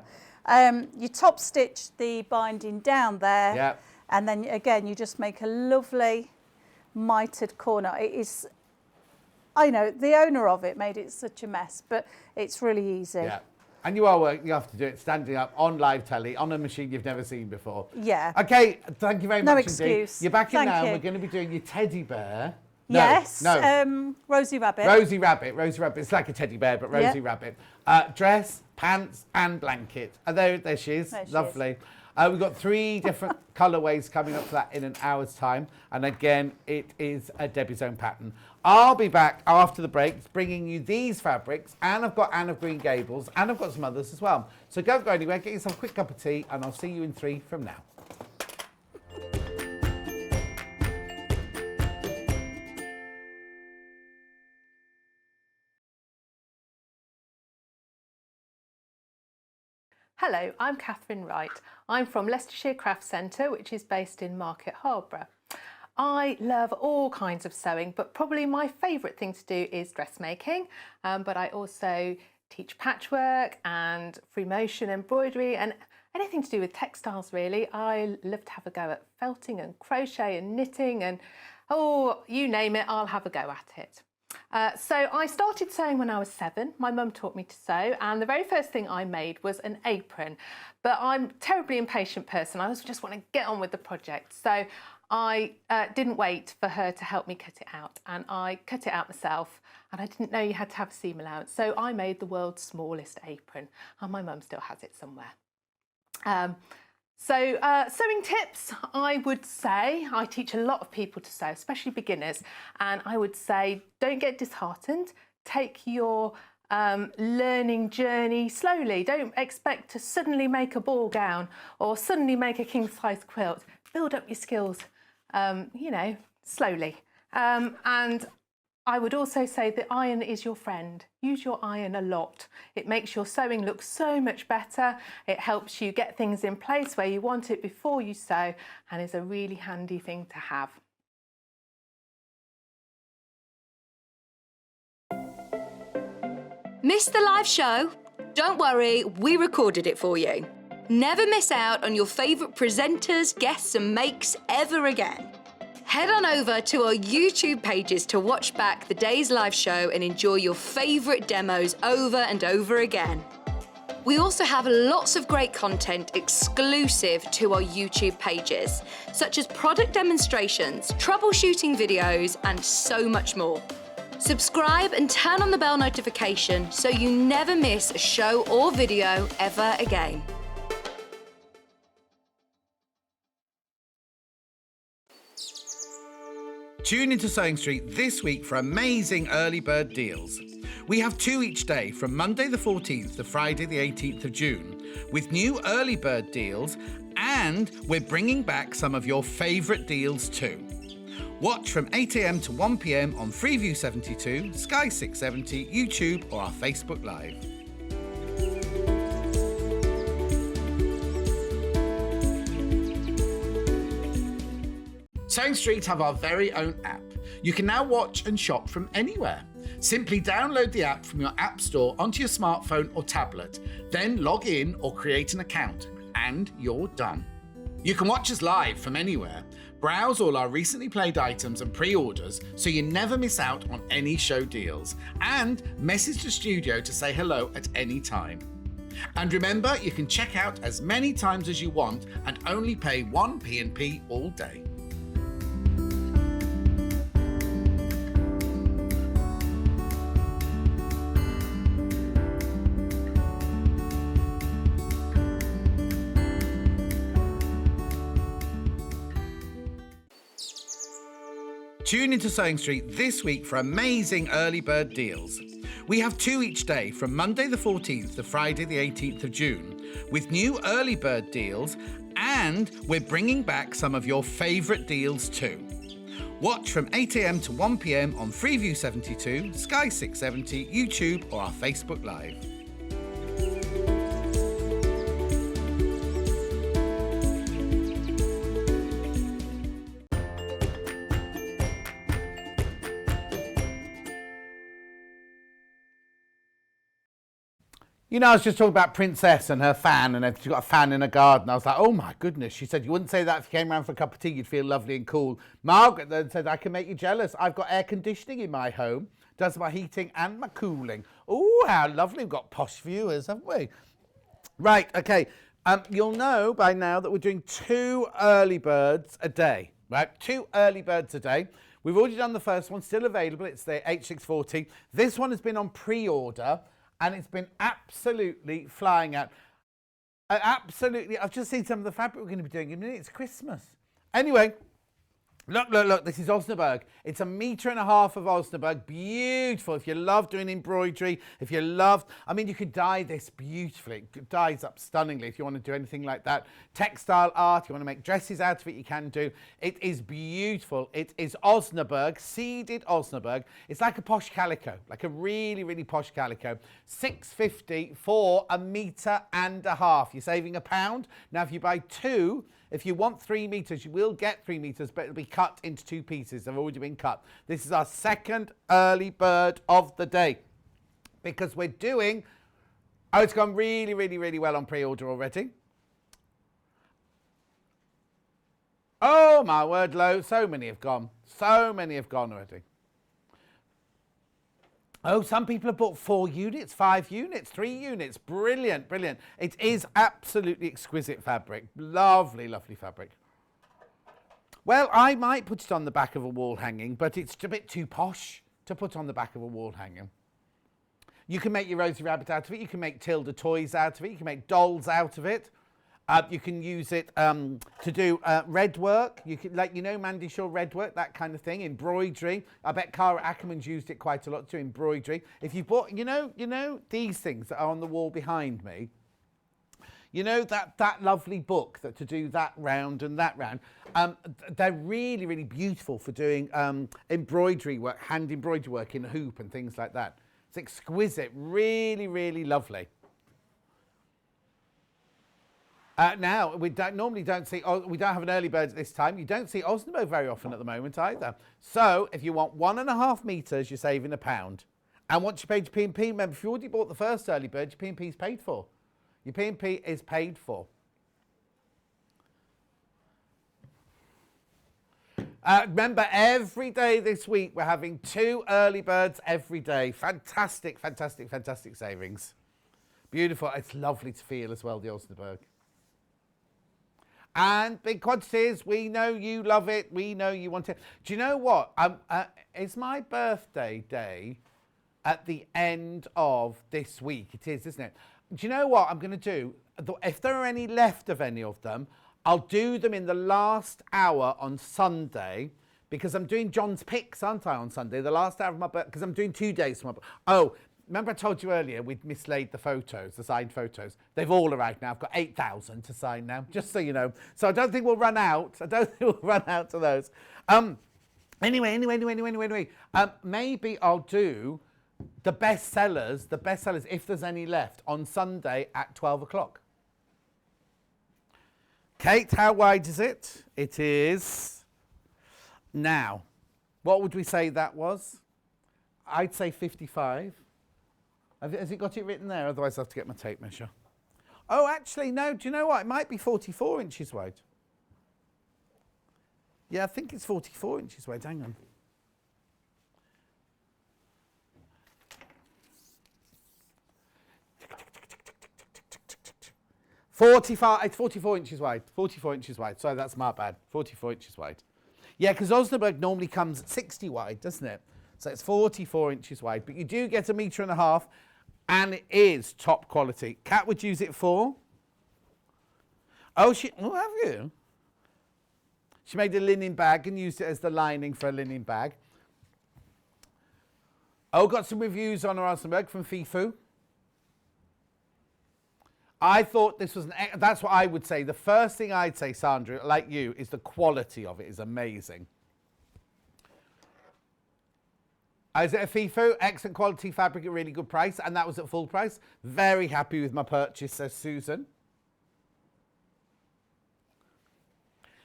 You top stitch the binding down there. Yeah. And then again, you just make a lovely mitered corner. It is, I know, the owner of it made it such a mess, but it's really easy. Yeah. And you have to do it standing up on live telly on a machine you've never seen before. Yeah. Okay, thank you very No much excuse. indeed. You're back in Thank now, you. and we're going to be doing your teddy bear. No, Yes. No. Rosie Rabbit. Rosie Rabbit. It's like a teddy bear, but Rosie Yep. Rabbit. Dress, pants, and blanket. There she is. There she Lovely. We've got 3 different colourways coming up for that in an hour's time. And again, it is a Debbie's Own pattern. I'll be back after the break bringing you these fabrics. And I've got Anne of Green Gables. And I've got some others as well. So don't go anywhere. Get yourself a quick cup of tea. And I'll see you in 3 from now. Hello, I'm Catherine Wright. I'm from Leicestershire Craft Centre, which is based in Market Harborough. I love all kinds of sewing, but probably my favourite thing to do is dressmaking. But I also teach patchwork and free motion embroidery and anything to do with textiles really. I love to have a go at felting and crochet and knitting and, oh, you name it, I'll have a go at it. So I started sewing when I was 7. My mum taught me to sew, and the very first thing I made was an apron. But I'm a terribly impatient person. I also just want to get on with the project. So I didn't wait for her to help me cut it out, and I cut it out myself, and I didn't know you had to have a seam allowance. So I made the world's smallest apron, and my mum still has it somewhere. Sewing tips, I would say, I teach a lot of people to sew, especially beginners, and I would say don't get disheartened, take your learning journey slowly. Don't expect to suddenly make a ball gown or suddenly make a king-size quilt. Build up your skills, slowly. And I would also say that iron is your friend. Use your iron a lot. It makes your sewing look so much better. It helps you get things in place where you want it before you sew, and is a really handy thing to have. Missed the live show? Don't worry, we recorded it for you. Never miss out on your favourite presenters, guests and makes ever again. Head on over to our YouTube pages to watch back the day's live show and enjoy your favourite demos over and over again. We also have lots of great content exclusive to our YouTube pages, such as product demonstrations, troubleshooting videos, and so much more. Subscribe and turn on the bell notification so you never miss a show or video ever again. Tune into Sewing Street this week for amazing early bird deals. We have 2 each day from Monday the 14th to Friday the 18th of June with new early bird deals, and we're bringing back some of your favourite deals too. Watch from 8 AM to 1 PM on Freeview 72, Sky 670, YouTube or our Facebook Live. Sewing Street have our very own app. You can now watch and shop from anywhere. Simply download the app from your app store onto your smartphone or tablet, then log in or create an account, and you're done. You can watch us live from anywhere, browse all our recently played items and pre-orders so you never miss out on any show deals, and message the studio to say hello at any time. And remember, you can check out as many times as you want and only pay 1 P&P all day. Tune into Sewing Street this week for amazing early bird deals. We have 2 each day from Monday the 14th to Friday the 18th of June with new early bird deals, and we're bringing back some of your favourite deals too. Watch from 8 a.m. to 1 p.m. on Freeview 72, Sky 670, YouTube or our Facebook Live. You know, I was just talking about Princess and her fan, and she's got a fan in her garden. I was like, oh my goodness. She said, you wouldn't say that if you came around for a cup of tea, you'd feel lovely and cool. Margaret then said, I can make you jealous. I've got air conditioning in my home, does my heating and my cooling. Oh, how lovely. We've got posh viewers, haven't we? Right, okay. You'll know by now that we're doing 2 early birds a day, right? 2 early birds a day. We've already done the first one, still available. It's the H640. This one has been on pre-order, and it's been absolutely flying out. Absolutely. I've just seen some of the fabric we're going to be doing in a minute. It's Christmas. Anyway, look. This is Osnaburg. It's 1.5 meters of Osnaburg. Beautiful. If you love doing embroidery, if you love, I mean, you could dye this beautifully. It dyes up stunningly if you want to do anything like that. Textile art, you want to make dresses out of it, you can do. It is beautiful. It is Osnaburg, seeded Osnaburg. It's like a posh calico, like a really, really posh calico. $6.50 for 1.5 meters. You're saving £1. Now, if you buy 2, if you want 3 meters, you will get 3 meters, but it'll be cut into 2 pieces. They've already been cut. This is our second early bird of the day because we're doing, it's gone really, really, really well on pre-order already. Oh my word, Lo, so many have gone. So many have gone already. Oh, some people have bought 4 units, 5 units, 3 units. Brilliant, brilliant. It is absolutely exquisite fabric. Lovely, lovely fabric. Well, I might put it on the back of a wall hanging, but it's a bit too posh to put on the back of a wall hanging. You can make your Rosie Rabbit out of it. You can make Tilda toys out of it. You can make dolls out of it. You can use it to do red work. You can, like, you know, Mandy Shaw red work, that kind of thing. Embroidery. I bet Cara Ackerman's used it quite a lot to embroidery. If you bought, you know these things that are on the wall behind me. You know that lovely book that to do that round and that round. They're really, really beautiful for doing embroidery work, hand embroidery work in a hoop and things like that. It's exquisite. Really, really lovely. Now, we normally don't see, we don't have an early bird at this time. You don't see Osnaburg very often at the moment either. So, if you want 1.5 meters, you're saving £1. And once you paid your P&P, remember, if you already bought the first early bird, your P&P is paid for. Your P&P is paid for. Remember, every day this week, we're having 2 early birds every day. Fantastic, fantastic, fantastic savings. Beautiful. It's lovely to feel as well, the Osnaburg. And big quantities, we know you love it, we know you want it. Do you know what? It's my birthday day at the end of this week. It is, isn't it? Do you know what I'm going to do? If there are any left of any of them, I'll do them in the last hour on Sunday because I'm doing John's picks, aren't I, on Sunday? The last hour of my birthday, because I'm doing 2 days for my birthday. Oh, remember I told you earlier we'd mislaid the photos, the signed photos. They've all arrived now. I've got 8,000 to sign now, just so you know. So I don't think we'll run out. I don't think we'll run out of those. Anyway. Maybe I'll do the bestsellers, if there's any left, on Sunday at 12 o'clock. Kate, how wide is it? It is now. What would we say that was? I'd say 55. Has it got it written there? Otherwise, I'll have to get my tape measure. Oh, actually, no. Do you know what? It might be 44 inches wide. Yeah, I think it's 44 inches wide. Hang on. 45, it's 44 inches wide. 44 inches wide. Sorry, that's my bad. 44 inches wide. Yeah, because Osnaburg normally comes at 60 wide, doesn't it? So it's 44 inches wide. But you do get 1.5 meters, and it is top quality. Kat would use it for? Oh, have you? She made a linen bag and used it as the lining for a linen bag. Oh, got some reviews on her Osnaburg from Fifu. I thought this was that's what I would say. The first thing I'd say, Sandra, like you, is the quality of it is amazing. Is it a Fifu? Excellent quality fabric at really good price, and that was at full price. Very happy with my purchase, says Susan.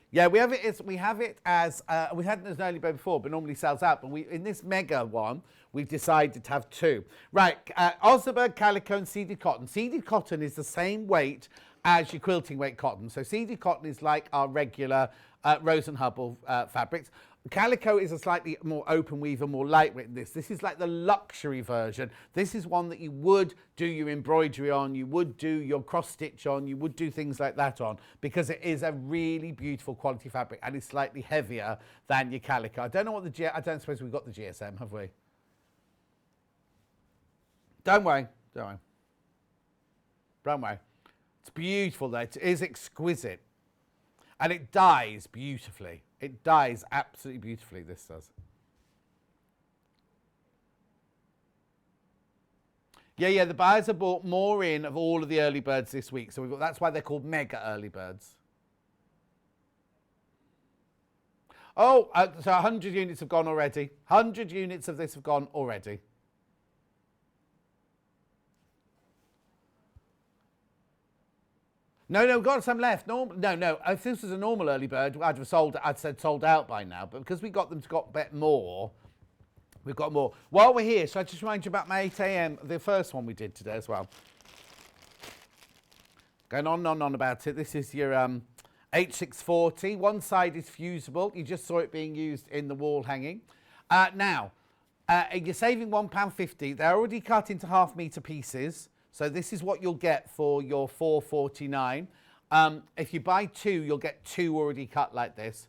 Yeah, we have it as we had it as an early bird before, but normally sells out. But in this mega one, we've decided to have two. Right, Osnaburg calico and seeded cotton. Seeded cotton is the same weight as your quilting weight cotton. So seeded cotton is like our regular Rose and Hubble fabrics. Calico is a slightly more open weave, more lightweight than this. This is like the luxury version. This is one that you would do your embroidery on, you would do your cross stitch on, you would do things like that on, because it is a really beautiful quality fabric and it's slightly heavier than your calico. I don't know what I don't suppose we've got the GSM, have we? Don't worry. It's beautiful though. It is exquisite. And it dyes beautifully. It dyes absolutely beautifully, this does. Yeah, the buyers have bought more in of all of the early birds this week. So that's why they're called mega early birds. Oh, so 100 units have gone already. 100 units of this have gone already. No, we've got some left. No. If this was a normal early bird, I'd said sold out by now. But because we got them to got a bit more, we've got more. While we're here, so I just remind you about my 8 a.m., the first one we did today as well. Going on about it. This is your H640. One side is fusible. You just saw it being used in the wall hanging. Now, you're saving £1.50. They're already cut into 1/2 metre pieces. So this is what you'll get for your £4.49. If you buy two, you'll get two already cut like this.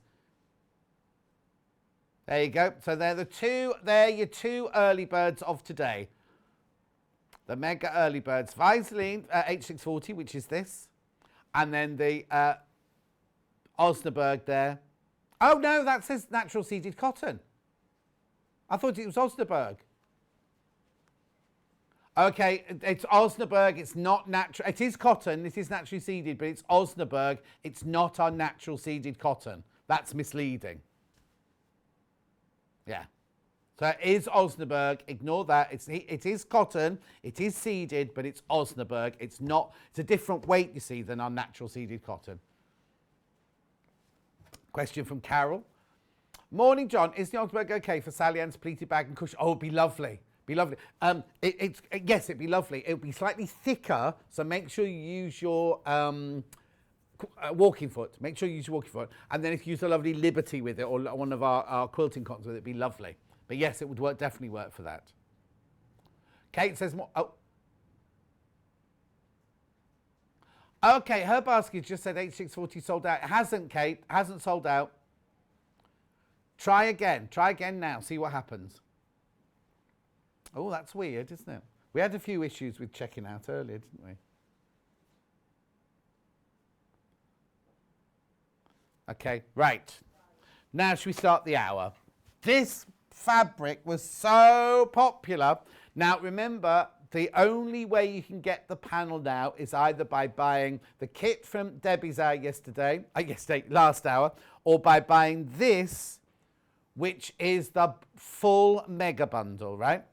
There you go. So they're your two early birds of today. The mega early birds. Vaseline H640, which is this. And then the Osnaburg there. Oh no, that says natural seeded cotton. I thought it was Osnaburg. Okay, it's Osnaburg, it's not natural. It is cotton, it is naturally seeded, but it's Osnaburg. It's not our natural seeded cotton. That's misleading. Yeah. So it is Osnaburg, ignore that. It is cotton, it is seeded, but it's Osnaburg. It's not, it's a different weight, you see, than our natural seeded cotton. Question from Carol. Morning, John. Is the Osnaburg okay for Sally Ann's pleated bag and cushion? Oh, it'd be lovely. Be lovely. Yes, it'd be lovely. It'll be slightly thicker, so make sure you use your walking foot. Make sure you use your walking foot. And then if you use a lovely Liberty with it, or one of our quilting cottons with it, it'd be lovely. But yes, it would definitely work for that. Kate says more. Oh. Okay, her basket just said H640 sold out. It hasn't, Kate. It hasn't sold out. Try again. Try again now. See what happens. Oh, that's weird, isn't it? We had a few issues with checking out earlier, didn't we? Okay, right. Now should we start the hour? This fabric was so popular. Now remember, the only way you can get the panel now is either by buying the kit from Debbie's hour last hour, or by buying this, which is the full mega bundle, right?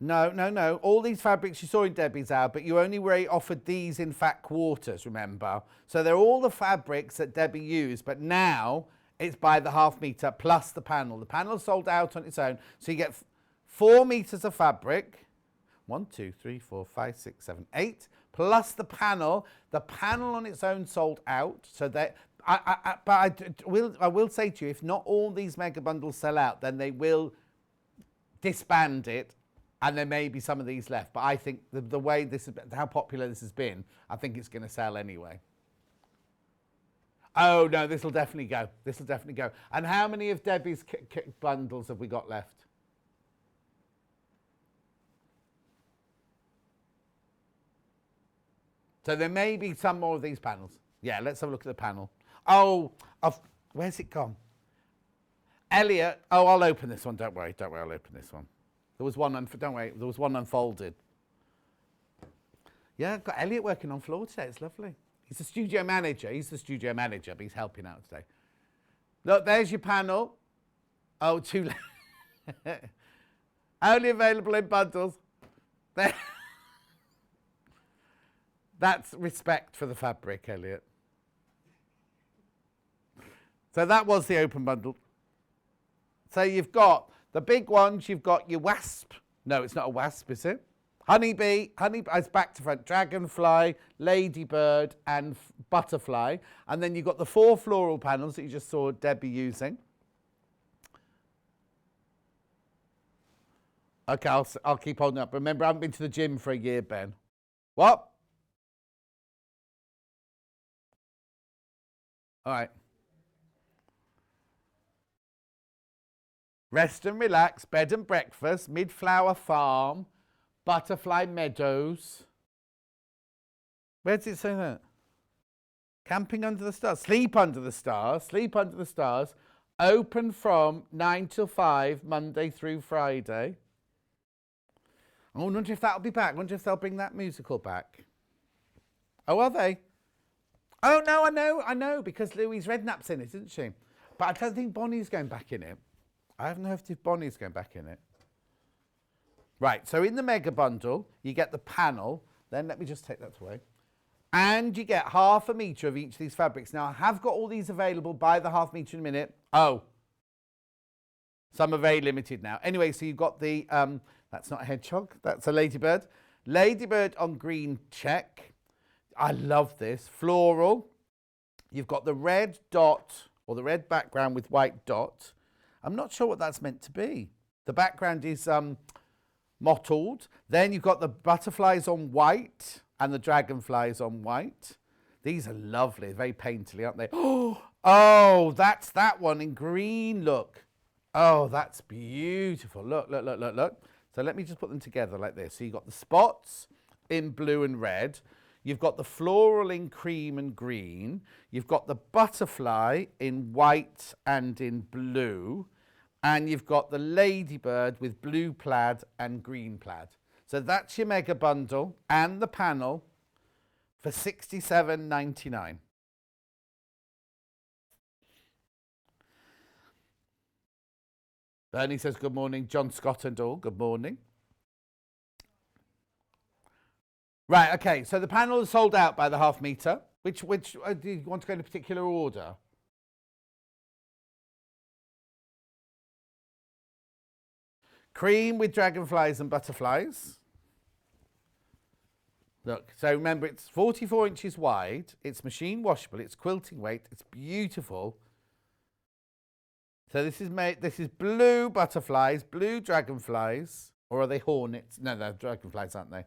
No. All these fabrics you saw in Debbie's hour, but you only were offered these in fat quarters, remember? So they're all the fabrics that Debbie used, but now it's by the 1/2 metre plus the panel. The panel sold out on its own, so you get 4 metres of fabric. 1, 2, 3, 4, 5, 6, 7, 8, plus the panel. The panel on its own sold out, so that. I will say to you, if not all these mega bundles sell out, then they will disband it And there may be some of these left, but I think the way this is, how popular this has been, I think it's going to sell anyway. Oh no, this will definitely go. This will definitely go. And how many of Debbie's bundles have we got left? So there may be some more of these panels. Yeah, let's have a look at the panel. Oh, where's it gone? Elliot, oh, I'll open this one. Don't worry, I'll open this one. There was one, don't worry, there was one unfolded. Yeah, I've got Elliot working on floor today. It's lovely. He's the studio manager. But he's helping out today. Look, there's your panel. Oh, too late. Only available in bundles. There. That's respect for the fabric, Elliot. So that was the open bundle. So you've got the big ones, you've got your wasp. No, it's not a wasp, is it? Honeybee, it's back to front. Dragonfly, ladybird, and butterfly. And then you've got the 4 floral panels that you just saw Debbie using. Okay, I'll keep holding up. Remember, I haven't been to the gym for a year, Ben. What? All right. Rest and relax, bed and breakfast, Midflower Farm, Butterfly Meadows. Where does it say that? Camping under the stars, sleep under the stars, open from 9 till 5, Monday through Friday. I wonder if that'll be back. I wonder if they'll bring that musical back. Oh, are they? Oh, no, I know, because Louise Redknapp's in it, isn't she? But I don't think Bonnie's going back in it. I haven't heard if Bonnie's going back in it. Right, so in the mega bundle, you get the panel. Then let me just take that away. And you get ½ metre of each of these fabrics. Now, I have got all these available by the ½ metre in a minute. Oh, some are very limited now. Anyway, so you've got the, that's not a hedgehog, that's a ladybird. Ladybird on green check. I love this. Floral. You've got the red dot, or the red background with white dot. I'm not sure what that's meant to be. The background is mottled. Then you've got the butterflies on white and the dragonflies on white. These are lovely, very painterly, aren't they? Oh, that's that one in green, look. Oh, that's beautiful. Look. So let me just put them together like this. So you've got the spots in blue and red. You've got the floral in cream and green. You've got the butterfly in white and in blue. And you've got the ladybird with blue plaid and green plaid. So that's your mega bundle and the panel for $67.99. Bernie says good morning. John Scott and all, good morning. Right, okay, so the panel is sold out by the ½ metre. Which do you want to go in a particular order? Cream with dragonflies and butterflies. Look, so remember it's 44 inches wide, it's machine washable, it's quilting weight, it's beautiful. So this is blue butterflies, blue dragonflies, or are they hornets? No, they're dragonflies, aren't they?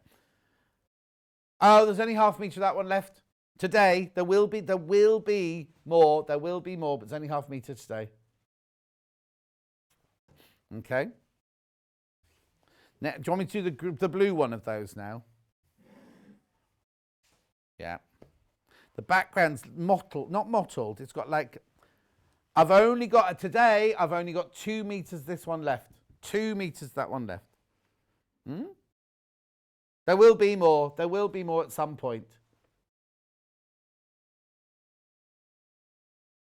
Oh, there's only ½ metre of that one left. Today, there will be more, but it's only ½ metre today. Okay. Now, do you want me to do the blue one of those now? Yeah. The background's mottled, not mottled, it's got like, today, I've only got 2 metres this one left. 2 metres that one left. There will be more. There will be more at some point.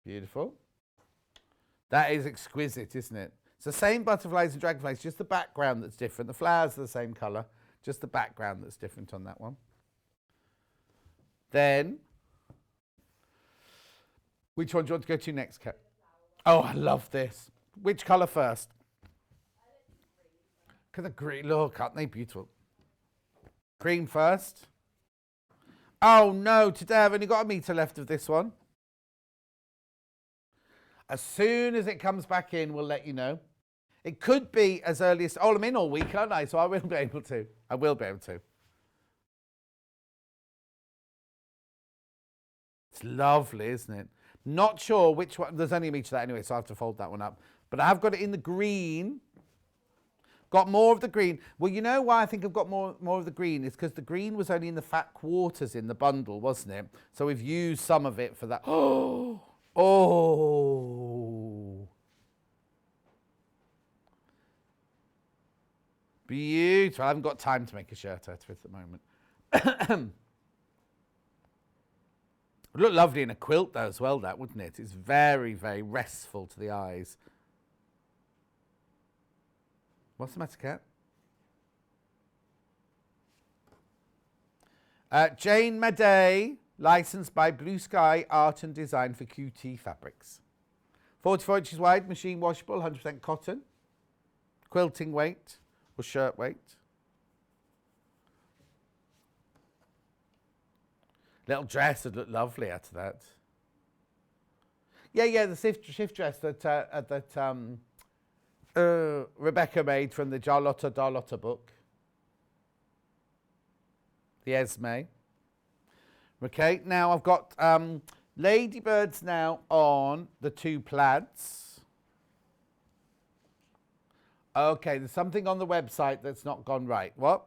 Beautiful. That is exquisite, isn't it? It's the same butterflies and dragonflies, just the background that's different. The flowers are the same colour, just the background that's different on that one. Then, which one do you want to go to next, Kat? Oh, I love this. Which colour first? Because the green, look, aren't they beautiful? Green first. Oh no, today I've only got 1 metre left of this one. As soon as it comes back in, we'll let you know. It could be as early as, oh, I'm in all week, aren't I? So I will be able to. I will be able to. It's lovely, isn't it? Not sure which one. There's only a metre of that anyway, so I have to fold that one up. But I have got it in the green. Got more of the green. Well, you know why I think I've got more of the green? It's because the green was only in the fat quarters in the bundle, wasn't it? So we've used some of it for that. Oh! Oh! Beautiful. I haven't got time to make a shirt out of it at the moment. It would look lovely in a quilt though as well, that, wouldn't it? It's very, very restful to the eyes. What's the matter, Cat? Jane Madey, licensed by Blue Sky Art and Design for QT Fabrics. 44 inches wide, machine washable, 100% cotton. Quilting weight or shirt weight. Little dress would look lovely out of that. Yeah, the shift dress that Rebecca made from the Darlotta book. The Esme. Okay, now I've got ladybirds now on the 2 plaids. Okay, there's something on the website that's not gone right. What?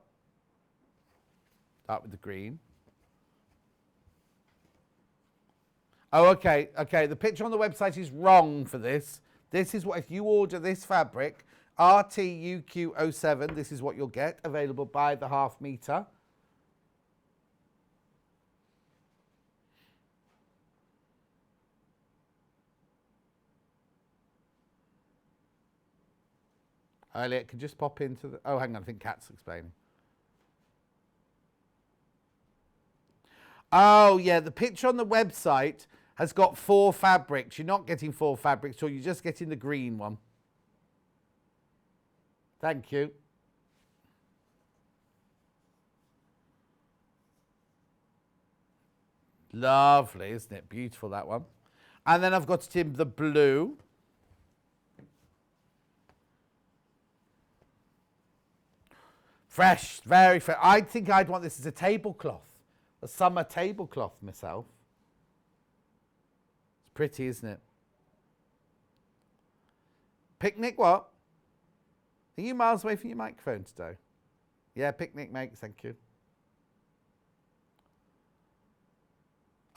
Start with the green. Oh, okay. The picture on the website is wrong for this. This is what, if you order this fabric, RTUQ07, this is what you'll get, available by the half metre. Elliot, can just pop into the... Oh, hang on, I think Kat's explaining. Oh, yeah, the picture on the website has got 4 fabrics. You're not getting 4 fabrics, so you're just getting the green one. Thank you. Lovely, isn't it? Beautiful, that one. And then I've got it in the blue. Fresh, very fresh. I think I'd want this as a tablecloth, a summer tablecloth myself. It's pretty, isn't it? Picnic what? Are you miles away from your microphone today? Yeah, picnic makes, thank you.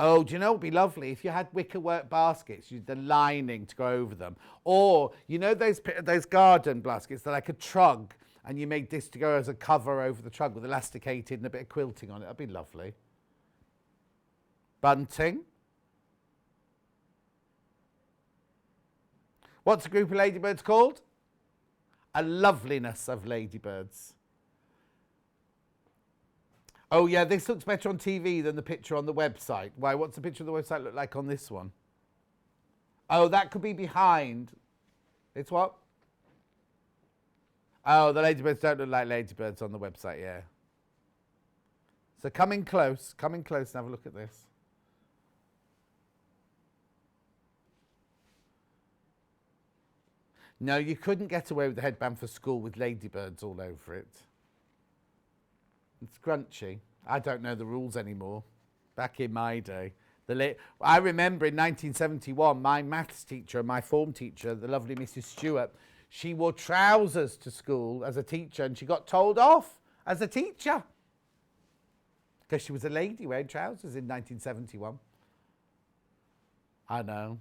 Oh, do you know what would be lovely? If you had wicker work baskets, you'd the lining to go over them. Or, you know those garden baskets, they're like a trug, and you made this to go as a cover over the trug with elasticated and a bit of quilting on it. That'd be lovely. Bunting. What's a group of ladybirds called? A loveliness of ladybirds. Oh yeah, this looks better on TV than the picture on the website. Why, what's the picture of the website look like on this one? Oh, that could be behind. It's what? Oh, the ladybirds don't look like ladybirds on the website, yeah. So come in close and have a look at this. No, you couldn't get away with the headband for school with ladybirds all over it. It's crunchy. I don't know the rules anymore. Back in my day. I remember in 1971, my maths teacher and my form teacher, the lovely Mrs. Stewart, she wore trousers to school as a teacher and she got told off as a teacher. Because she was a lady wearing trousers in 1971. I know.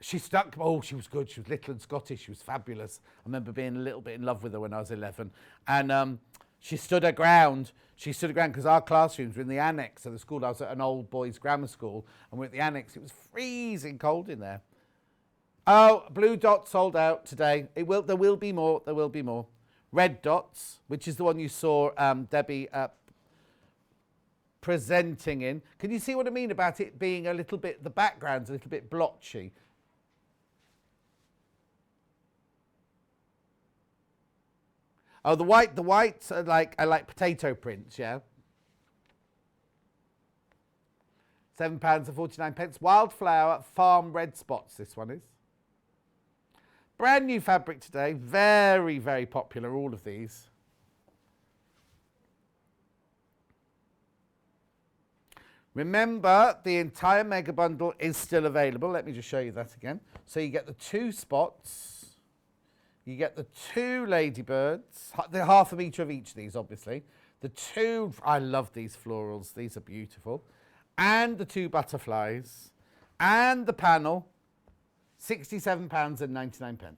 She stuck, oh, she was good. She was little and Scottish. She was fabulous. I remember being a little bit in love with her when I was 11. And she stood her ground. She stood her ground because our classrooms were in the annex of the school. I was at an old boys' grammar school and we're at the annex. It was freezing cold in there. Oh, blue dots sold out today. There will be more. There will be more. Red dots, which is the one you saw Debbie presenting in. Can you see what I mean about it being a little bit, the background's a little bit blotchy? Oh, the whites are like potato prints, yeah. £7.49. Wildflower Farm Red Spots, this one is. Brand new fabric today. Very, very popular, all of these. Remember, the entire mega bundle is still available. Let me just show you that again. So you get the 2 spots. You get the 2 ladybirds. The half a metre of each of these, obviously. The 2, I love these florals. These are beautiful. And the 2 butterflies. And the panel. £67.99.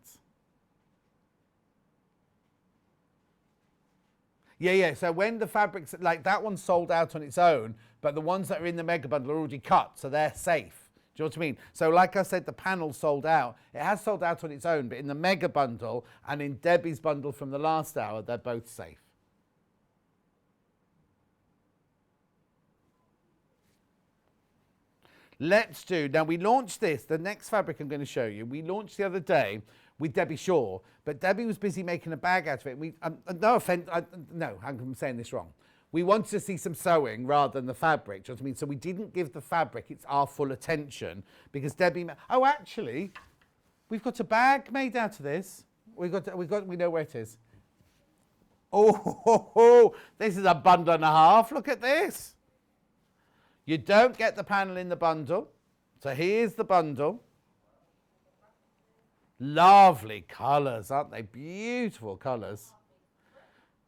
Yeah, so when the fabrics, like that one's sold out on its own, but the ones that are in the mega bundle are already cut, so they're safe. Do you know what I mean? So like I said, the panel sold out. It has sold out on its own, but in the mega bundle and in Debbie's bundle from the last hour, they're both safe. Let's do, now we launched this, the next fabric I'm going to show you, we launched the other day with Debbie Shaw, but Debbie was busy making a bag out of it. We, no offense, no, I'm saying this wrong. We wanted to see some sewing rather than the fabric, do you know what I mean? So we didn't give the fabric our full attention because Debbie, oh actually, we've got a bag made out of this. We know where it is. Oh, this is a bundle and a half, look at this. You don't get the panel in the bundle. So here's the bundle. Lovely colours, aren't they? Beautiful colours.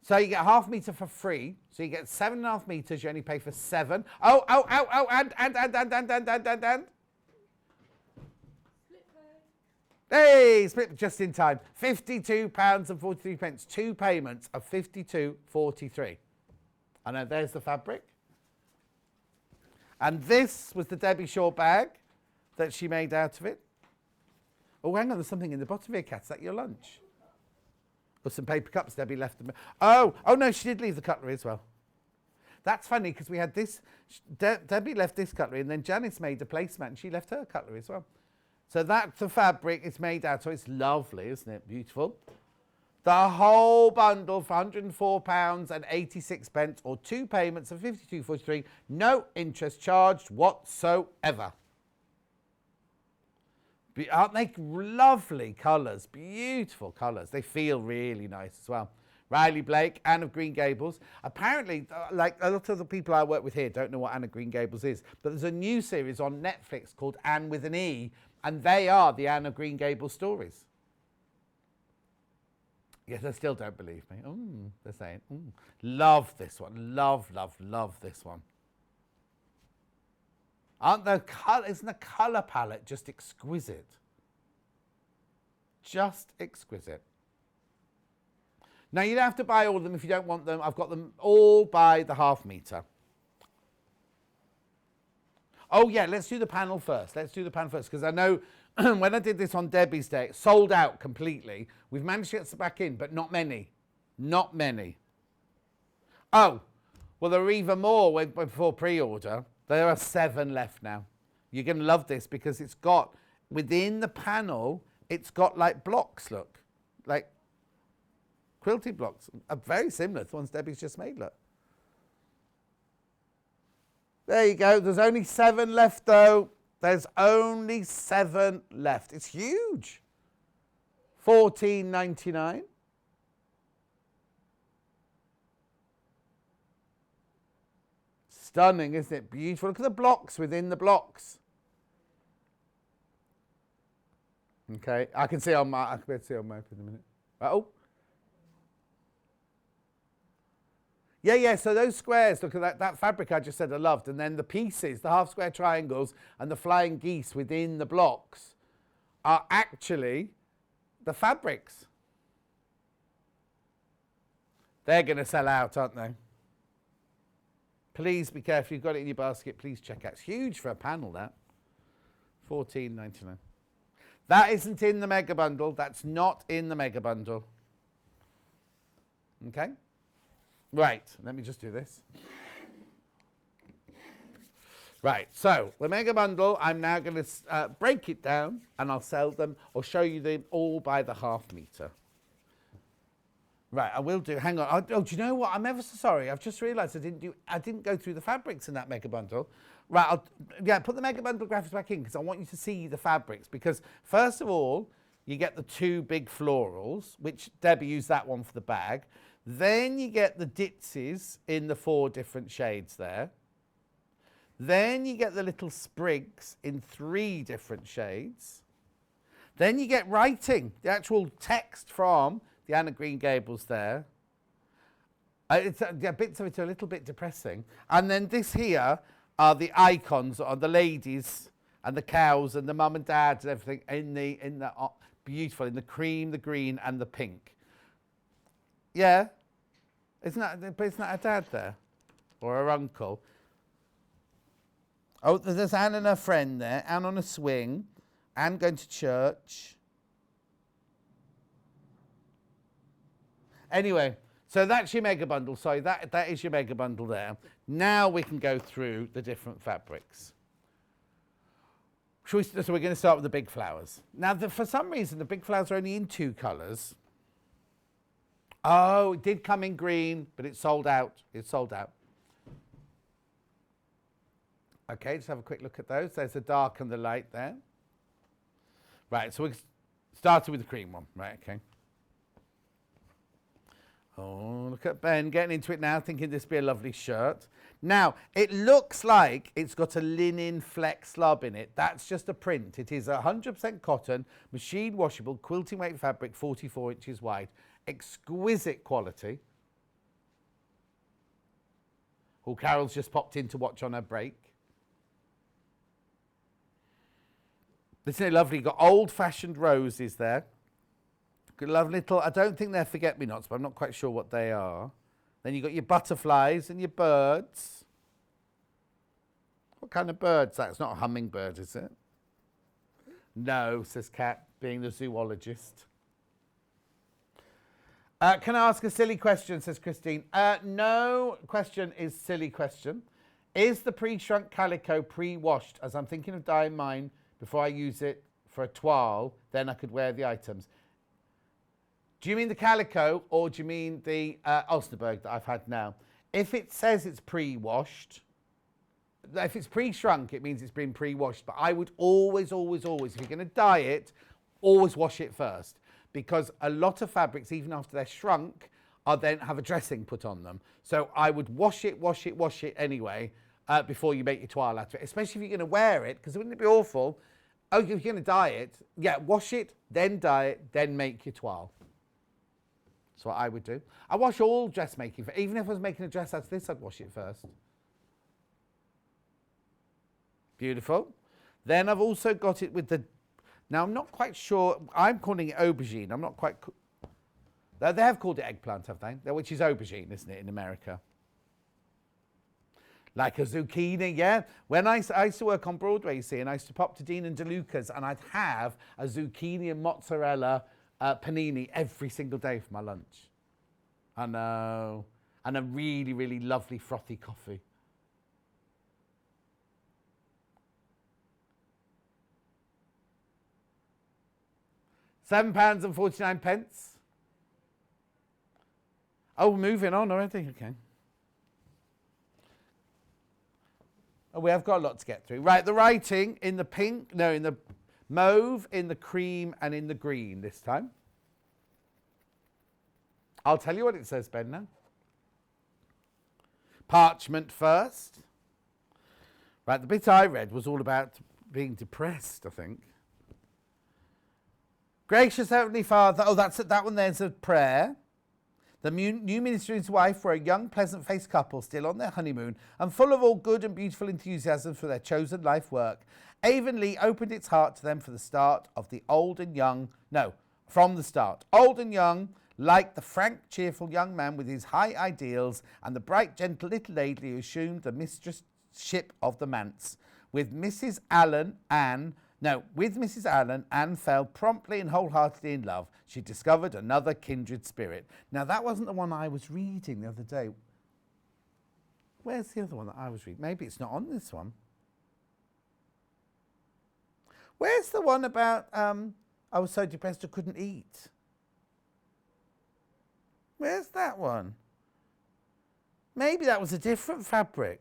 So you get half metre for free. So you get 7.5 metres, you only pay for 7. And. Hey, split just in time. £52.43. 2 payments of £52.43. And then there's the fabric. And this was the Debbie Shaw bag that she made out of it. Oh, hang on, there's something in the bottom here, Kat. Is that your lunch? Or some paper cups Debbie left them. Oh no, she did leave the cutlery as well. That's funny because we had this. Debbie left this cutlery and then Janice made a placemat and she left her cutlery as well. So that's the fabric it's made out of. It's lovely, isn't it? Beautiful. The whole bundle for £104.86 or 2 payments of £52.43. No interest charged whatsoever. Aren't they lovely colours? Beautiful colours. They feel really nice as well. Riley Blake, Anne of Green Gables. Apparently, like a lot of the people I work with here don't know what Anne of Green Gables is, but there's a new series on Netflix called Anne with an E, and they are the Anne of Green Gables stories. Yes, they still don't believe me. They're saying, love this one. Love, love, love this one. Isn't the colour palette just exquisite? Just exquisite. Now, you don't have to buy all of them if you don't want them. I've got them all by the half metre. Oh, yeah, let's do the panel first. Because I know when I did this on Debbie's Day, it sold out completely. We've managed to get some back in, but not many. Not many. Oh, well, there are even more before pre-order. There are 7 left now. You're going to love this because it's got, within the panel, it's got like blocks, look. Like quilted blocks. Very similar to the ones Debbie's just made, look. There you go. There's only 7 left, though. There's only 7 left. It's huge. $14.99. Stunning, isn't it? Beautiful. Look at the blocks within the blocks. Okay, I can see on my. I can be able to see on my open in a minute. Oh. Yeah, so those squares, look at that fabric I just said I loved, and then the pieces, the half square triangles and the flying geese within the blocks are actually the fabrics. They're going to sell out, aren't they? Please be careful. If you've got it in your basket, please check out. It's huge for a panel, that. $14.99. That isn't in the mega bundle. That's not in the mega bundle. Okay? Right, let me just do this. Right, so the mega bundle, I'm now going to break it down and I'll sell them or show you them all by the half metre. Right, I will do. Hang on. Oh, do you know what? I'm ever so sorry. I've just realised I didn't go through the fabrics in that mega bundle. Right, put the mega bundle graphics back in because I want you to see the fabrics. Because first of all, you get the 2 big florals, which Debbie used that one for the bag. Then you get the ditsies in the 4 different shades there. Then you get the little sprigs in 3 different shades. Then you get writing, the actual text from the Anne of Green Gables there. Bits of it are a little bit depressing. And then this here are the icons of the ladies and the cows and the mum and dads and everything in the beautiful, in the cream, the green and the pink. Yeah? Isn't that a dad there? Or her uncle? Oh, there's Anne and her friend there. Anne on a swing. Anne going to church. Anyway, so that's your mega bundle. Sorry, that is your mega bundle there. Now we can go through the different fabrics. So we're going to start with the big flowers. Now, for some reason, the big flowers are only in 2 colours. Oh, it did come in green, but it's sold out. It's sold out. Okay, let's have a quick look at those. There's the dark and the light there. Right, so we started with the cream one. Right, okay. Oh, look at Ben getting into it now, thinking this would be a lovely shirt. Now, it looks like it's got a linen flex slub in it. That's just a print. It is 100% cotton, machine washable, quilting weight fabric, 44 inches wide. Exquisite quality. Oh, Carol's just popped in to watch on her break. Isn't it lovely? You've got old-fashioned roses there. Good lovely little, I don't think they're forget-me-nots, but I'm not quite sure what they are. Then you've got your butterflies and your birds. What kind of bird's that? It's not a hummingbird, is it? No, says Kat, being the zoologist. Can I ask a silly question, says Christine. No question is silly question. Is the pre-shrunk calico pre-washed, as I'm thinking of dyeing mine before I use it for a toile, then I could wear the items? Do you mean the calico or do you mean the Osnaburg that I've had now? If it says it's pre-washed, if it's pre-shrunk, it means it's been pre-washed. But I would always, always, always, if you're going to dye it, always wash it first. Because a lot of fabrics, even after they're shrunk, are then have a dressing put on them. So I would wash it anyway before you make your toile out of it. Especially if you're going to wear it, because wouldn't it be awful? Oh, if you're going to dye it, yeah, wash it, then dye it, then make your toile. That's what I would do. I wash all dressmaking. Even if I was making a dress out of this, I'd wash it first. Beautiful. Then I've also got it with the... Now, I'm not quite sure. I'm calling it aubergine. I'm not quite... They have called it eggplant, have they? Which is aubergine, isn't it, in America? Like a zucchini, yeah? When I used to work on Broadway, you see, and I used to pop to Dean and DeLuca's, and I'd have a zucchini and mozzarella panini every single day for my lunch. I know. And a really, really lovely frothy coffee. £7.49. Oh, moving on already. Okay. Oh, we have got a lot to get through. Right, the writing in the pink, no, in the mauve, in the cream, and in the green this time. I'll tell you what it says, Ben, now. Parchment first. Right, the bit I read was all about being depressed, I think. Gracious Heavenly Father, oh, that one there's a prayer. The new minister and his wife were a young, pleasant-faced couple still on their honeymoon and full of all good and beautiful enthusiasm for their chosen life work. Avonlea opened its heart to them for the start of the old and young, no, from the start. Old and young, like the frank, cheerful young man with his high ideals and the bright, gentle little lady who assumed the mistressship of the manse. With Mrs. Allen, Anne fell promptly and wholeheartedly in love. She discovered another kindred spirit. Now, that wasn't the one I was reading the other day. Where's the other one that I was reading? Maybe it's not on this one. Where's the one about I was so depressed I couldn't eat? Where's that one? Maybe that was a different fabric.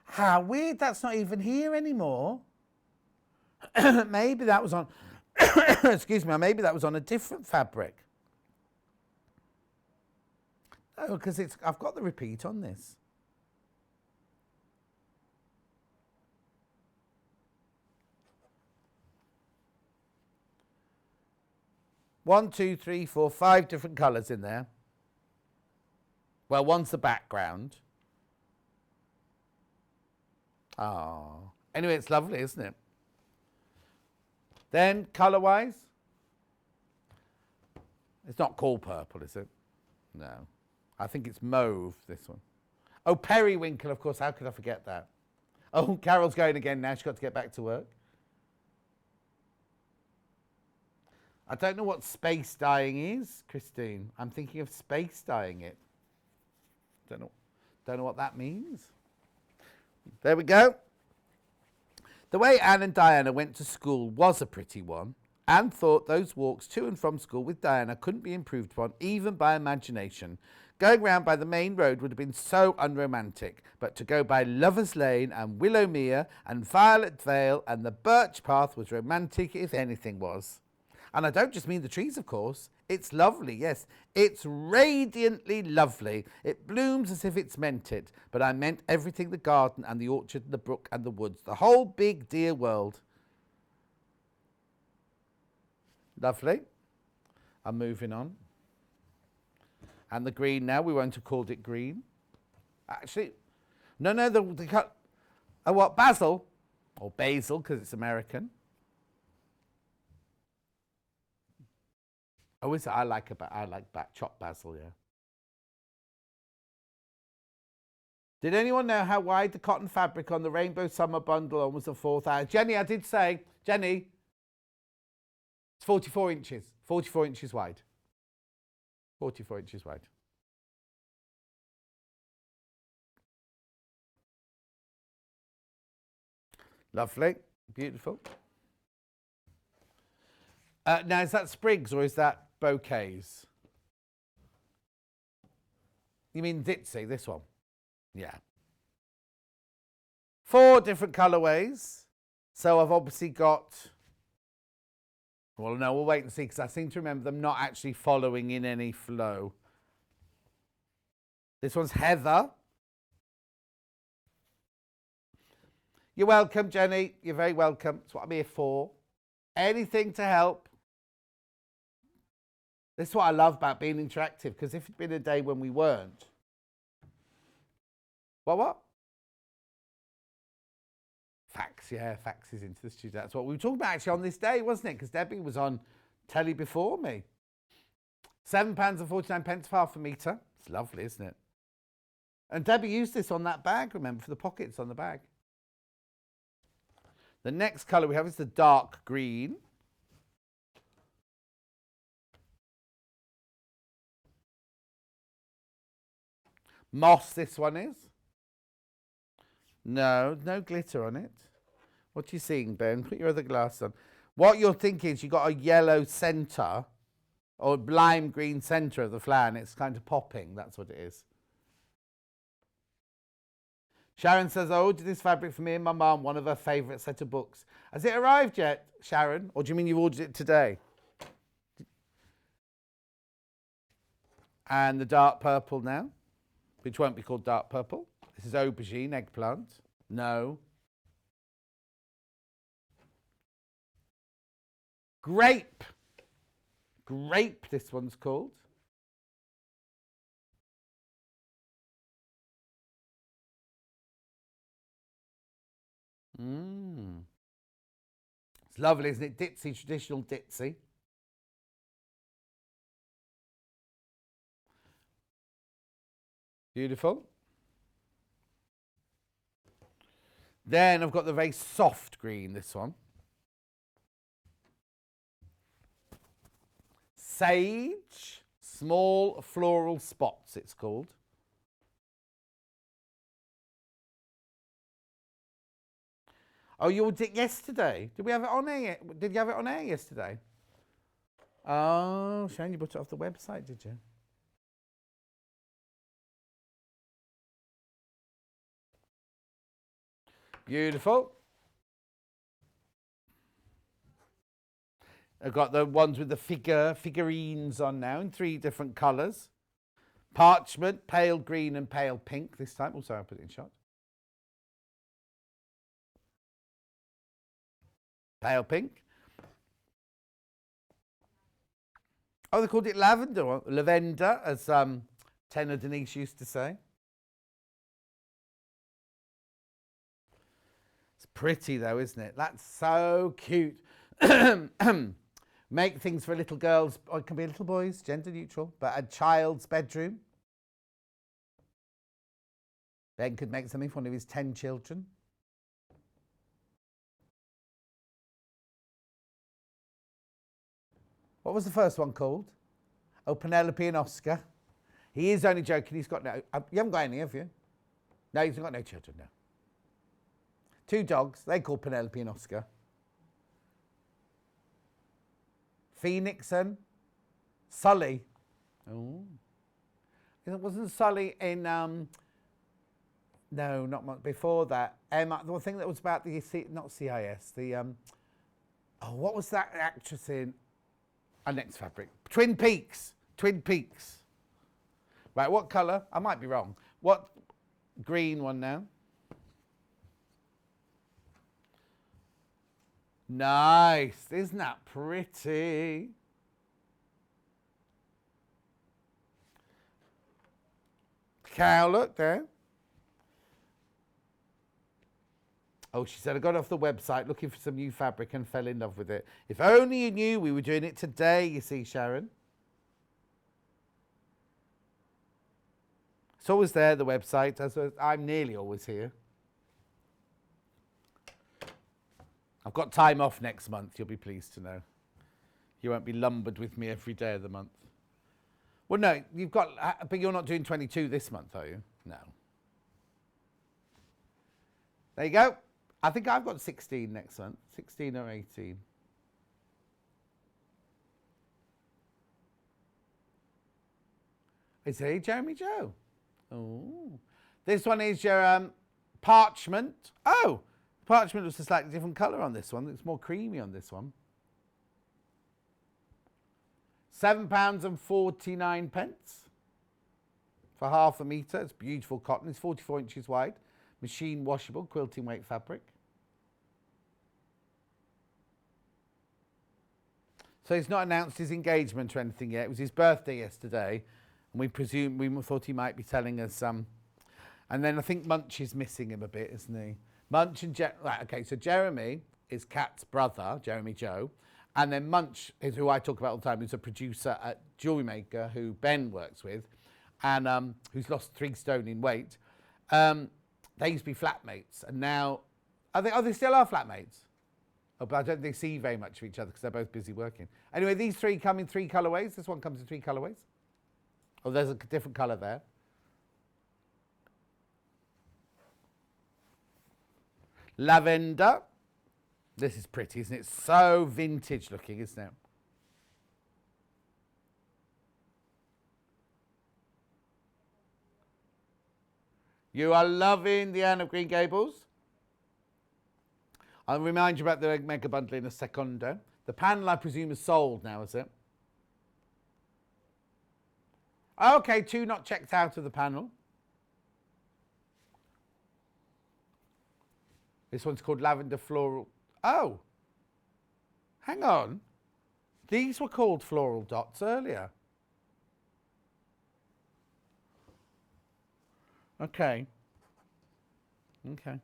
How weird, that's not even here anymore. Maybe that was on... Excuse me, maybe that was on a different fabric. Oh, because I've got the repeat on this. One, two, three, four, 5 different colours in there. Well, one's the background. Oh. Anyway, it's lovely, isn't it? Then, colour-wise, it's not called purple, is it? No. I think it's mauve, this one. Oh, periwinkle, of course. How could I forget that? Oh, Carol's going again now. She's got to get back to work. I don't know what space dyeing is, Christine. I'm thinking of space dyeing it. Don't know what that means. There we go. The way Anne and Diana went to school was a pretty one. Anne thought those walks to and from school with Diana couldn't be improved upon, even by imagination. Going round by the main road would have been so unromantic, but to go by Lover's Lane and Willowmere and Violet Vale and the Birch Path was romantic, if anything was. And I don't just mean the trees, of course. It's lovely, yes. It's radiantly lovely. It blooms as if it's meant it. But I meant everything, the garden and the orchard and the brook and the woods. The whole big, dear world. Lovely. I'm moving on. And the green now. We won't have called it green. Actually, no, what, basil? Or basil, because it's American. Oh, is it? I like chopped basil, yeah. Did anyone know how wide the cotton fabric on the Rainbow Summer Bundle was a 4th hour? Jenny, I did say, Jenny, it's 44 inches. 44 inches wide. 44 inches wide. Lovely. Beautiful. Now, is that sprigs or is that bouquets? You mean ditzy, this one? Yeah. 4 different colourways. So I've obviously got... Well, no, we'll wait and see, because I seem to remember them not actually following in any flow. This one's heather. You're welcome, Jenny. You're very welcome. That's what I'm here for. Anything to help. This is what I love about being interactive, because if it'd been a day when we weren't. What? Fax, yeah, faxes into the studio. That's what we were talking about actually on this day, wasn't it? Because Debbie was on telly before me. £7.49 for half a metre. It's lovely, isn't it? And Debbie used this on that bag, remember, for the pockets on the bag. The next colour we have is the dark green. Moss, this one is. No glitter on it. What are you seeing, Ben? Put your other glass on. What you're thinking is you've got a yellow centre or lime green centre of the flower and it's kind of popping. That's what it is. Sharon says, I ordered this fabric for me and my mum, one of her favourite set of books. Has it arrived yet, Sharon? Or do you mean you've ordered it today? And the dark purple now, which won't be called dark purple. This is aubergine, eggplant. No. Grape. Grape, this one's called. It's lovely, isn't it? Ditzy, traditional ditzy. Beautiful. Then I've got the very soft green, this one. Sage, small floral spots, it's called. Oh, you ordered it yesterday. Did we have it on air? Did you have it on air yesterday? Oh, Shane, you put it off the website, did you? Beautiful. I've got the ones with the figurines on now in 3 different colours. Parchment, pale green and pale pink this time. Oh, sorry, I'll put it in shot. Pale pink. Oh, they called it lavender, or lavender, as Tenor Denise used to say. It's pretty though, isn't it? That's so cute. Make things for little girls, or it can be little boys, gender neutral, but a child's bedroom. Ben could make something for one of his 10 children. What was the first one called? Oh, Penelope and Oscar. He is only joking. He's got no... you haven't got any, have you? No, he's got no children, no. 2 dogs. They call Penelope and Oscar. Phoenix and Sully. Oh. Wasn't Sully in... no, not much before that. The thing that was about the... Not CIS. The... oh, what was that actress in... Next fabric. Twin Peaks. Twin Peaks. Right, what colour? I might be wrong. What green one now? Nice. Isn't that pretty? Cow, look there. Oh, she said, I got off the website looking for some new fabric and fell in love with it. If only you knew we were doing it today, you see, Sharon. It's always there, the website. I'm nearly always here. I've got time off next month, you'll be pleased to know. You won't be lumbered with me every day of the month. Well, no, you've got, but you're not doing 22 this month, are you? No. There you go. I think I've got 16 next month, 16 or 18. Is he Jeremy Joe? Oh. This one is your parchment. Oh, parchment was a slightly different colour on this one. It's more creamy on this one. £7.49 for half a metre. It's beautiful cotton. It's 44 inches wide. Machine washable, quilting weight fabric. So he's not announced his engagement or anything yet. It was his birthday yesterday, and we thought he might be telling us some. And then I think Munch is missing him a bit, isn't he? Munch and right, okay, so Jeremy is Kat's brother, Jeremy Joe, and then Munch is who I talk about all the time, who's a producer at Jewelry Maker, who Ben works with, and who's lost 3 stone in weight. They used to be flatmates, and now they still are flatmates. Oh, but I don't think they see very much of each other because they're both busy working. Anyway, these 3 come in 3 colourways. This one comes in 3 colourways. Oh, there's a different colour there. Lavender. This is pretty, isn't it? So vintage looking, isn't it? You are loving the Anne of Green Gables. I'll remind you about the mega bundle in a secondo. The panel, I presume, is sold now, is it? Okay, 2 not checked out of the panel. This one's called Lavender Floral. Oh, hang on. These were called Floral Dots earlier. Okay. Okay.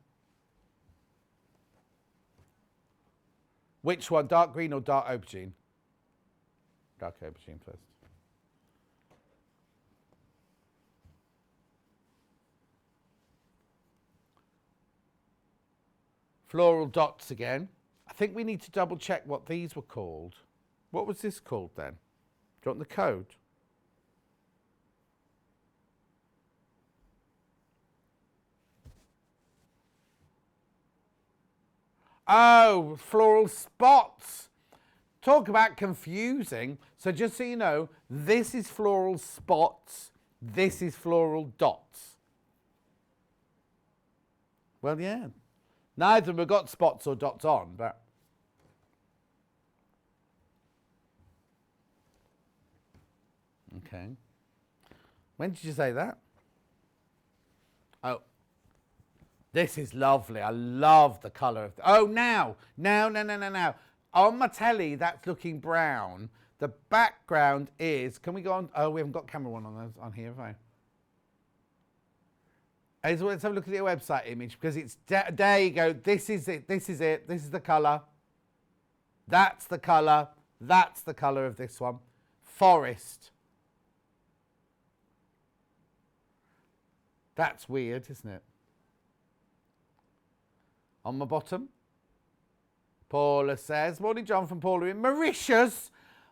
Which one, dark green or dark aubergine? Dark aubergine first. Floral dots again. I think we need to double check what these were called. What was this called then? Do you want the code? Oh, floral spots. Talk about confusing. So just so you know, this is floral spots. This is floral dots. Well, yeah. Neither of them have got spots or dots on, but... Okay. When did you say that? Oh. This is lovely. I love the colour of oh, now. On my telly, that's looking brown. The background is, can we go on? Oh, we haven't got camera one on those on here, have I? Let's have a look at your website image because it's, there you go. This is it. This is it. This is the colour. That's the colour. That's the colour of this one. Forest. That's weird, isn't it? On my bottom, Paula says, morning John from Paula in Mauritius.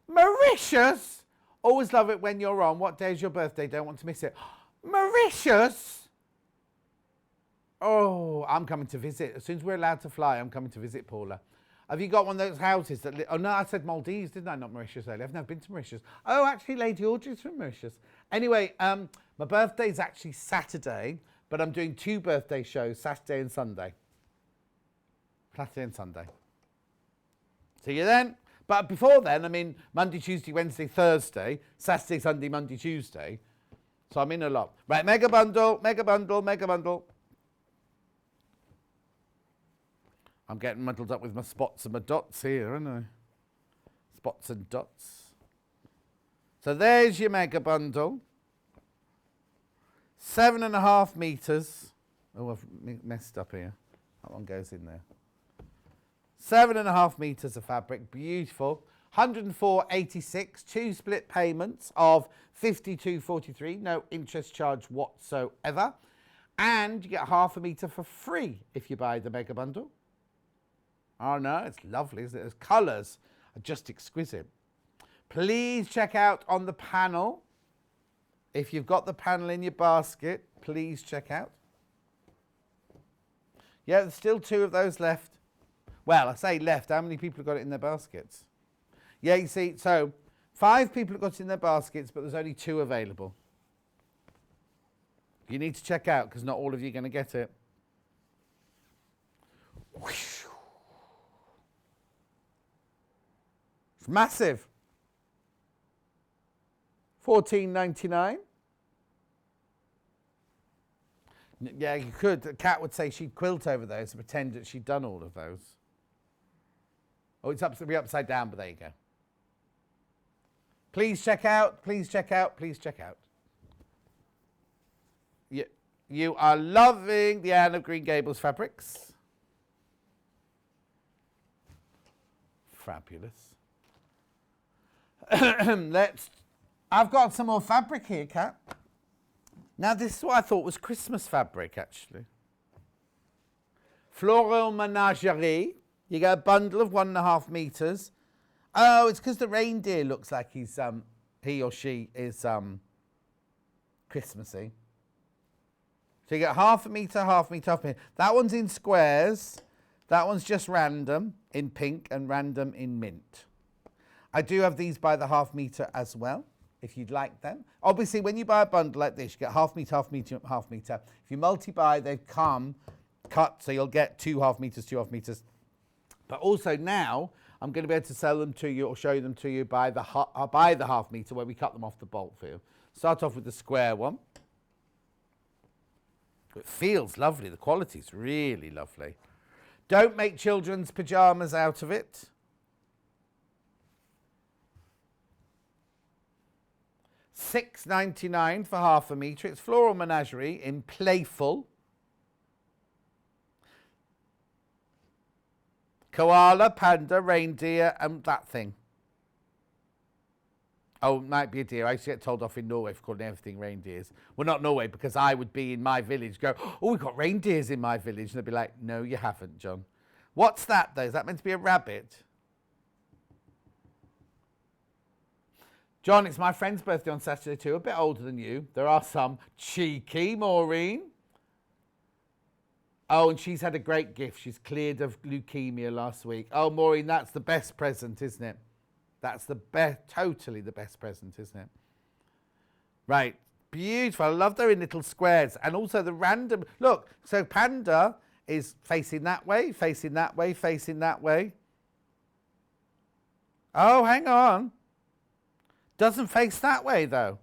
Mauritius! Always love it when you're on. What day is your birthday? Don't want to miss it. Mauritius! Oh, I'm coming to visit. As soon as we're allowed to fly, I'm coming to visit Paula. Have you got one of those houses that... oh, no, I said Maldives, didn't I? Not Mauritius earlier. I've never been to Mauritius. Oh, actually, Lady Audrey's from Mauritius. Anyway, my birthday's actually Saturday, but I'm doing 2 birthday shows, Saturday and Sunday. Saturday and Sunday. See you then. But before then, I mean, Monday, Tuesday, Wednesday, Thursday, Saturday, Sunday, Monday, Tuesday. So I'm in a lot. Right, mega bundle, mega bundle, mega bundle. I'm getting muddled up with my spots and my dots here, aren't I? Spots and dots. So there's your mega bundle. 7.5 metres. Oh, I've messed up here. That one goes in there. 7.5 metres of fabric, beautiful. 104.86, 2 split payments of 52.43, no interest charge whatsoever. And you get 1/2 metre for free if you buy the mega bundle. Oh no, it's lovely, isn't it? Those colours are just exquisite. Please check out on the panel. If you've got the panel in your basket, please check out. Yeah, there's still 2 of those left. Well, I say left. How many people have got it in their baskets? Yeah, you see, so 5 people have got it in their baskets, but there's only 2 available. You need to check out because not all of you are going to get it. It's massive. $14.99. Yeah, you could. Kat would say she'd quilt over those and pretend that she'd done all of those. Oh, it's upside down, but there you go. Please check out, please check out, please check out. You are loving the Anne of Green Gables fabrics. Fabulous. I've got some more fabric here, Kat. Now, this is what I thought was Christmas fabric, actually. Floral Menagerie. You get a bundle of 1.5 metres. Oh, it's because the reindeer looks like he or she is Christmassy. So you get 1/2 metre, 1/2 metre, 1/2 metre. That one's in squares. That one's just random in pink and random in mint. I do have these by the 1/2 metre as well, if you'd like them. Obviously, when you buy a bundle like this, you get 1/2 metre, 1/2 metre, 1/2 metre. If you multi-buy, they come cut, so you'll get 2 1/2 metres, 2 1/2 metres. But also now, I'm going to be able to sell them to you or show them to you by the 1/2 metre where we cut them off the bolt for you. Start off with the square one. It feels lovely. The quality's really lovely. Don't make children's pyjamas out of it. $6.99 for 1/2 metre. It's Floral Menagerie in Playful. Koala, panda, reindeer, and that thing. Oh, it might be a deer. I used to get told off in Norway for calling everything reindeers. Well, not Norway, because I would be in my village, go, oh, we've got reindeers in my village. And they'd be like, no, you haven't, John. What's that, though? Is that meant to be a rabbit? John, it's my friend's birthday on Saturday too, a bit older than you. There are some. Cheeky, Maureen. Oh, and she's had a great gift. She's cleared of leukemia last week. Oh, Maureen, that's the best present, isn't it? That's the best, totally the best present, isn't it? Right, beautiful. I love they're in little squares. And also the random, look, so panda is facing that way, facing that way, facing that way. Oh, hang on. Doesn't face that way though.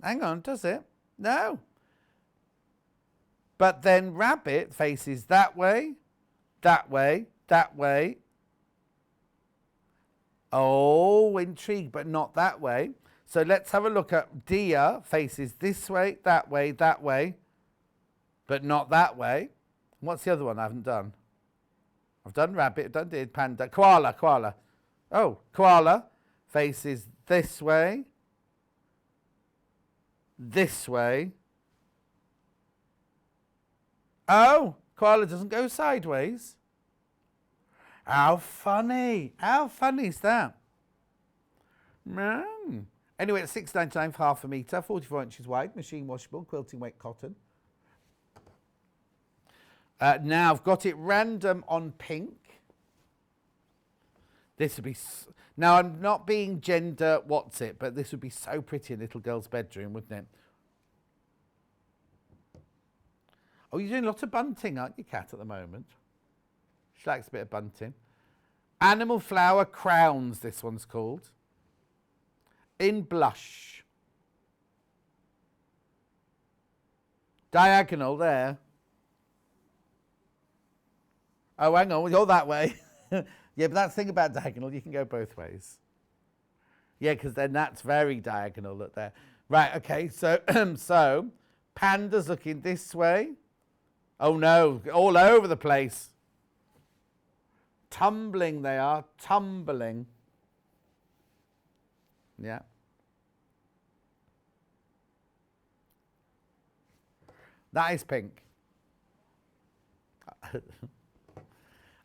Hang on, does it? No. But then rabbit faces that way, that way, that way. Oh, intrigue, but not that way. So let's have a look at deer faces this way, that way, but not that way. What's the other one I haven't done? I've done rabbit, I've done deer, panda, koala. Oh, koala faces this way, this way. Oh, koala doesn't go sideways. How funny. How funny is that? Anyway, it's $6.99 for half a metre, 44 inches wide, machine washable, quilting weight cotton. Now I've got it random on pink. This would be... Now I'm not being gender what's it, but this would be so pretty in a little girl's bedroom, wouldn't it? Oh, you're doing lots of bunting, aren't you, Kat, at the moment? She likes a bit of bunting. Animal flower crowns, this one's called. In blush. Diagonal there. Oh, hang on, you're that way. Yeah, but that's the thing about diagonal, you can go both ways. Yeah, because then that's very diagonal up there. Right, okay, so, so pandas looking this way. Oh no, all over the place. Tumbling they are, tumbling. Yeah. That is pink.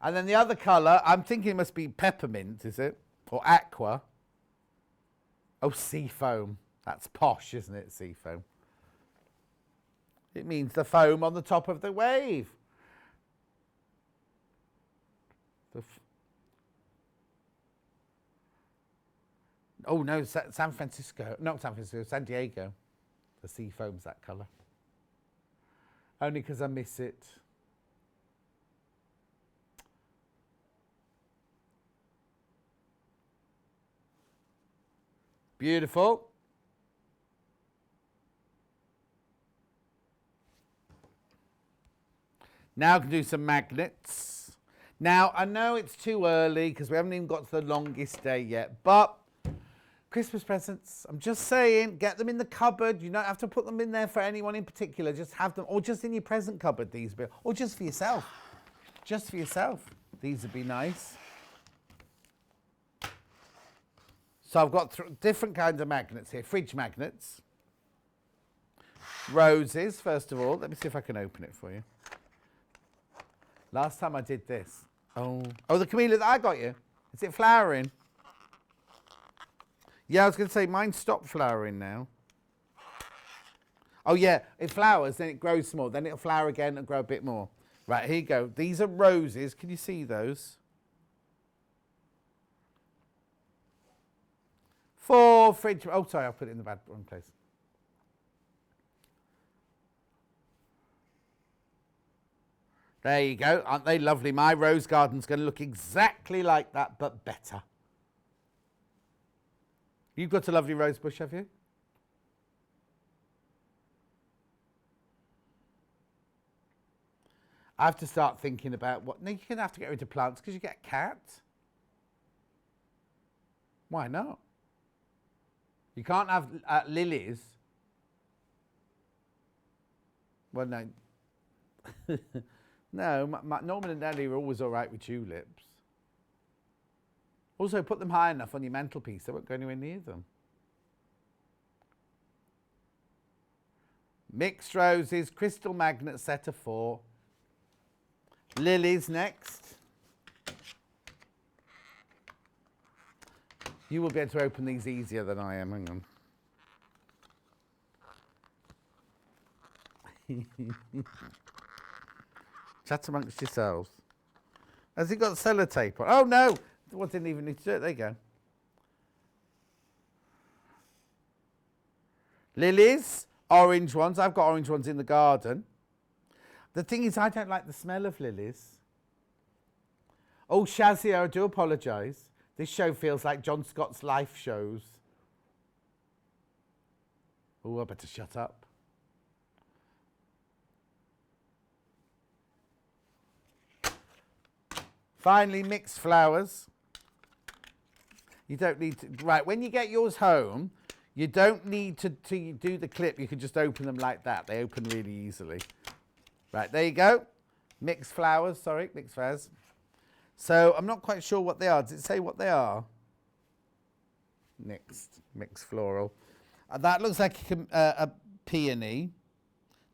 And then the other colour, I'm thinking it must be peppermint, is it? Or aqua. Oh, sea foam. That's posh, isn't it, sea foam? It means the foam on the top of the wave. Oh no, San Francisco. Not San Francisco, San Diego. The sea foam's that colour. Only because I miss it. Beautiful. Now I can do some magnets. Now, I know it's too early because we haven't even got to the longest day yet, but Christmas presents, I'm just saying, get them in the cupboard. You don't have to put them in there for anyone in particular. Just have them, or just in your present cupboard, these, or just for yourself. Just for yourself. These would be nice. So I've got different kinds of magnets here. Fridge magnets. Roses, first of all. Let me see if I can open it for you. Last time I did this. Oh, the camellia that I got you. Is it flowering? Yeah, I was going to say mine stopped flowering now. Oh yeah, it flowers, then it grows small. Then it'll flower again and grow a bit more. Right, here you go. These are roses. Can you see those? 4 fridge... Oh, sorry, I'll put it in the wrong place. There you go. Aren't they lovely? My rose garden's going to look exactly like that, but better. You've got a lovely rose bush, have you? I have to start thinking about what... No, you're going to have to get rid of plants because you get a cat. Why not? You can't have lilies. Well, no. No, Norman and Ellie are always all right with tulips. Also, put them high enough on your mantelpiece, they won't go anywhere near them. Mixed roses, crystal magnet set of 4. Lilies next. You will be able to open these easier than I am. Hang on. Chat amongst yourselves. Has it got sellotape on? Oh no! Well, didn't even need to do it. There you go. Lilies, orange ones. I've got orange ones in the garden. The thing is, I don't like the smell of lilies. Oh, Shazia, I do apologise. This show feels like John Scott's life shows. Oh, I better shut up. Finally, mixed flowers. You don't need to, right, when you get yours home, you don't need to do the clip. You can just open them like that. They open really easily. Right, there you go. Mixed flowers, sorry, mixed flowers. So I'm not quite sure what they are. Does it say what they are? Mixed floral. That looks like a peony.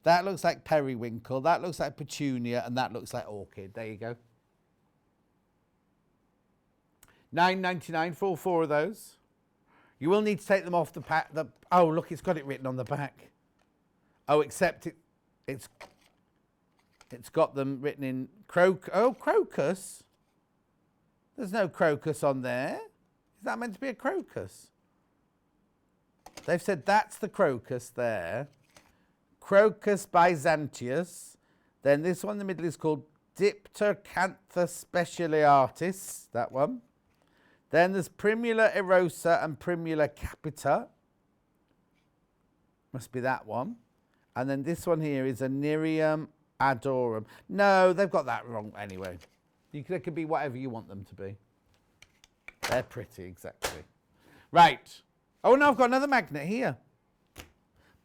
That looks like periwinkle. That looks like petunia. And that looks like orchid. There you go. $9.99 for all 4 of those. You will need to take them off the pack. Oh, look, it's got it written on the back. Oh, except it's got them written in crocus. There's no crocus on there. Is that meant to be a crocus? They've said that's the crocus there. Crocus byzantius. Then this one in the middle is called Dipteracantha specialiatis. That one. Then there's Primula erosa and Primula capita. Must be that one. And then this one here is Anirium adorum. No, they've got that wrong anyway. They could be whatever you want them to be. They're pretty, exactly. Right. Oh, no, I've got another magnet here.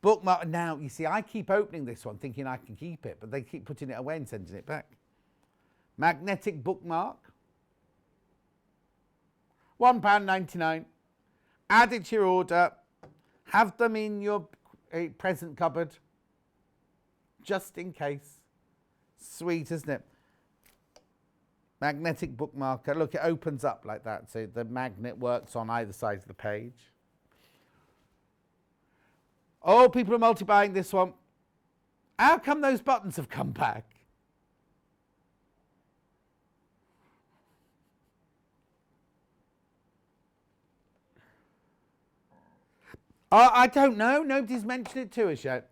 Bookmark. Now, you see, I keep opening this one thinking I can keep it, but they keep putting it away and sending it back. Magnetic bookmark. £1.99. Add it to your order. Have them in your present cupboard. Just in case. Sweet, isn't it? Magnetic bookmarker. Look, it opens up like that. So the magnet works on either side of the page. Oh, people are multi-buying this one. How come those buttons have come back? I don't know. Nobody's mentioned it to us yet.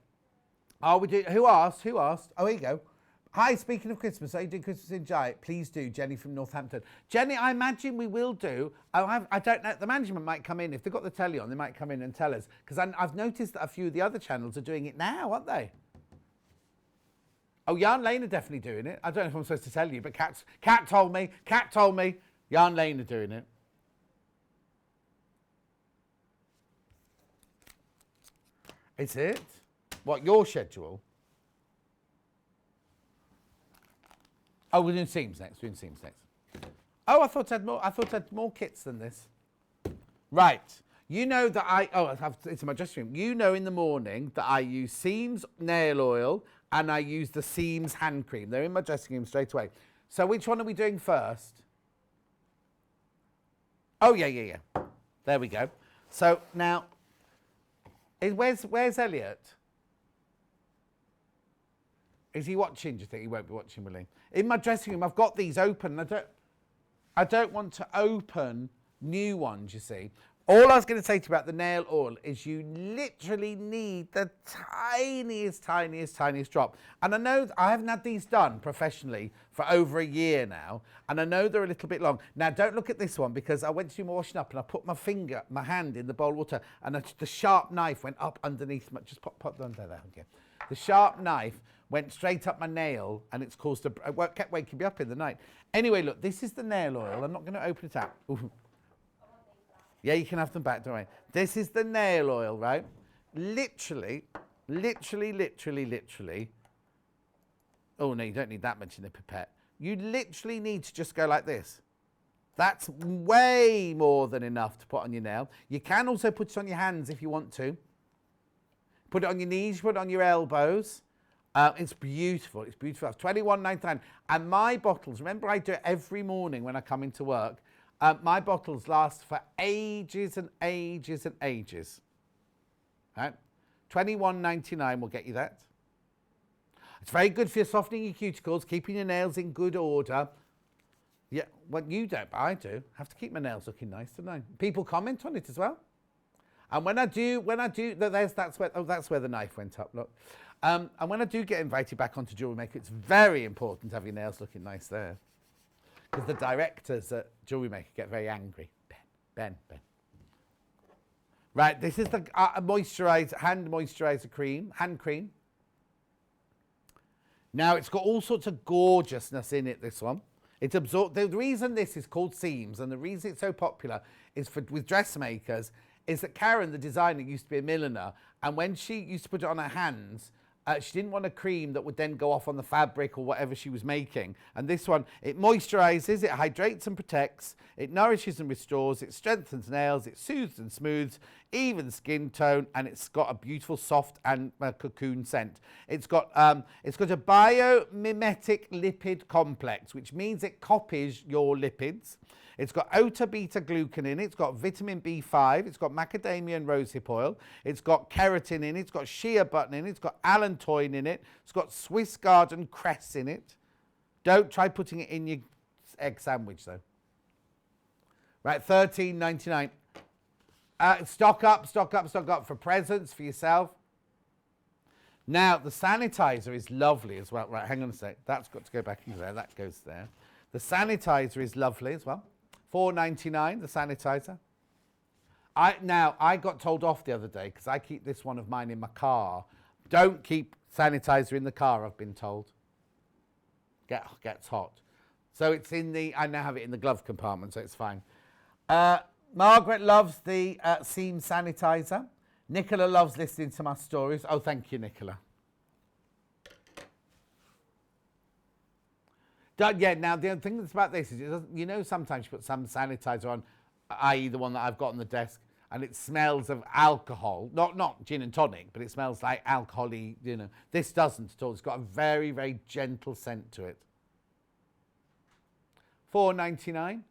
Are we doing? Who asked? Who asked? Oh, here you go. Hi, speaking of Christmas, are you doing Christmas in Giant? Please do, Jenny from Northampton. Jenny, I imagine we will do. I don't know. The management might come in. If they've got the telly on, they might come in and tell us. Because I've noticed that a few of the other channels are doing it now, aren't they? Oh, Yarn Lane are definitely doing it. I don't know if I'm supposed to tell you, but Cat told me. Cat told me. Yarn Lane are doing it. Is it? What, your schedule? Oh, we're doing seams next. We're doing seams next. Oh, I thought I had more kits than this. Right. You know that it's in my dressing room. You know in the morning that I use Seams nail oil and I use the Seams hand cream. They're in my dressing room straight away. So which one are we doing first? Oh, yeah. There we go. So now, where's Elliot? Is he watching? Do you think he won't be watching, will he? In my dressing room, I've got these open. I don't want to open new ones, you see. All I was going to say to you about the nail oil is you literally need the tiniest drop. And I know I haven't had these done professionally for over a year now, and I know they're a little bit long. Now, don't look at this one because I went to do my washing up and I put my hand in the bowl of water, and the sharp knife went up underneath. Just pop them under there. Okay. The sharp knife went straight up my nail, and it's caused kept waking me up in the night. Anyway, look, this is the nail oil. I'm not going to open it out. Ooh. Yeah, you can have them back, don't worry. This is the nail oil, right? Literally. Oh, no, you don't need that much in the pipette. You literally need to just go like this. That's way more than enough to put on your nail. You can also put it on your hands if you want to. Put it on your knees, put it on your elbows. It's beautiful. It's beautiful. It's $21.99. And my bottles, remember I do it every morning when I come into work. My bottles last for ages and ages and ages. Right? $21.99 will get you that. It's very good for softening your cuticles, keeping your nails in good order. Yeah, well, you don't, but I do. I have to keep my nails looking nice, don't I? People comment on it as well. And when I do, that's where the knife went up, look. And when I do get invited back onto jewellery maker, it's very important to have your nails looking nice there. because the directors at Jewellery Maker get very angry. Ben. Right, this is the hand moisturizer cream, hand cream. Now, it's got all sorts of gorgeousness in it, this one. It's absorbed. The reason this is called Seams and the reason it's so popular is with dressmakers is that Karen, the designer, used to be a milliner, and when she used to put it on her hands, she didn't want a cream that would then go off on the fabric or whatever she was making. And this one, it moisturizes, it hydrates and protects, it nourishes and restores, it strengthens nails, it soothes and smooths, even skin tone, and it's got a beautiful soft and cocoon scent. It's got a biomimetic lipid complex, which means it copies your lipids. It's got ota beta glucan in it, it's got vitamin B5, it's got macadamia and rosehip oil, it's got keratin in it, it's got shea butter in it, it's got allantoin in it, it's got Swiss garden cress in it. Don't try putting it in your egg sandwich though. Right, $13.99. Stock up for presents for yourself. Now, the sanitizer is lovely as well. Right, hang on a sec. That's got to go back into there. That goes there. The sanitizer is lovely as well. $4.99, the sanitizer. I got told off the other day because I keep this one of mine in my car. Don't keep sanitizer in the car, I've been told. Gets hot. So it's in the, I now have it in the glove compartment, so it's fine. Margaret loves the seam sanitizer. Nicola loves listening to my stories. Oh, thank you, Nicola. Yeah, now the thing that's about this is, you know, sometimes you put some sanitizer on, i.e. the one that I've got on the desk, and it smells of alcohol. Not gin and tonic, but it smells like alcohol-y, you know. This doesn't at all. It's got a very, very gentle scent to it. $4.99.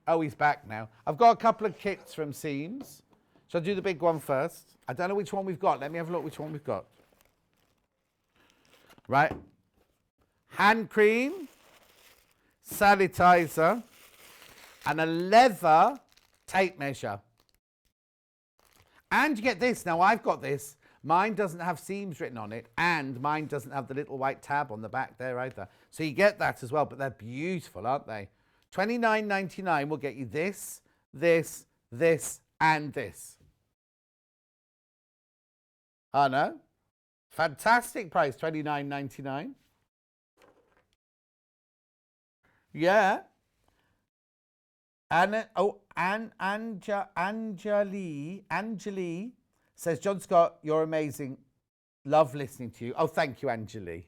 Oh, he's back now. I've got a couple of kits from Seams. So I'll do the big one first. I don't know which one we've got. Let me have a look which one we've got. Right. Hand cream, sanitizer, and a leather tape measure. And you get this. Now, I've got this. Mine doesn't have seams written on it, and mine doesn't have the little white tab on the back there either. So you get that as well, but they're beautiful, aren't they? $29.99 will get you this, this, this, and this. I know. Fantastic price, $29.99. Yeah. Anjali says, John Scott, you're amazing. Love listening to you. Oh, thank you, Anjali.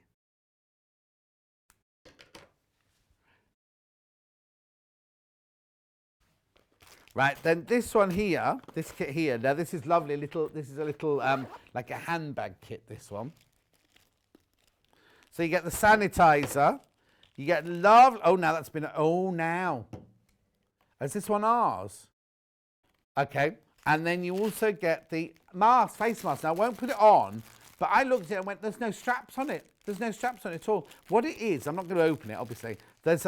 Right, then this one here, this kit here, now this is lovely, this is a little, like a handbag kit, this one. So you get the sanitizer, you get oh, now that's been, oh, now. Is this one ours? Okay, and then you also get the mask, face mask. Now, I won't put it on, but I looked at it and went, there's no straps on it. There's no straps on it at all. What it is, I'm not going to open it, obviously. There's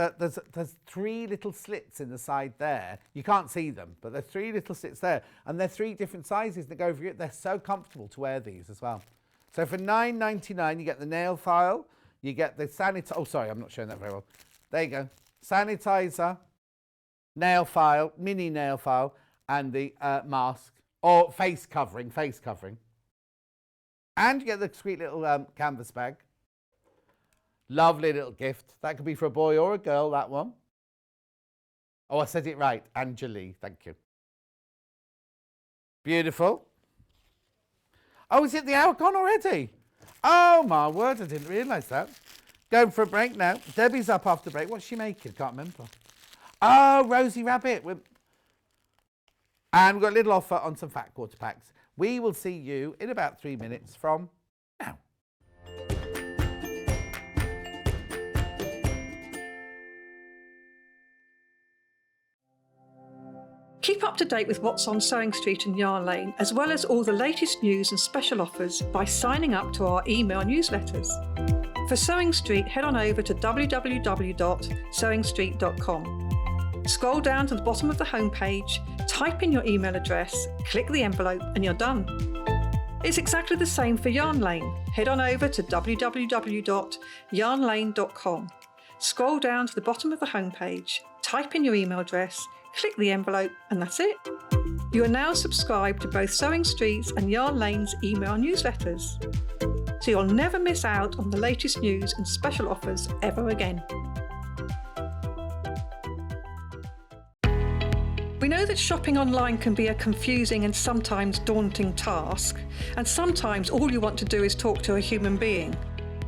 three little slits in the side there. You can't see them, but there's three little slits there. And they're three different sizes that go over it. They're so comfortable to wear these as well. So for $9.99, you get the nail file. You get the sanitizer. Oh, sorry, I'm not showing that very well. There you go. Sanitizer, nail file, mini nail file, and the mask, or face covering. And you get the sweet little canvas bag. Lovely little gift. That could be for a boy or a girl, that one. Oh, I said it right. Anjali, thank you. Beautiful. Oh, is it the hour gone already? Oh, my word, I didn't realise that. Going for a break now. Debbie's up after break. What's she making? Can't remember. Oh, Rosie Rabbit. And we've got a little offer on some fat quarter packs. We will see you in about 3 minutes from now. Keep up to date with what's on Sewing Street and Yarn Lane, as well as all the latest news and special offers by signing up to our email newsletters. For Sewing Street, head on over to www.sewingstreet.com. Scroll down to the bottom of the homepage, type in your email address, click the envelope, and you're done. It's exactly the same for Yarn Lane. Head on over to www.yarnlane.com. Scroll down to the bottom of the homepage, type in your email address, click the envelope, and that's it. You are now subscribed to both Sewing Street's and Yarn Lane's email newsletters, so you'll never miss out on the latest news and special offers ever again. We know that shopping online can be a confusing and sometimes daunting task, and sometimes all you want to do is talk to a human being.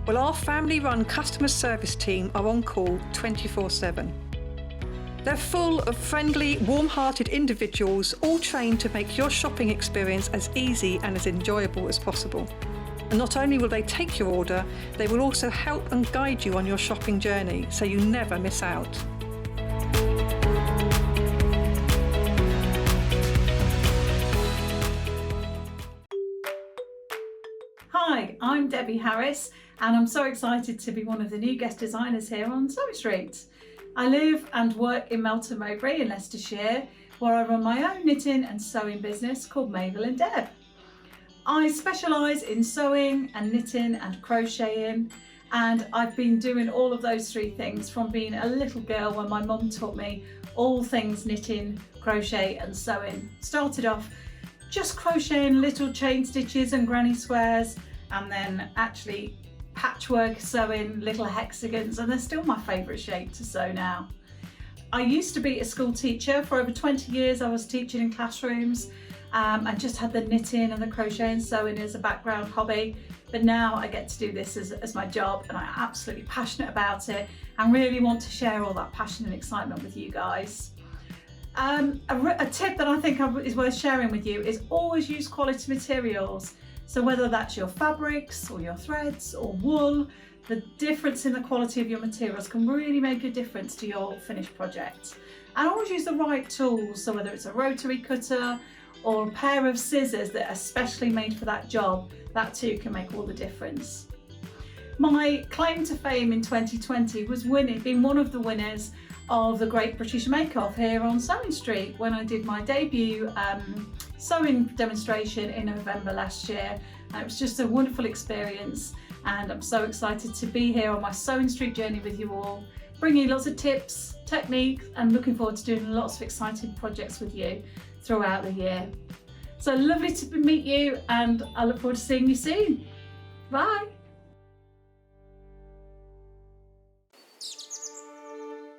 Well, our family-run customer service team are on call 24/7. They're full of friendly, warm-hearted individuals, all trained to make your shopping experience as easy and as enjoyable as possible. And not only will they take your order, they will also help and guide you on your shopping journey, so you never miss out. Hi, I'm Debbie Harris, and I'm so excited to be one of the new guest designers here on Sewing Street. I live and work in Melton Mowbray in Leicestershire, where I run my own knitting and sewing business called Mabel and Deb. I specialise in sewing and knitting and crocheting, and I've been doing all of those three things from being a little girl when my mum taught me all things knitting, crochet and sewing. Started off just crocheting little chain stitches and granny squares, and then actually patchwork sewing little hexagons, and they're still my favourite shape to sew now. I used to be a school teacher. For over 20 years I was teaching in classrooms and just had the knitting and the crochet and sewing as a background hobby, but now I get to do this as my job, and I'm absolutely passionate about it and really want to share all that passion and excitement with you guys. A tip that I think is worth sharing with you is always use quality materials. So whether that's your fabrics or your threads or wool, the difference in the quality of your materials can really make a difference to your finished project. And always use the right tools, so whether it's a rotary cutter or a pair of scissors that are specially made for that job, that too can make all the difference. My claim to fame in 2020 was being one of the winners of the Great British Make Off here on Sewing Street when I did my debut sewing demonstration in November last year. And it was just a wonderful experience, and I'm so excited to be here on my Sewing Street journey with you all, bringing you lots of tips, techniques, and looking forward to doing lots of exciting projects with you throughout the year. So lovely to meet you, and I look forward to seeing you soon. Bye.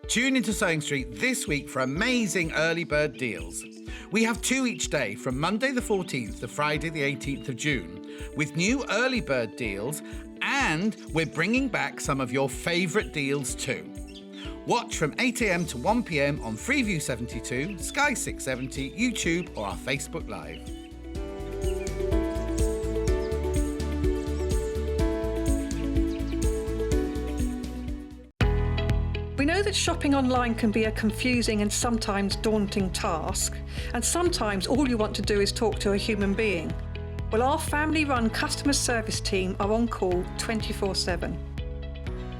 Tune into Sewing Street this week for amazing early bird deals. We have 2 each day from Monday the 14th to Friday the 18th of June, with new early bird deals, and we're bringing back some of your favourite deals too. Watch from 8 AM to 1 PM on Freeview 72, Sky 670, YouTube or our Facebook Live. We know that shopping online can be a confusing and sometimes daunting task, and sometimes all you want to do is talk to a human being. Well, our family-run customer service team are on call 24/7.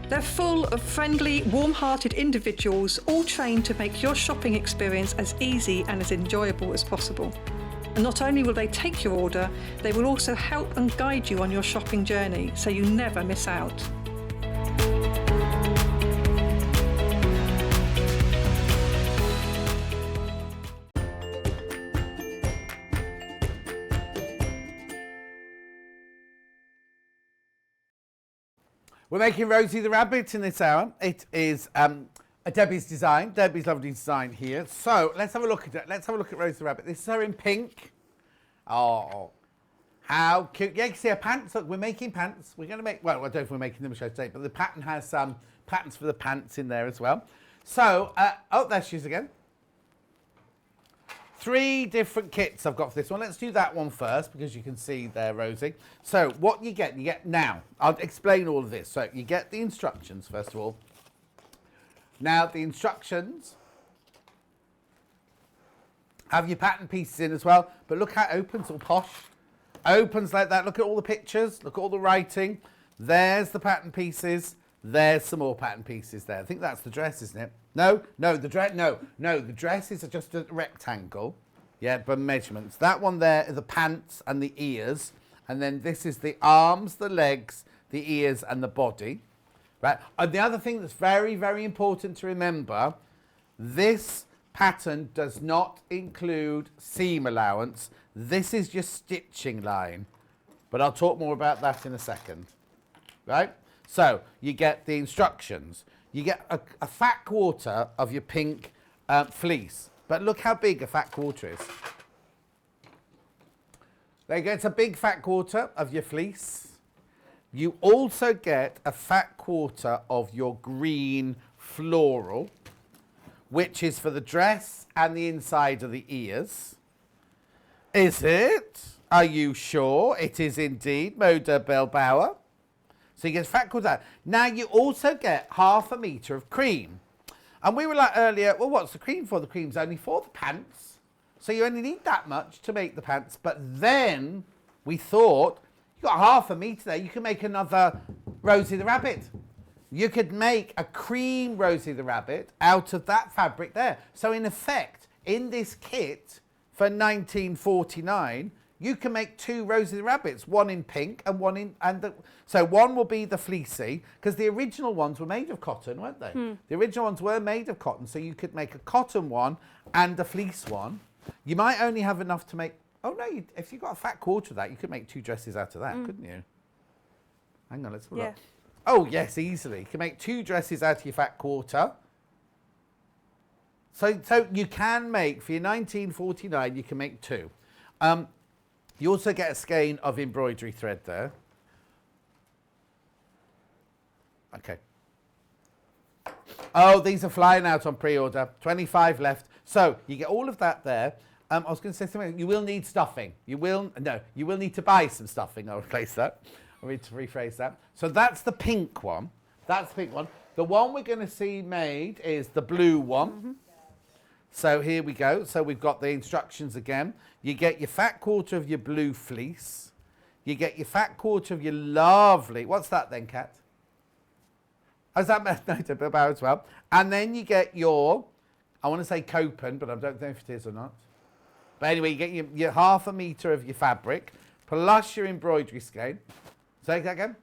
They're full of friendly, warm-hearted individuals, all trained to make your shopping experience as easy and as enjoyable as possible. And not only will they take your order, they will also help and guide you on your shopping journey, so you never miss out. We're making Rosie the Rabbit in this hour. It is a Debbie's design, Debbie's lovely design here. So let's have a look at it. Let's have a look at Rosie the Rabbit. This is her in pink. Oh, how cute. Yeah, you can see her pants. Look, we're making pants. We're going to make, well, I don't know if we're making them show today, but the pattern has some patterns for the pants in there as well. So, oh, there she is again. 3 different kits I've got for this one. Let's do that one first because you can see there, Rosie. So what you get now, I'll explain all of this. So you get the instructions, first of all. Now the instructions have your pattern pieces in as well, but look how it opens, all posh. Opens like that. Look at all the pictures, look at all the writing. There's the pattern pieces. There's some more pattern pieces there. I think that's the dress, isn't it? No, the dress is just a rectangle. Yeah, but measurements. That one there are the pants and the ears. And then this is the arms, the legs, the ears and the body. Right. And the other thing that's very, very important to remember, this pattern does not include seam allowance. This is your stitching line. But I'll talk more about that in a second. Right? So you get the instructions. You get a fat quarter of your pink fleece. But look how big a fat quarter is. They get a big fat quarter of your fleece. You also get a fat quarter of your green floral, which is for the dress and the inside of the ears. Is it? Are you sure? It is indeed, Moda Bellbauer. So you get a fat quarter. Now you also get 1/2 metre of cream. And we were like earlier, well, what's the cream for? The cream's only for the pants. So you only need that much to make the pants. But then we thought, you've got 1/2 metre there, you can make another Rosie the Rabbit. You could make a cream Rosie the Rabbit out of that fabric there. So in effect, in this kit for 1949, you can make 2 Rosie the Rabbits, one in pink and one in... So one will be the fleecy, because the original ones were made of cotton, weren't they? The original ones were made of cotton, so you could make a cotton one and a fleece one. You might only have enough to make... Oh, no, if you got a fat quarter of that, you could make 2 dresses out of that, couldn't you? Hang on, let's have a look. Oh, yes, easily. You can make 2 dresses out of your fat quarter. So you can make, for your 1949, you can make 2. You also get a skein of embroidery thread there. Okay. Oh, these are flying out on pre-order. 25 left. So you get all of that there. I was going to say something. You will need stuffing. You will need to buy some stuffing. I'll replace that. I'll need to rephrase that. So that's the pink one. That's the pink one. The one we're going to see made is the blue one. So here we go. So we've got the instructions again. You get your fat quarter of your blue fleece. You get your fat quarter of your lovely... What's that then, Kat? Oh, is that Moda Bellbauer as well? And then you get your... I want to say copen, but I don't know if it is or not. But anyway, you get your 1/2 metre of your fabric, plus your embroidery skein. Say that again.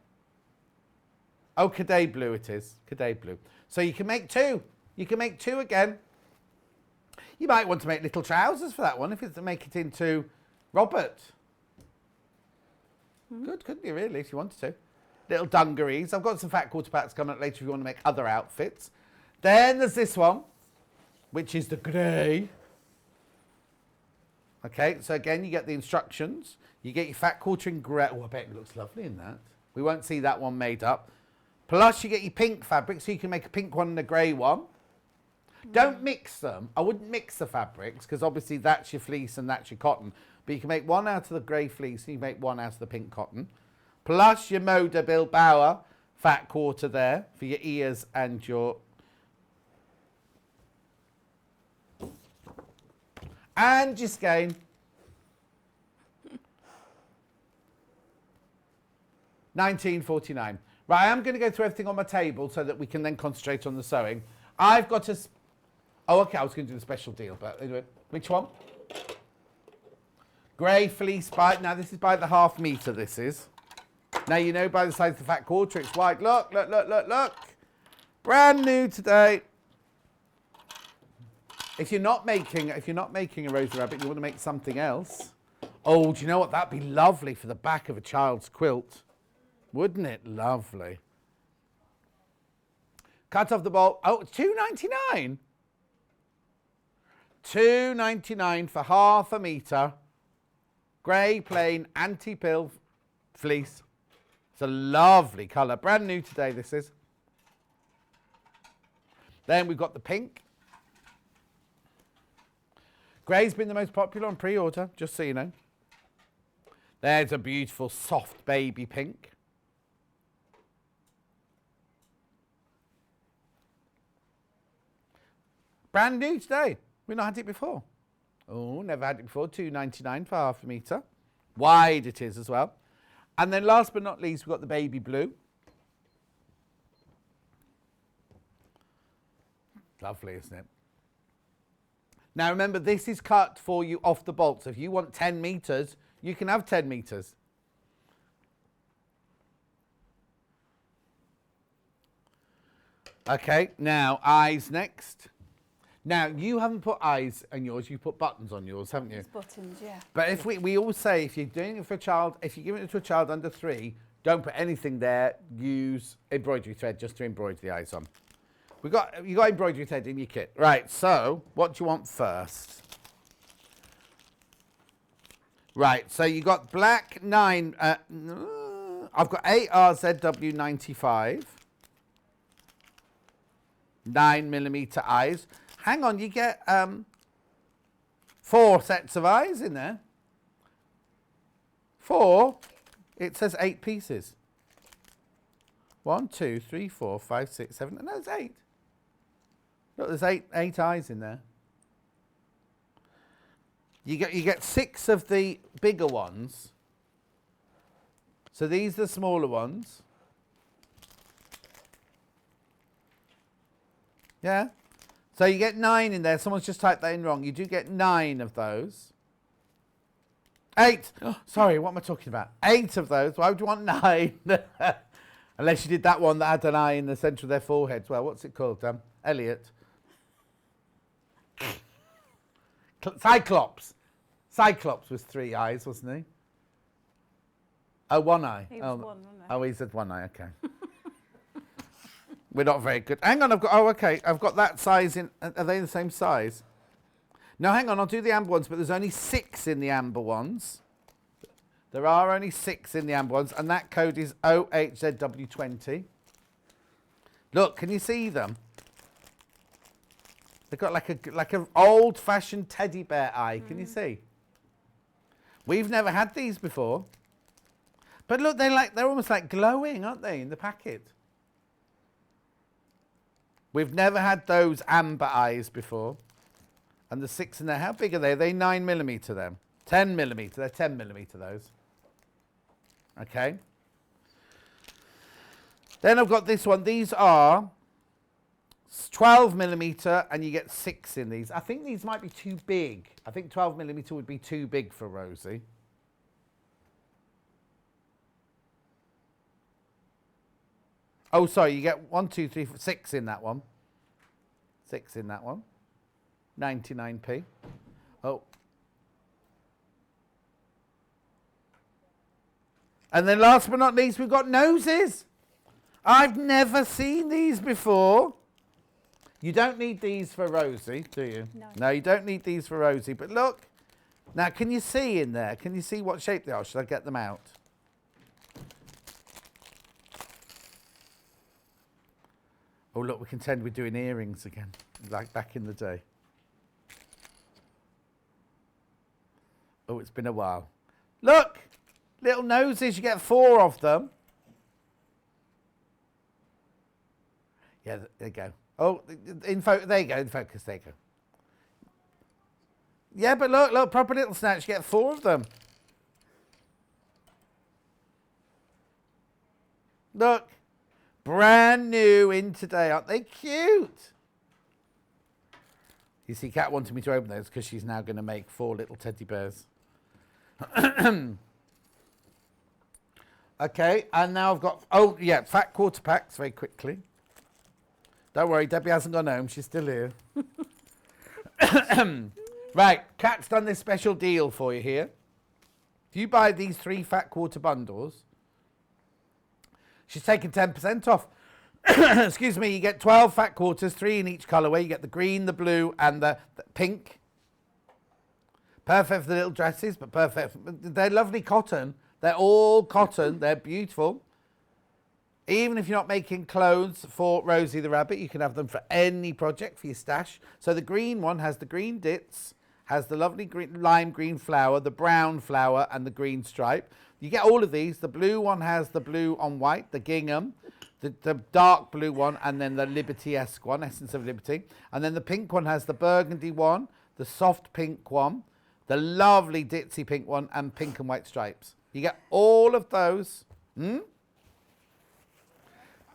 Oh, Cadet blue it is. Cadet blue. So you can make 2. You can make 2 again. You might want to make little trousers for that one if it's to make it into Robert. Good, couldn't you really, if you wanted to? Little dungarees. I've got some fat quarter packs coming up later if you want to make other outfits. Then there's this one, which is the grey. Okay, so again, you get the instructions. You get your fat quarter in grey. Oh, I bet it looks lovely in that. We won't see that one made up. Plus, you get your pink fabric, so you can make a pink one and a grey one. Don't mix them. I wouldn't mix the fabrics, because obviously that's your fleece and that's your cotton. But you can make one out of the grey fleece and you can make one out of the pink cotton. Plus your Moda Bellbauer fat quarter there for your ears and your... And your skein. $19.49. Right, I am going to go through everything on my table so that we can then concentrate on the sewing. I've got a... Oh, okay, I was going to do the special deal, but anyway, which one? Grey fleece by... Now, this is by the 1/2 metre, this is. Now, you know by the size of the fat quarter, it's white. Look, look, look, look, look. Brand new today. If you're not making a Rosie Rabbit, you want to make something else. Oh, do you know what? That'd be lovely for the back of a child's quilt. Wouldn't it? Lovely. Cut off the bolt. Oh, it's $2.99. $2.99 for 1/2 metre. Grey, plain, anti-pill fleece. It's a lovely colour. Brand new today, this is. Then we've got the pink. Grey's been the most popular on pre-order, just so you know. There's a beautiful soft baby pink. Brand new today. We've not had it before. Oh, never had it before. $2.99 for 1/2 metre. Wide it is as well. And then last but not least, we've got the baby blue. Lovely, isn't it? Now remember, this is cut for you off the bolt. So if you want 10 metres, you can have 10 metres. Okay, now eyes next. Now, you haven't put eyes on yours, you put buttons on yours, haven't you? It's buttons, yeah. But if we always say, if you're doing it for a child, if you're giving it to a child under 3, don't put anything there, use embroidery thread just to embroider the eyes on. You got embroidery thread in your kit. Right, so what do you want first? Right, so you got black 9, I've got 8RZW95, 9mm eyes. Hang on, you get 4 sets of eyes in there. 4, it says 8 pieces. 1, 2, 3, 4, 5, 6, 7, no, there's 8. Look, there's 8 eyes in there. You get 6 of the bigger ones. So these are the smaller ones. Yeah? So you get 9 in there. Someone's just typed that in wrong. You do get 9 of those. 8. Oh, sorry, what am I talking about? 8 of those. Why would you want 9? Unless you did that one that had an eye in the centre of their forehead. Well, what's it called? Elliot. Cyclops. Cyclops was 3 eyes, wasn't he? Oh, 1 eye. He was 1, wasn't he? Oh, he said 1 eye, okay. We're not very good. Hang on, I've got that size in. Are they the same size? No, hang on, I'll do the amber ones, but there's only 6 in the amber ones. There are only 6 in the amber ones, and that code is OHZW20. Look, can you see them? They've got like an old-fashioned teddy bear eye. Can you see? We've never had these before. But look, they're almost like glowing, aren't they, in the packet? We've never had those amber eyes before. And the 6 in there, how big are they? Are they 9mm them? 10mm, they're 10mm those. Okay. Then I've got this one. These are 12mm and you get 6 in these. I think these might be too big. I think 12mm would be too big for Rosie. Oh, sorry, you get 1, 2, 3, 4, 6 in that one. 6 in that one. 99p. Oh. And then last but not least, we've got noses. I've never seen these before. You don't need these for Rosie, do you? No. No, you don't need these for Rosie. But look, now can you see in there? Can you see what shape they are? Should I get them out? Oh, look, we can pretend we're doing earrings again, like back in the day. Oh, it's been a while. Look, little noses, you get 4 of them. Yeah, there you go. Oh, there you go, in focus, there you go. Yeah, but look, proper little snatch, you get 4 of them. Look, brand new in today, aren't they cute? You see, Kat wanted me to open those because she's now going to make 4 little teddy bears. Okay, and now I've got, oh yeah, fat quarter packs very quickly. Don't worry, Debbie hasn't gone home, she's still here. Right, Kat's done this special deal for you here. If you buy these 3 fat quarter bundles, she's taken 10% off. Excuse me, you get 12 fat quarters, 3 in each colourway. You get the green, the blue, and the pink. Perfect for the little dresses, but perfect. They're lovely cotton. They're all cotton. They're beautiful. Even if you're not making clothes for Rosie the Rabbit, you can have them for any project for your stash. So the green one has the green dits, has the lovely green, lime green flower, the brown flower, and the green stripe. You get all of these. The blue one has the blue on white, the gingham, the dark blue one, and then the Liberty-esque one, Essence of Liberty. And then the pink one has the burgundy one, the soft pink one, the lovely ditzy pink one, and pink and white stripes. You get all of those.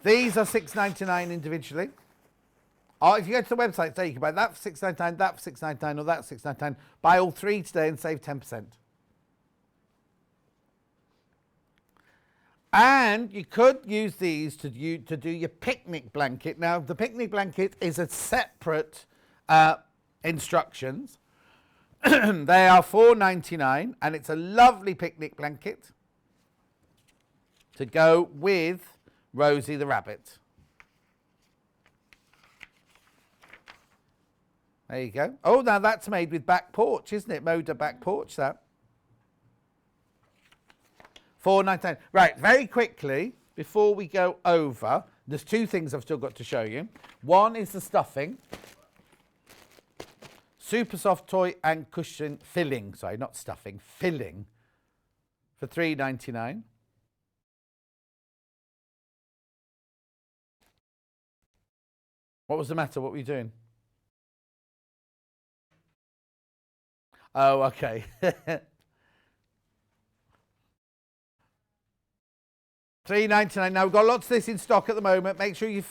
These are $6.99 individually. Or if you go to the website today, you can buy that for $6.99, that for $6.99, or that for $6.99. Buy all 3 today and save 10%. And you could use these to do your picnic blanket. Now, the picnic blanket is a separate instructions. They are $4.99, and it's a lovely picnic blanket to go with Rosie the Rabbit. There you go. Oh, now that's made with back porch, isn't it? Moda back porch, that. $4.99. Right, very quickly, before we go over, there's two things I've still got to show you. One is the stuffing. Super soft toy and cushion filling. Sorry, not stuffing, filling. For $3.99. What was the matter? What were you doing? Oh, okay. $3.99. Now we've got lots of this in stock at the moment. Make sure you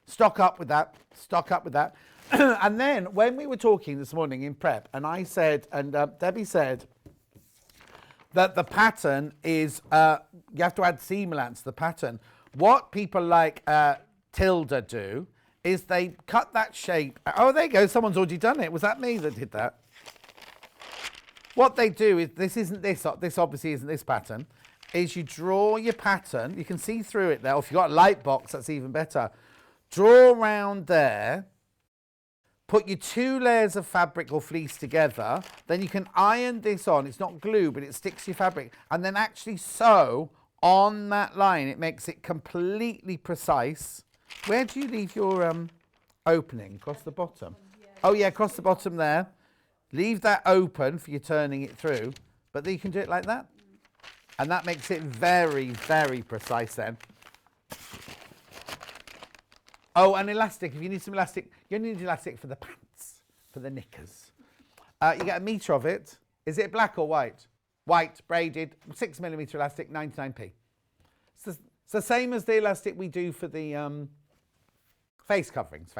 stock up with that. Stock up with that. And then when we were talking this morning in prep, and I said, and Debbie said that the pattern is you have to add seam allowance to the pattern. What people like Tilda do is they cut that shape. Oh, there you go. Someone's already done it. Was that me that did that? What they do is, this obviously isn't this pattern, is you draw your pattern. You can see through it there. Or if you've got a light box, that's even better. Draw around there. Put your 2 layers of fabric or fleece together. Then you can iron this on. It's not glue, but it sticks to your fabric. And then actually sew on that line. It makes it completely precise. Where do you leave your opening? Across the bottom? Oh, yeah, across the bottom there. Leave that open for you turning it through, but then you can do it like that. And that makes it very, very precise then. Oh, and elastic. If you need some elastic, you need elastic for the pants, for the knickers. You get 1 metre of it. Is it black or white? White, braided, 6mm elastic, 99p. It's the same as the elastic we do for the face coverings.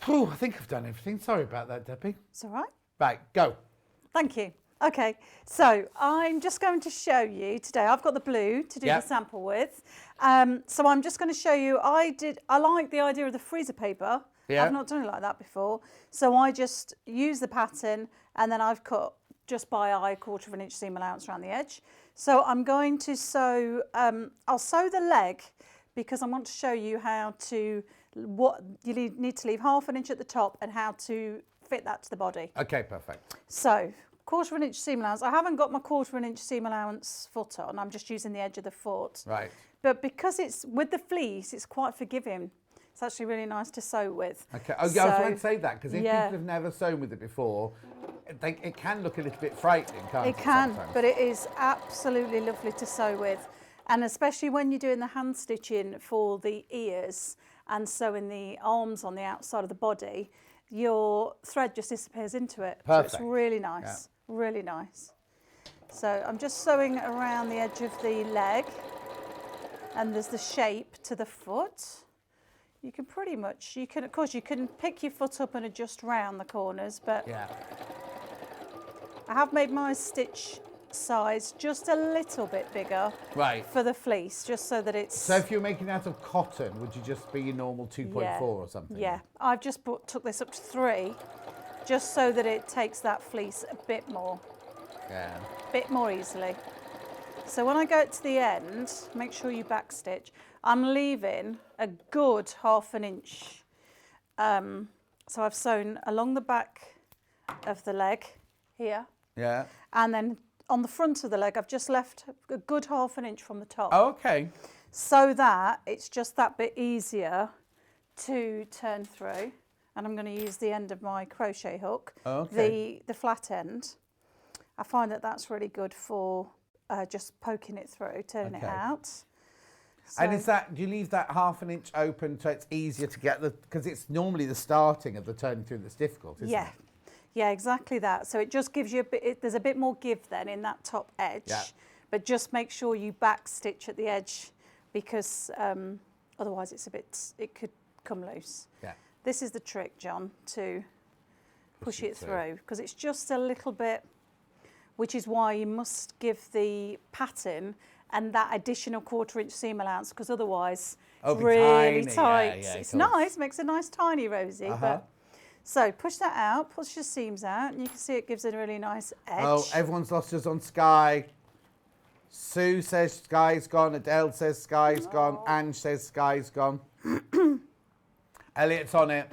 Whew, I think I've done everything. Sorry about that, Debbie. It's all right. Right, go. Thank you. Okay, so I'm just going to show you today. I've got the blue to do the sample with. So I'm just going to show you. I like the idea of the freezer paper. Yeah. I've not done it like that before. So I just use the pattern, and then I've cut just by eye 1/4 inch seam allowance around the edge. So I'm going to sew. I'll sew the leg because I want to show you how to. What you need to leave 1/2 inch at the top and how to fit that to the body. Okay, perfect. So 1/4 inch seam allowance. I haven't got my 1/4 inch seam allowance foot on. I'm just using the edge of the foot. Right. But because it's with the fleece, it's quite forgiving. It's actually really nice to sew with. Okay. Oh, yeah, I was going to say that because if people have never sewn with it before, it can look a little bit frightening, can't it? It can, sometimes? but it is absolutely lovely to sew with. And especially when you're doing the hand stitching for the ears and sewing the arms on the outside of the body, your thread just disappears into it. Perfect. So it's really nice, really nice. So I'm just sewing around the edge of the leg, and there's the shape to the foot. You can pretty much, of course you can pick your foot up and adjust round the corners, but I have made my stitch size just a little bit bigger for the fleece, just so that it's... So if you're making it out of cotton, would you just be your normal 2.4 or something? Yeah, I've just took this up to 3, just so that it takes that fleece a bit more. Yeah. A bit more easily. So when I go to the end, make sure you back stitch. I'm leaving a good 1/2 inch. So I've sewn along the back of the leg here. Yeah. And then on the front of the leg, I've just left a good 1/2 inch from the top. Oh, okay. So that it's just that bit easier to turn through. And I'm going to use the end of my crochet hook, the flat end. I find that that's really good for just poking it through, turning it out. So, and is that, do you leave that 1/2 inch open so it's easier to get because it's normally the starting of the turning through that's difficult, isn't it? Yeah, exactly that. So it just gives you a bit, there's a bit more give then in that top edge, but just make sure you back stitch at the edge because otherwise it could come loose. Yeah. This is the trick, John, to push it through because it's just a little bit, which is why you must give the pattern and that additional 1/4 inch seam allowance, because otherwise Oh, it's it'll be really tiny. tight. Yeah, It's of course. nice, makes a nice tiny rosy. But so push that out, push your seams out, and you can see it gives it a really nice edge. Oh, everyone's lost us on Sky. Sue says Sky's gone. Adele says Sky's gone. Ange says Sky's gone. Elliot's on it.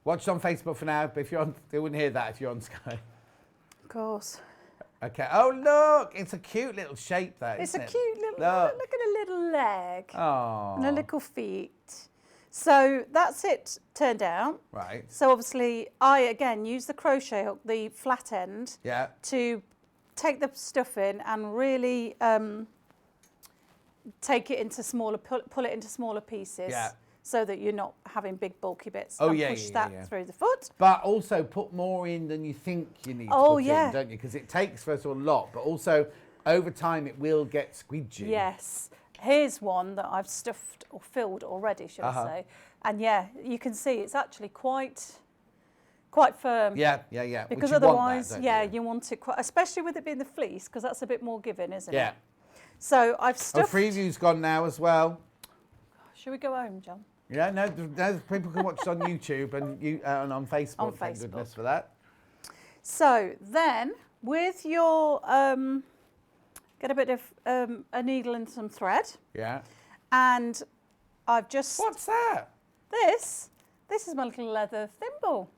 Watch on Facebook for now, but if you're on, they wouldn't hear that if you're on Sky. Of course. Okay. Oh, look. It's a cute little shape there. It's a isn't it? cute little, Look. look at a little leg Oh. and a little feet. So that's it turned out. Right. So obviously I, again, use the crochet hook, the flat end, Yeah. to take the stuff in and really take it into smaller, pull it into smaller pieces. Yeah. So that you're not having big bulky bits. Oh, and yeah, push yeah, that yeah. through the foot. But also put more in than you think you need to Oh, put yeah. in, don't you? Because it takes, first of all, a lot, but also over time it will get squidgy. Yes. Here's one that I've stuffed or filled already, should I say. And yeah, you can see it's actually quite firm. Yeah, yeah, yeah. Because Which you want otherwise, that, don't yeah, you? you want it quite, especially with it being the fleece, because that's a bit more giving, isn't Yeah. it? So I've Oh, stuffed. Freeview's gone now as well. Shall we go home, John? Yeah, no, people can watch it on YouTube and on Facebook. On Thank Facebook. goodness for that. So then, with your, get a bit of a needle and some thread, Yeah. and I've just What's that? this is my little leather thimble.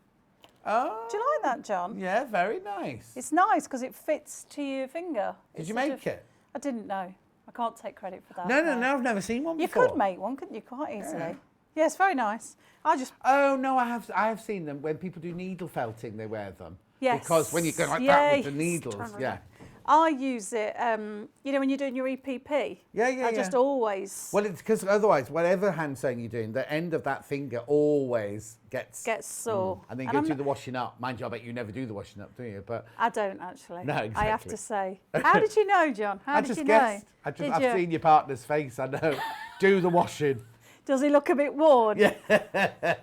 Oh. Do you like that, John? Yeah, very nice. It's nice because it fits to your finger. Did It's you sort make of- it? I didn't know. I can't take credit for that. No, I've never seen one You before. could make one, couldn't you, quite easily? Yeah, it's very nice. I just Oh no, I have seen them when people do needle felting. They wear them. Yes. Because when you go like that with the Yes. needles, yeah. I use it. You know when you're doing your EPP. Yeah, yeah, I just yeah. always Well, it's because otherwise, whatever hand sewing you're doing, the end of that finger always gets. get sore. And then And go I'm do not- the washing up. Mind you, I bet you never do the washing up, do you? But I don't actually. No, I have exactly. to say. How did you know, John? How I did just you guessed. know? Did I've you? seen your partner's face. I know. Do the washing. Does he look a bit worn? Yeah.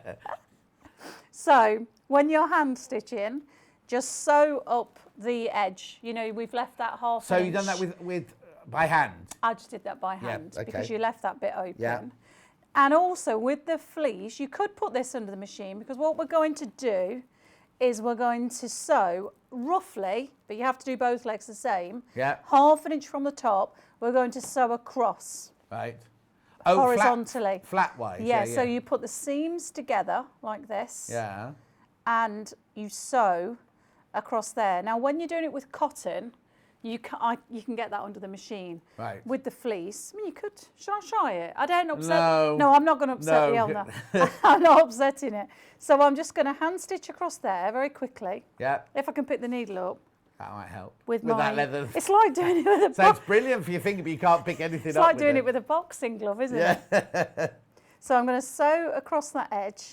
So when you're hand stitching, just sew up the edge. You know, we've left that half So inch. you've done that with by hand. I just did that by hand okay. because you left that bit open. Yeah. And also with the fleece, you could put this under the machine because what we're going to do is we're going to sew roughly, but you have to do both legs the same, Yeah. 1/2 inch from the top, we're going to sew across Right. Oh, horizontally. Flatwise. Yeah, so you put the seams together like this Yeah. and you sew across there. Now when you're doing it with cotton, you can get that under the machine. Right. With the fleece, I mean, you could. Shall I try it? I don't upset. No. No, I'm not going to upset the No. owner. I'm not upsetting it. So I'm just going to hand stitch across there very quickly. Yeah. If I can pick the needle up That might help. with that my. leather. It's like doing it with a. So it's brilliant for your finger, but you can't pick anything It's up. like doing it with a boxing glove, isn't it? Yeah. So I'm going to sew across that edge,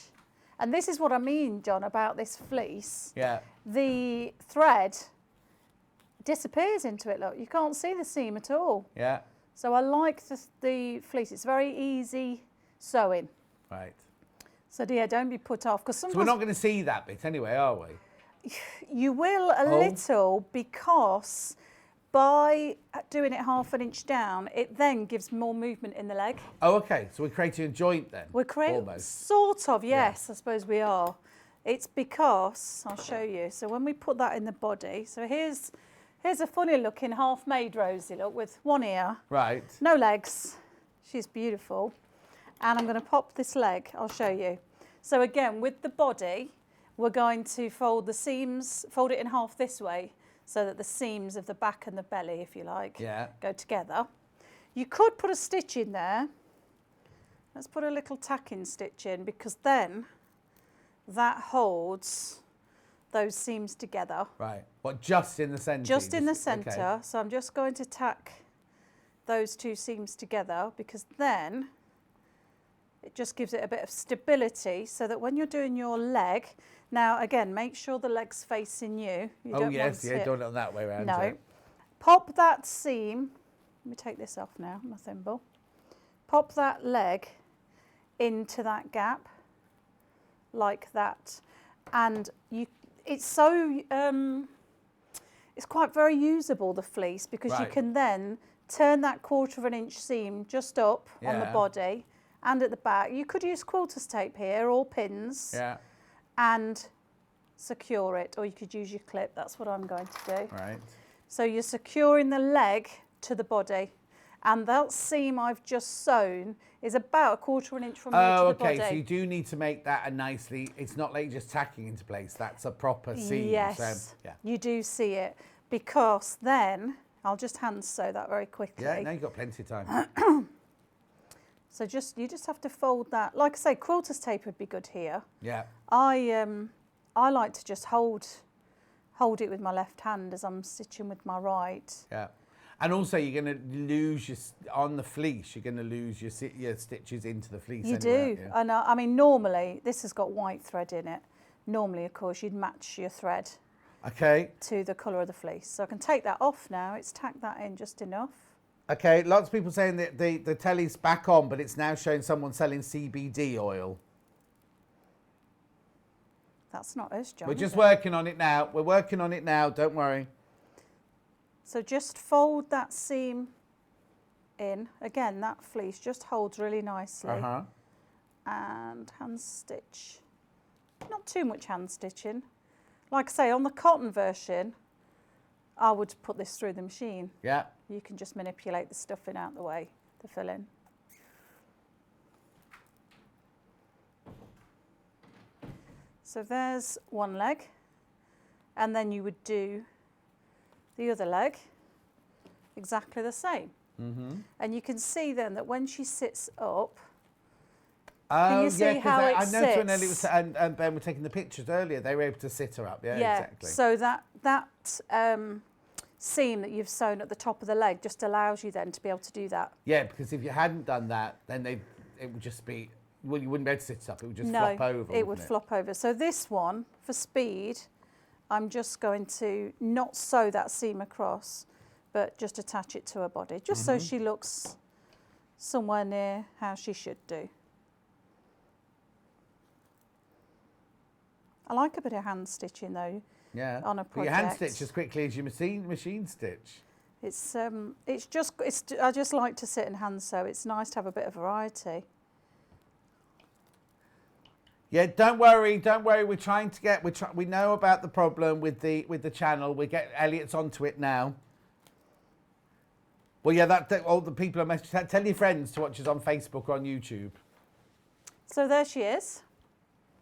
and this is what I mean, John, about this fleece. Yeah. The thread disappears into it. Look, you can't see the seam at all. Yeah. So I like the fleece. It's very easy sewing. Right. So dear, don't be put off because So we're sometimes not going to see that bit anyway, are we? you will a Oh. little because by doing it 1/2 inch down, it then gives more movement in the leg. Oh, okay. So we're creating a joint then. We're creating almost. sort of, yes, I suppose we are. It's because I'll show you. So when we put that in the body, so here's a funny looking half-made Rosie, look, with one ear, Right. no legs. She's beautiful. And I'm going to pop this leg, I'll show you. So again, with the body, we're going to fold the seams, fold it in half this way, so that the seams of the back and the belly, if you like, Yeah. go together. You could put a stitch in there. Let's put a little tacking stitch in because then that holds those seams together. Right. What, just in the centre? Just in the okay. centre. So I'm just going to tack those two seams together because then it just gives it a bit of stability so that when you're doing your leg, now again, make sure the leg's facing you. You Oh, don't yes. want Yeah, it. don't it that way around. No. yeah. Pop that seam. Let me take this off now, my thimble. Pop that leg into that gap like that. And it's so it's quite very usable, the fleece, because you Right. can then turn that 1/4 inch seam just up on the Yeah. body and at the back. You could use quilter's tape here or pins and secure it, or you could use your clip. That's what I'm going to do. Right. So you're securing the leg to the body, and that seam I've just sewn is about 1/4 inch from you to the okay, body. so you do need to make that a nicely, it's not like you're just tacking into place, that's a proper seam. Yes, So, yeah. you do see it, because then, I'll just hand sew that very quickly. Yeah, now you've got plenty of time. So you just have to fold that. Like I say, quilter's tape would be good here. Yeah. I like to just hold it with my left hand as I'm stitching with my right. Yeah. And also you're going to lose on the fleece, you're going to lose your stitches into the fleece. You anyway, do. aren't you? And I mean, normally, this has got white thread in it. Normally, of course, you'd match your thread Okay. to the colour of the fleece. So I can take that off now. It's tacked that in just enough. Okay, lots of people saying that the telly's back on, but it's now showing someone selling CBD oil. That's not us, John. We're is just it? working on it now. We're working on it now, don't worry. So just fold that seam in. Again, that fleece just holds really nicely. Uh-huh. And hand stitch. Not too much hand stitching. Like I say, on the cotton version, I would put this through the machine. Yeah. You can just manipulate the stuffing out the way, the filling. So there's one leg, and then you would do the other leg exactly the same. Mm-hmm. And you can see then that when she sits up, can you see how it I noticed when Ellie sits? and Ben were taking the pictures earlier, they were able to sit her up. Yeah, exactly. So that seam that you've sewn at the top of the leg just allows you then to be able to do that. Yeah, because if you hadn't done that, then it would just be, well, you wouldn't be able to sit up. It would just flop over. It would flop over. So this one, for speed, I'm just going to not sew that seam across, but just attach it to her body, just so she looks somewhere near how she should do. I like a bit of hand stitching though. Yeah. On a But you hand project. stitch as quickly as your machine stitch. I just like to sit and hand sew. It's nice to have a bit of variety. Yeah, don't worry. We're trying to get. We know about the problem with the channel. We get Elliot's onto it now. Well, yeah, all the people are messaging. Tell your friends to watch us on Facebook or on YouTube. So there she is.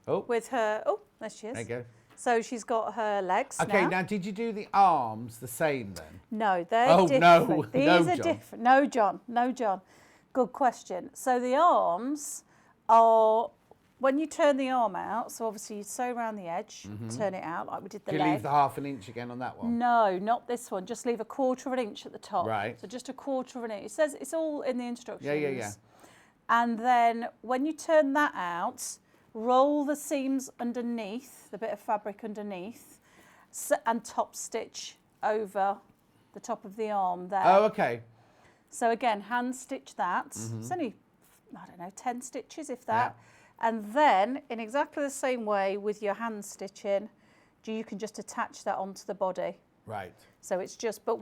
Oh, With her. Oh, there she is. there you go. So she's got her legs. Okay, now. now did you do the arms the same then? No, they're Oh, different. no. These No, are John. different. No, John. No, John. Good question. So the arms are, when you turn the arm out, so obviously you sew around the edge, turn it out like we did the Can you leg. leave the 1/2 inch again on that one? No, not this one. Just leave a 1/4 inch at the top. Right. So just a 1/4 inch. It says it's all in the instructions. Yeah. And then when you turn that out, roll the seams underneath, the bit of fabric underneath, and top stitch over the top of the arm there. Oh, okay. So again, hand stitch that. It's only, 10 stitches if that. Yeah. And then in exactly the same way with your hand stitching, you can just attach that onto the body. Right. So it's just, but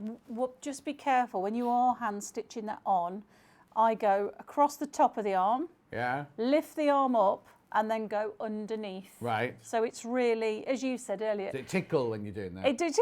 just be careful when you are hand stitching that on. I go across the top of the arm, lift the arm up, and then go underneath. Right. So it's really, as you said earlier. Does it tickle when you're doing that? It did.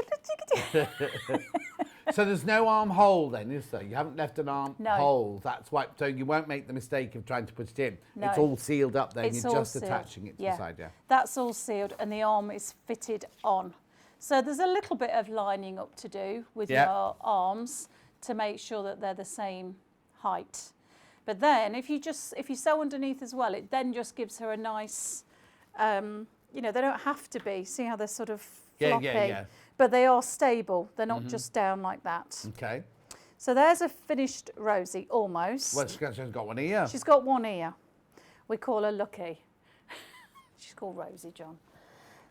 So there's no arm hole then, is there? You haven't left an arm No. hole. That's why. So you won't make the mistake of trying to put it in. No. It's all sealed up then. It's You're all just sealed. attaching it to the side, yeah. That's all sealed and the arm is fitted on. So there's a little bit of lining up to do with your arms to make sure that they're the same height. But then if you sew underneath as well, it then just gives her a nice, they don't have to be. See how they're sort of floppy? Yeah. But they are stable. They're not just down like that. Okay. So there's a finished Rosie, almost. Well, she's got one ear. She's got one ear. We call her Lucky. She's called Rosie, John.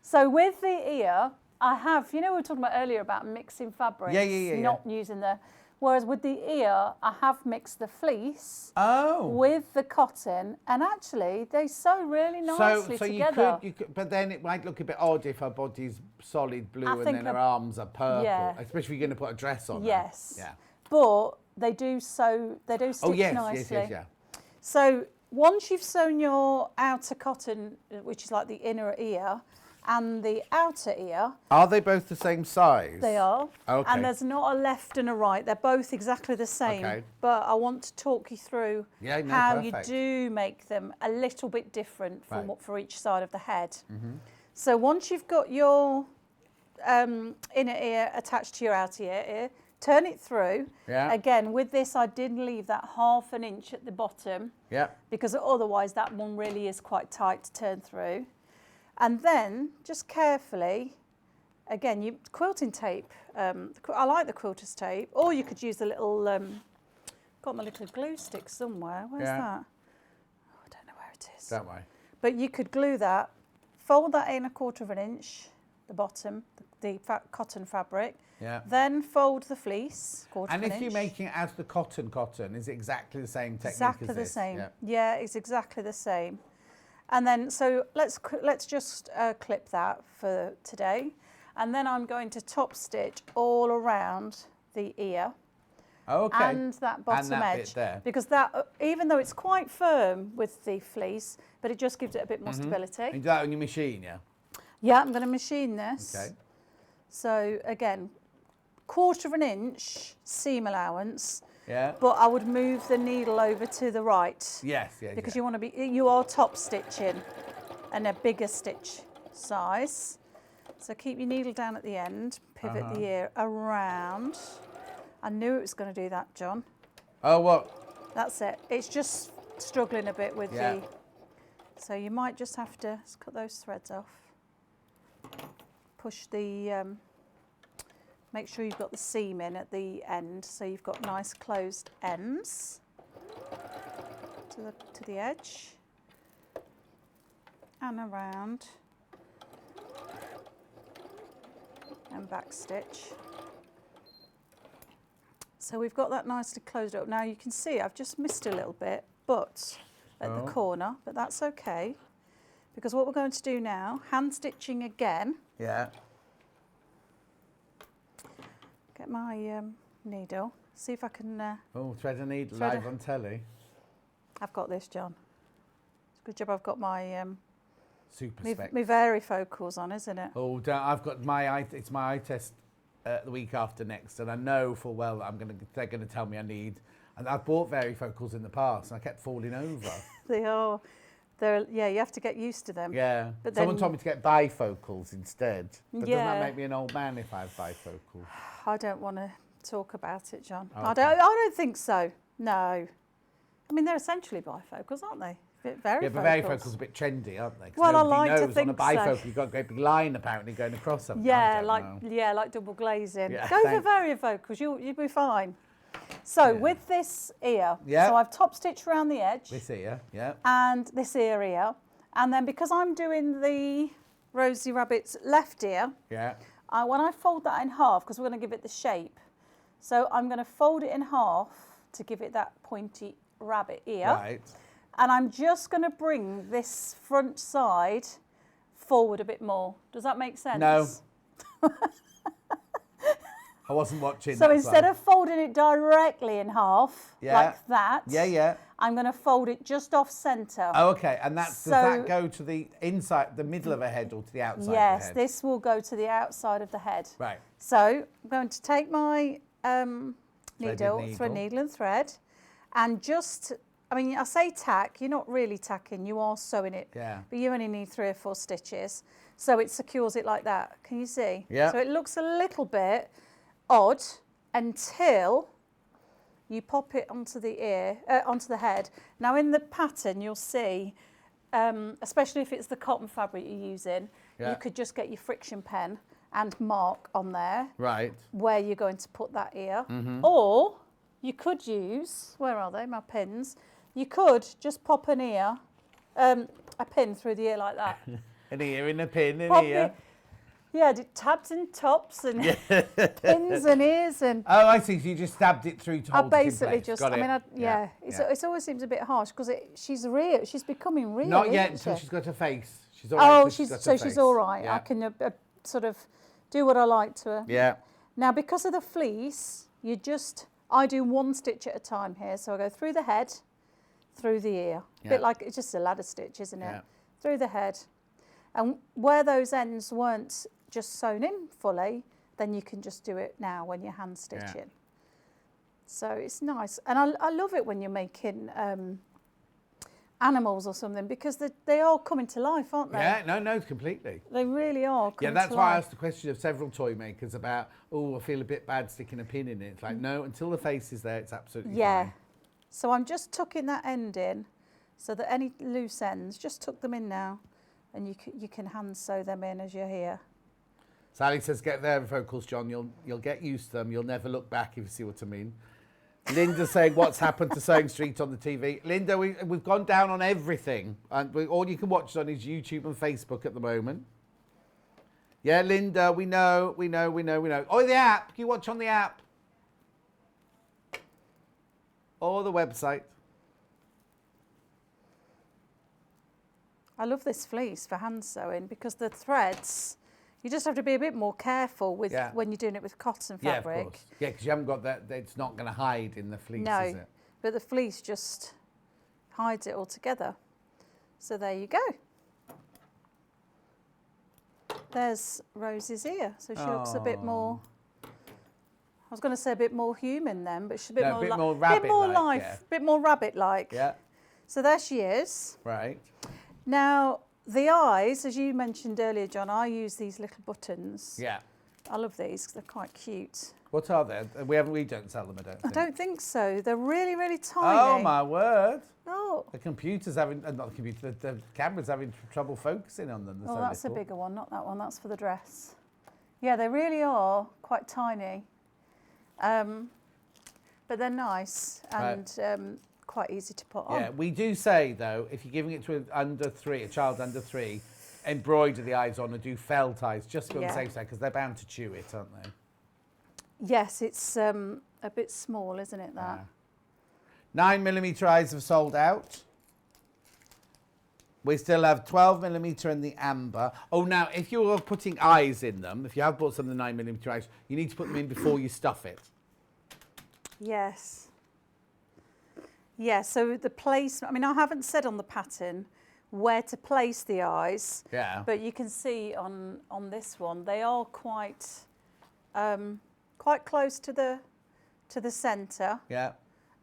So with the ear, I have. You know, we were talking about earlier about mixing fabrics. Yeah. Not using the. Whereas with the ear, I have mixed the fleece Oh. with the cotton, and actually they sew really nicely so together. you could, but then it might look a bit odd if her body's solid blue and think then her arms are purple, yeah. especially if you're going to put a dress on. Yes. Her. Yeah. But they do sew. They do stitch nicely. Yes, yeah. So once you've sewn your outer cotton, which is like the inner ear, and the outer ear. Are they both the same size? They are. Okay. And there's not a left and a right. They're both exactly the same. Okay. But I want to talk you through how perfect. you do make them a little bit different from Right. for each side of the head. So once you've got your inner ear attached to your outer ear, turn it through. Yeah. Again, with this, I did leave that 1/2 inch at the bottom. Yeah. Because otherwise that one really is quite tight to turn through. And then just carefully, again, you quilting tape. I like the quilter's tape, or you could use a little. Got my little glue stick somewhere. Where's that? Oh, I don't know where it is. That way. But you could glue that, fold that in 1/4 inch, the bottom, the cotton fabric. Yeah. Then fold the fleece, 1/4 And inch. if you're making it as the cotton, is it exactly the same technique Exactly as the this? same. Yeah. Yeah, it's exactly the same. And then, so let's just clip that for today. And then I'm going to top stitch all around the ear. Okay. And that bottom that edge. bit there. Because that, even though it's quite firm with the fleece, but it just gives it a bit more stability. And you do that on your machine, yeah? Yeah, I'm going to machine this. Okay. So again, 1/4 inch seam allowance. Yeah. But I would move the needle over to the right. Yes, yeah. Because you want to be, you are top stitching and a bigger stitch size. So keep your needle down at the end, pivot the ear around. I knew it was going to do that, John. Oh, what? That's it. It's just struggling a bit with the, so you might just have to cut those threads off. Push the, make sure you've got the seam in at the end, so you've got nice closed ends to the edge and around and back stitch. So we've got that nicely closed up. Now you can see I've just missed a little bit, but at the corner, but that's okay, because what we're going to do now, hand stitching again. Yeah. Get my needle, see if I can... Oh, thread a needle thread live on telly. I've got this, John. It's a good job I've got my Super my spec. varifocals on, isn't it? Oh, I've got my eye, it's my eye test the week after next, and I know full well that they're going to tell me I need, and I've bought varifocals in the past, and I kept falling over. They are. Yeah, you have to get used to them. Yeah. But Someone then- told me to get bifocals instead. But doesn't Yeah. that make me an old man if I have bifocals? I don't want to talk about it, John. Okay. I don't think so. No. I mean, they're essentially bifocals, aren't they? Varifocals. Yeah, but varifocals are a bit trendy, aren't they? 'Cause Well, I nobody like to knows think on a bifocal so. you've got a great big line apparently going across something. Yeah, I don't know. like double glazing. Yeah, Go thanks. for varifocals. You'll be fine. So with this ear, so I've top stitched around the edge. This here, yeah. And this ear, and then because I'm doing the Rosie Rabbit's left ear, Yeah. when I fold that in half, because we're going to give it the shape, so I'm going to fold it in half to give it that pointy rabbit ear. Right. And I'm just going to bring this front side forward a bit more. Does that make sense? No. I wasn't watching. So that's instead why. of folding it directly in half, like that, Yeah. I'm going to fold it just off centre. Oh, okay. And does So- that go to the inside, the middle of a head, or to the outside of Yes, the head? this will go to the outside of the head. Right. So I'm going to take my thread needle and thread, and just, I mean, I say tack, you're not really tacking, you are sewing it. Yeah. But you only need 3 or 4 stitches. So it secures it like that. Can you see? Yeah. So it looks a little bit odd until you pop it onto the ear, onto the head. Now in the pattern, you'll see, especially if it's the cotton fabric you're using, you could just get your friction pen and mark on there Right. where you're going to put that ear. Or you could use, where are they, my pins? You could just pop an ear, a pin through the ear like that. An ear in a pin, in Pop here. Yeah, tabs and tops and pins and ears and. Oh, I see. So you just stabbed it through to I hold it in basically place. just. Got I mean, it. yeah. It always seems a bit harsh because she's real. She's becoming real. Not yet isn't until she? she's got her face. She's all right. Oh, till she's got her she's face. all right. Yeah. I can sort of do what I like to her. Yeah. Now, because of the fleece, I do one stitch at a time here. So I go through the head, through the ear. A bit like, it's just a ladder stitch, isn't it? Yeah. Through the head. And where those ends weren't just sewn in fully, then you can just do it now when you're hand stitching. Yeah. So it's nice. And I love it when you're making animals or something because they all come into life, aren't they? Yeah, no, completely. They really are. Yeah, that's why I asked the question of several toy makers about, I feel a bit bad sticking a pin in it. It's like, no, until the face is there, it's absolutely fine. So I'm just tucking that end in so that any loose ends, just tuck them in now and you can hand sew them in as you're here. Sally says, get their vocals, John. You'll get used to them. You'll never look back, if you see what I mean. Linda saying, what's happened to Sewing Street on the TV? Linda, we've gone down on everything. And all you can watch on is YouTube and Facebook at the moment. Yeah, Linda, we know. Oh, the app. Can you watch on the app? Or the website. I love this fleece for hand sewing because the threads, you just have to be a bit more careful with when you're doing it with cotton fabric. Yeah, of course. Yeah, because you haven't got that, it's not going to hide in the fleece, is it? But the fleece just hides it all together. So there you go. There's Rosie's ear. So she looks a bit more, I was going to say a bit more human then, but she's a bit more rabbit-like, bit more life, yeah. bit more rabbit-like. Yeah. So there she is. Right. Now, the eyes, as you mentioned earlier, John, I use these little buttons. Yeah. I love these because they're quite cute. What are they? We don't sell them, I don't think. I don't think so. They're really, really tiny. Oh, my word. Oh. The computer's having, not the computer, the camera's having trouble focusing on them. Oh, that's a bigger one, not that one. That's for the dress. Yeah, they really are quite tiny. But they're nice and quite easy to put on. Yeah, we do say, though, if you're giving it to a child under 3, embroider the eyes on and do felt eyes, just to be on the safe side, because they're bound to chew it, aren't they? Yes, it's a bit small, isn't it, that? 9mm eyes have sold out. We still have 12mm in the amber. Oh, now, if you're putting eyes in them, if you have bought some of the 9mm eyes, you need to put them in before you stuff it. Yes. Yeah, so the placement, I mean, I haven't said on the pattern where to place the eyes. Yeah. But you can see on this one, they are quite close to the centre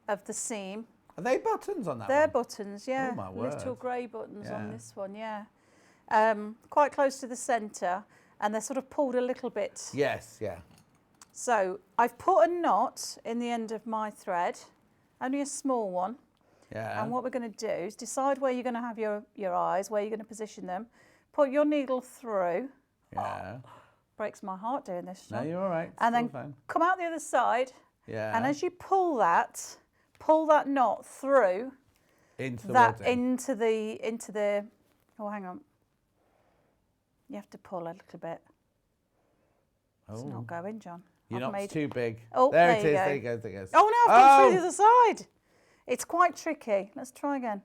of the seam. Are they buttons on that They're one? buttons, yeah. Oh, my word. Little grey buttons on this one, yeah. Quite close to the centre, and they're sort of pulled a little bit. Yes, yeah. So I've put a knot in the end of my thread, only a small one. Yeah. And what we're going to do is decide where you're going to have your eyes, where you're going to position them. Put your needle through. Yeah. Oh, breaks my heart doing this. No, you're all right. And then fine. come out the other side. Yeah. And as you pull that knot through into the that wadding. into the. Oh, hang on. You have to pull a little bit. It's not going, John. Your knot's too big. Oh, there it is. go. There you go. There you go. Oh no, I've gone through the other side. It's quite tricky. Let's try again.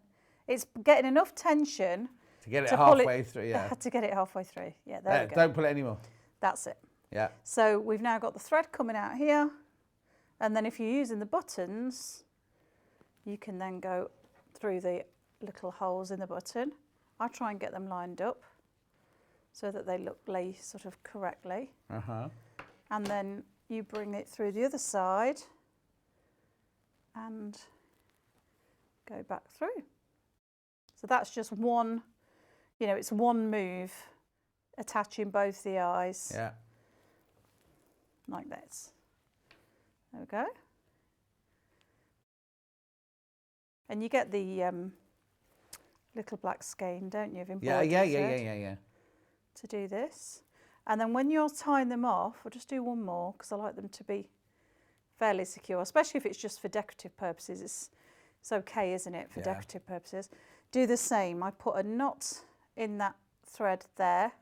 It's getting enough tension to get it halfway through. Yeah. To get it halfway through. Yeah, there we go. Don't pull it anymore. That's it. Yeah. So we've now got the thread coming out here, and then if you're using the buttons, you can then go through the little holes in the button. I try and get them lined up so that they lay sort of correctly. And then you bring it through the other side and go back through. So that's just one, it's one move, attaching both the eyes. Yeah. Like this. There we go. And you get the little black skein, don't you? Of embroidery Yeah. To do this. And then when you're tying them off, I'll just do one more because I like them to be fairly secure, especially if it's just for decorative purposes. It's okay, isn't it, for decorative purposes? Do the same. I put a knot in that thread there,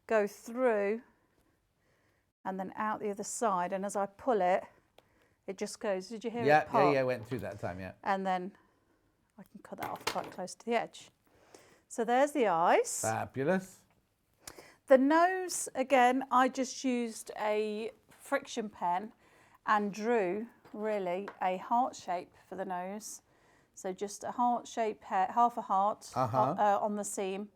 go through and then out the other side. And as I pull it, it just goes. Did you hear it pop? Yeah, went through that time, yeah. And then I can cut that off quite close to the edge. So there's the eyes. Fabulous. The nose, again, I just used a friction pen and drew really a heart shape for the nose. So just a heart shape, half a heart on the seam,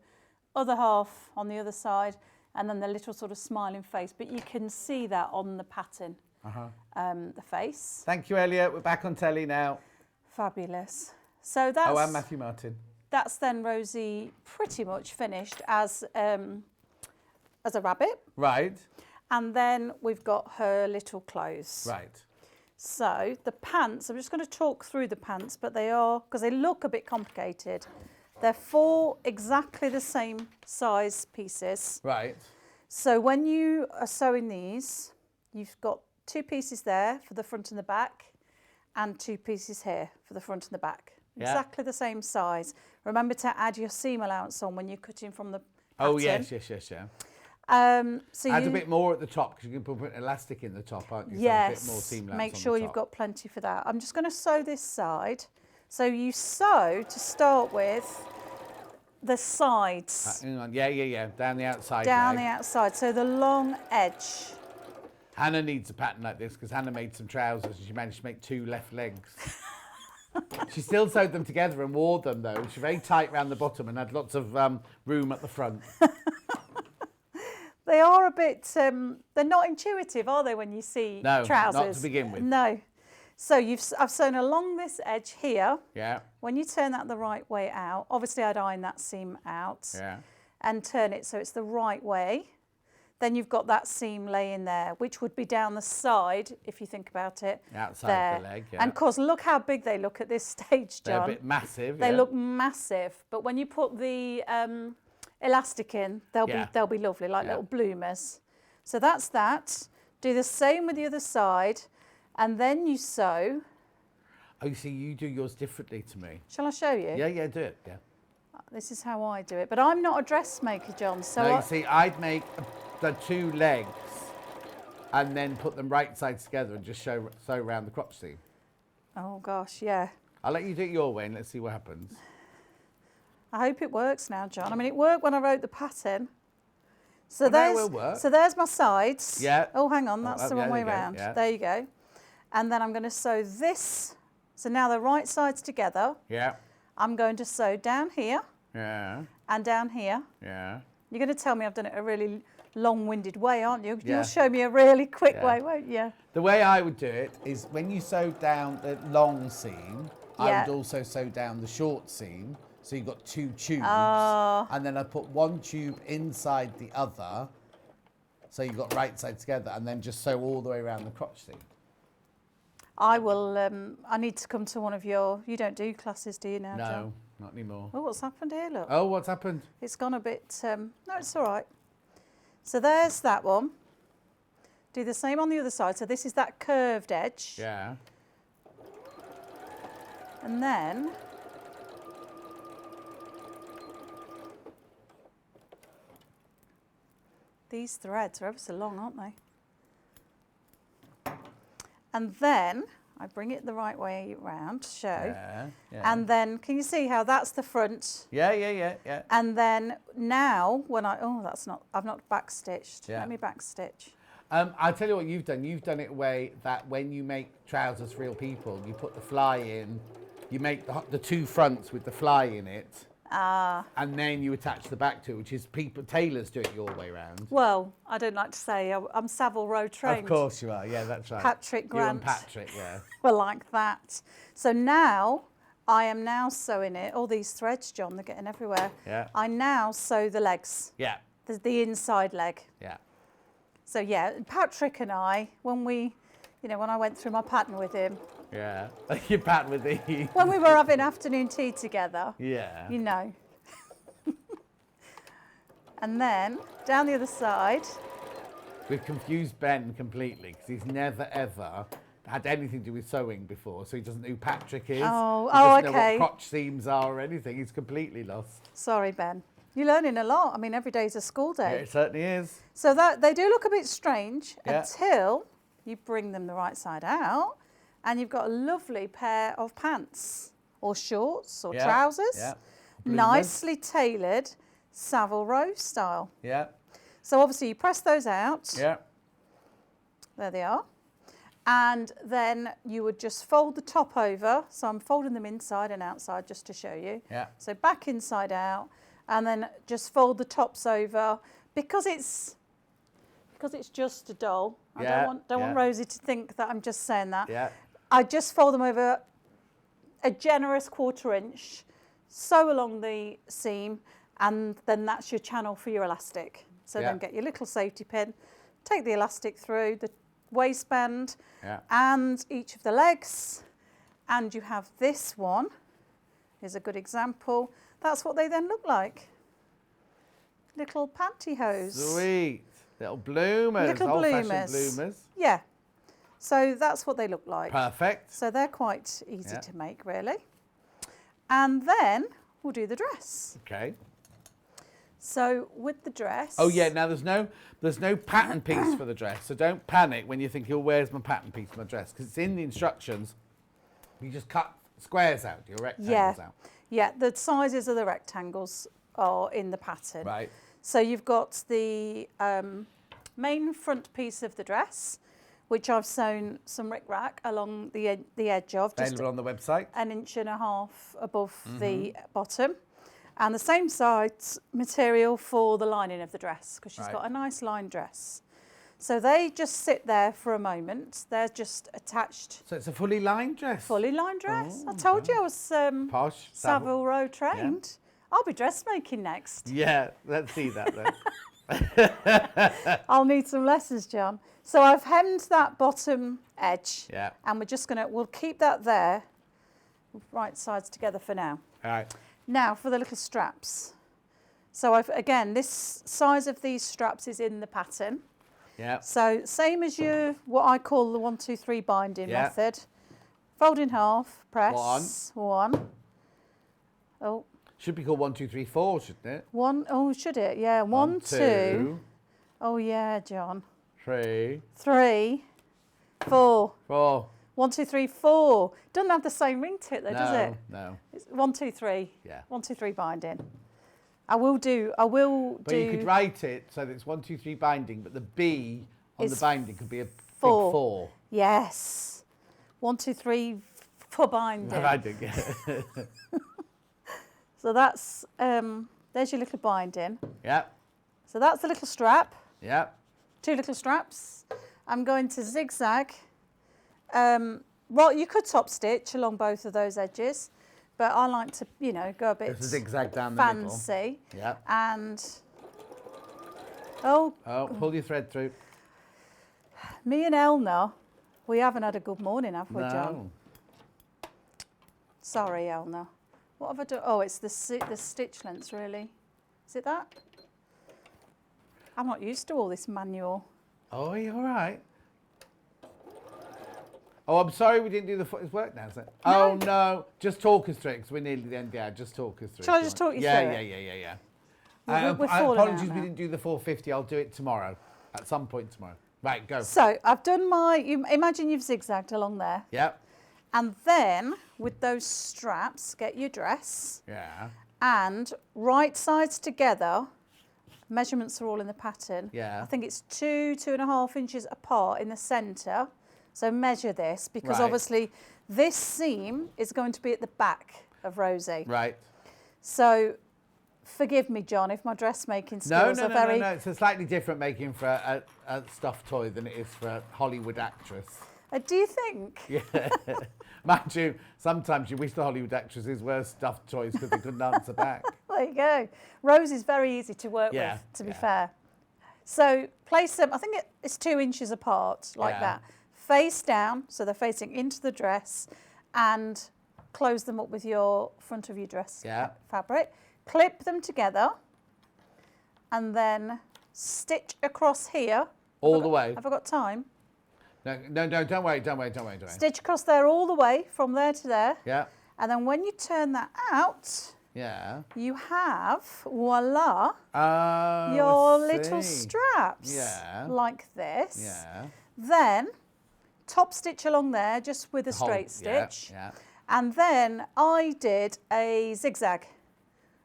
other half on the other side, and then the little sort of smiling face. But you can see that on the pattern, the face. Thank you, Elliot. We're back on telly now. Fabulous. So that's... Oh, and Matthew Martin. That's then Rosie pretty much finished as a rabbit. Right. And then we've got her little clothes. Right. So the pants, I'm just going to talk through the pants, but they are, because they look a bit complicated, they're 4 exactly the same size pieces. Right. So when you are sewing these, you've got 2 pieces there for the front and the back, and 2 pieces here for the front and the back. Yeah. Exactly the same size. Remember to add your seam allowance on when you're cutting from the pattern. Oh, yes, yeah. So Add a bit more at the top because you can put an elastic in the top, aren't you? Yes, so a bit more seam allowance make on sure the you've top. got plenty for that. I'm just going to sew this side. So you sew to start with the sides. Hang on, yeah. Down the outside. Down leg. the outside, so the long edge. Hannah needs a pattern like this because Hannah made some trousers and she managed to make 2 left legs. She still sewed them together and wore them though. She's very tight around the bottom and had lots of room at the front. They are a bit, they're not intuitive, are they, when you see trousers? No, not to begin with. No. So I've sewn along this edge here. Yeah. When you turn that the right way out, obviously I'd iron that seam out. Yeah. And turn it so it's the right way. Then you've got that seam laying there, which would be down the side, if you think about it. Outside there. the leg, yeah. And of course, look how big they look at this stage, John. They're a bit massive. They look massive, but when you put the elastic in, they'll be lovely, like little bloomers. So that's that. Do the same with the other side, and then you sew. Oh, you see, you do yours differently to me. Shall I show you? Yeah, do it. Yeah. This is how I do it, but I'm not a dressmaker, John. So No, you see, I'd make the 2 legs and then put them right sides together and just sew around the crotch seam. Oh gosh, yeah. I'll let you do it your way and let's see what happens. I hope it works now, John. I mean, it worked when I wrote the pattern. So Well, there's that will work. so there's my sides. Yeah. Oh, hang on, that's the wrong way there you go, round. yeah. There you go. And then I'm going to sew this. So now the right sides together. Yeah. I'm going to sew down here Yeah. and down here. Yeah. You're going to tell me I've done it a really long-winded way, aren't you? Yeah. You'll show me a really quick Yeah. way, won't you? The way I would do it is when you sew down the long seam, I Yeah. would also sew down the short seam. So you've got 2 tubes. Oh. And then I put 1 tube inside the other. So you've got right side together and then just sew all the way around the crotch seam. I will, I need to come to one of your, you don't do classes, do you now, No, John? not anymore. Oh, what's happened here, look? Oh, what's happened? It's gone a bit, no, it's all right. So there's that one. Do the same on the other side. So this is that curved edge. Yeah. And then these threads are ever so long, aren't they? And then I bring it the right way round to show. Yeah. And then, can you see how that's the front? Yeah. And then now, when I've not backstitched. Yeah. Let me backstitch. I'll tell you what you've done. You've done it a way that when you make trousers for real people, you put the fly in, you make the 2 fronts with the fly in it, and then you attach the back to it, which is tailors do it your way round. Well, I don't like to say I'm Savile Row trained. Of course you are. Yeah, that's right. Patrick Grant. You and Patrick, yeah. Well, like that. So now, I am now sewing it. All these threads, John, they're getting everywhere. Yeah. I now sew the legs. Yeah. The inside leg. Yeah. So yeah, Patrick and I, when I went through my pattern with him, Yeah. Your pattern with these. when we were having afternoon tea together, Yeah. you know. And then down the other side. We've confused Ben completely because he's never ever had anything to do with sewing before, so he doesn't know who Patrick is. Oh, he doesn't know okay. what crotch seams are or anything. He's completely lost. Sorry, Ben. You're learning a lot. I mean, every day's a school Yeah, day. it certainly is. So that they do look a bit strange Yeah. until you bring them the right side out and you've got a lovely pair of pants or shorts or Yeah, trousers. yeah. Nicely tailored Savile Row style. Yeah, So obviously you press those out. yeah. There they are. And then you would just fold the top over. So I'm folding them inside and outside just to show you. Yeah. So back inside out, and then just fold the tops over because it's just a doll. I Yeah, don't want yeah. Rosie to think that I'm just saying that. Yeah. I just fold them over a generous 1/4 inch, sew along the seam, and then that's your channel for your elastic. So Yeah. then get your little safety pin, take the elastic through the waistband Yeah. and each of the legs, and you have this one. Here's a good example. That's what they then look like. Little pantyhose. Sweet. Little bloomers. Little Old-fashioned bloomers. bloomers. Yeah. So that's what they look like. Perfect. So they're quite easy Yeah. to make, really. And then we'll do the dress. Okay. So with the dress. Oh yeah. Now there's no pattern piece for the dress, so don't panic when you think, "Oh, where's my pattern piece for my dress?" Because it's in the instructions. You just cut squares out, your rectangles out. Yeah, the sizes of the rectangles are in the pattern. Right. So you've got the main front piece of the dress, which I've sewn some rickrack along the edge of, just Available on the website. 1.5 inches above the bottom. And the same size material for the lining of the dress, because she's Right. got a nice lined dress. So they just sit there for a moment. They're just attached. So it's a fully lined dress. Fully lined dress. Oh, I told you I was Posh. Savile Row trained. I'll be dressmaking next. Yeah. Let's see that then. I'll need some lessons, John. So I've hemmed that bottom edge. Yeah. And we'll keep that there, right sides together for now. All right. Now for the little straps. So again, this size of these straps is in the pattern. Yeah. So same as what I call the 1, 2, 3 binding Yeah. method. Fold in half, press. One. Oh, Should be called 1, 2, 3, 4, shouldn't it? one. Oh, should it? Yeah. One, two. Oh, yeah, John. 3, 3, 4. 4. 1, 2, 3, 4. Doesn't have the same ring to it though, does it? No. It's 1, 2, 3. Yeah. 1, 2, 3 binding. I will But do. you could write it so that it's 1, 2, 3 binding, but the B on the It's binding could be a 4. big 4. Yes. 1, 2, 3 for binding. Binding, yeah. So that's there's your little binding. Yeah. So that's the little strap. Yeah. 2 little straps. I'm going to zigzag. Well, you could top stitch along both of those edges, but I like to, go a bit There's a zigzag down the middle. fancy. Yeah. And oh, Pull your thread through. me and Elna, we haven't had a good morning, have we, John? No. Sorry, Elna. What have I done? Oh, it's the stitch lengths, really. Is it that? I'm not used to all this manual. Oh, are you all right? Oh, I'm sorry we didn't do the foot. It's work now, is it? No. Oh, no. Just talk us through it, because we're nearly the end. Yeah, just talk us through Shall I it. just talk you yeah, through yeah, it? yeah, yeah. We're falling out Apologies we now. didn't do the 450. I'll do it tomorrow, at some point tomorrow. Right, go. So I've done imagine you've zigzagged along there. Yeah, And then with those straps, get your dress yeah, and right sides together. Measurements are all in the pattern. Yeah. I think it's 2.5 inches apart in the centre. So measure this because Right. obviously this seam is going to be at the back of Rosie. right. So forgive me, John, if my dressmaking No, skills no, are no, very... no, no. It's a slightly different making for a stuffed toy than it is for a Hollywood actress. Do you think? Yeah. Mind you, sometimes you wish the Hollywood actresses were stuffed toys because they couldn't answer back. There you go. Rose is very easy to work Yeah, with, to be yeah. fair. So place them, I think it's 2 inches apart, like Yeah. that. Face down, so they're facing into the dress, and close them up with your front of your dress Yeah. fabric. Clip them together, and then stitch across here. All the way. Have I got time? No, don't wait. Stitch across there all the way, from there to there. Yeah, And then when you turn that out, Yeah. you have, voila, Oh, your I little see. straps. Yeah. Like this. Yeah. Then top stitch along there just with a The whole- straight stitch. Yeah. And then I did a zigzag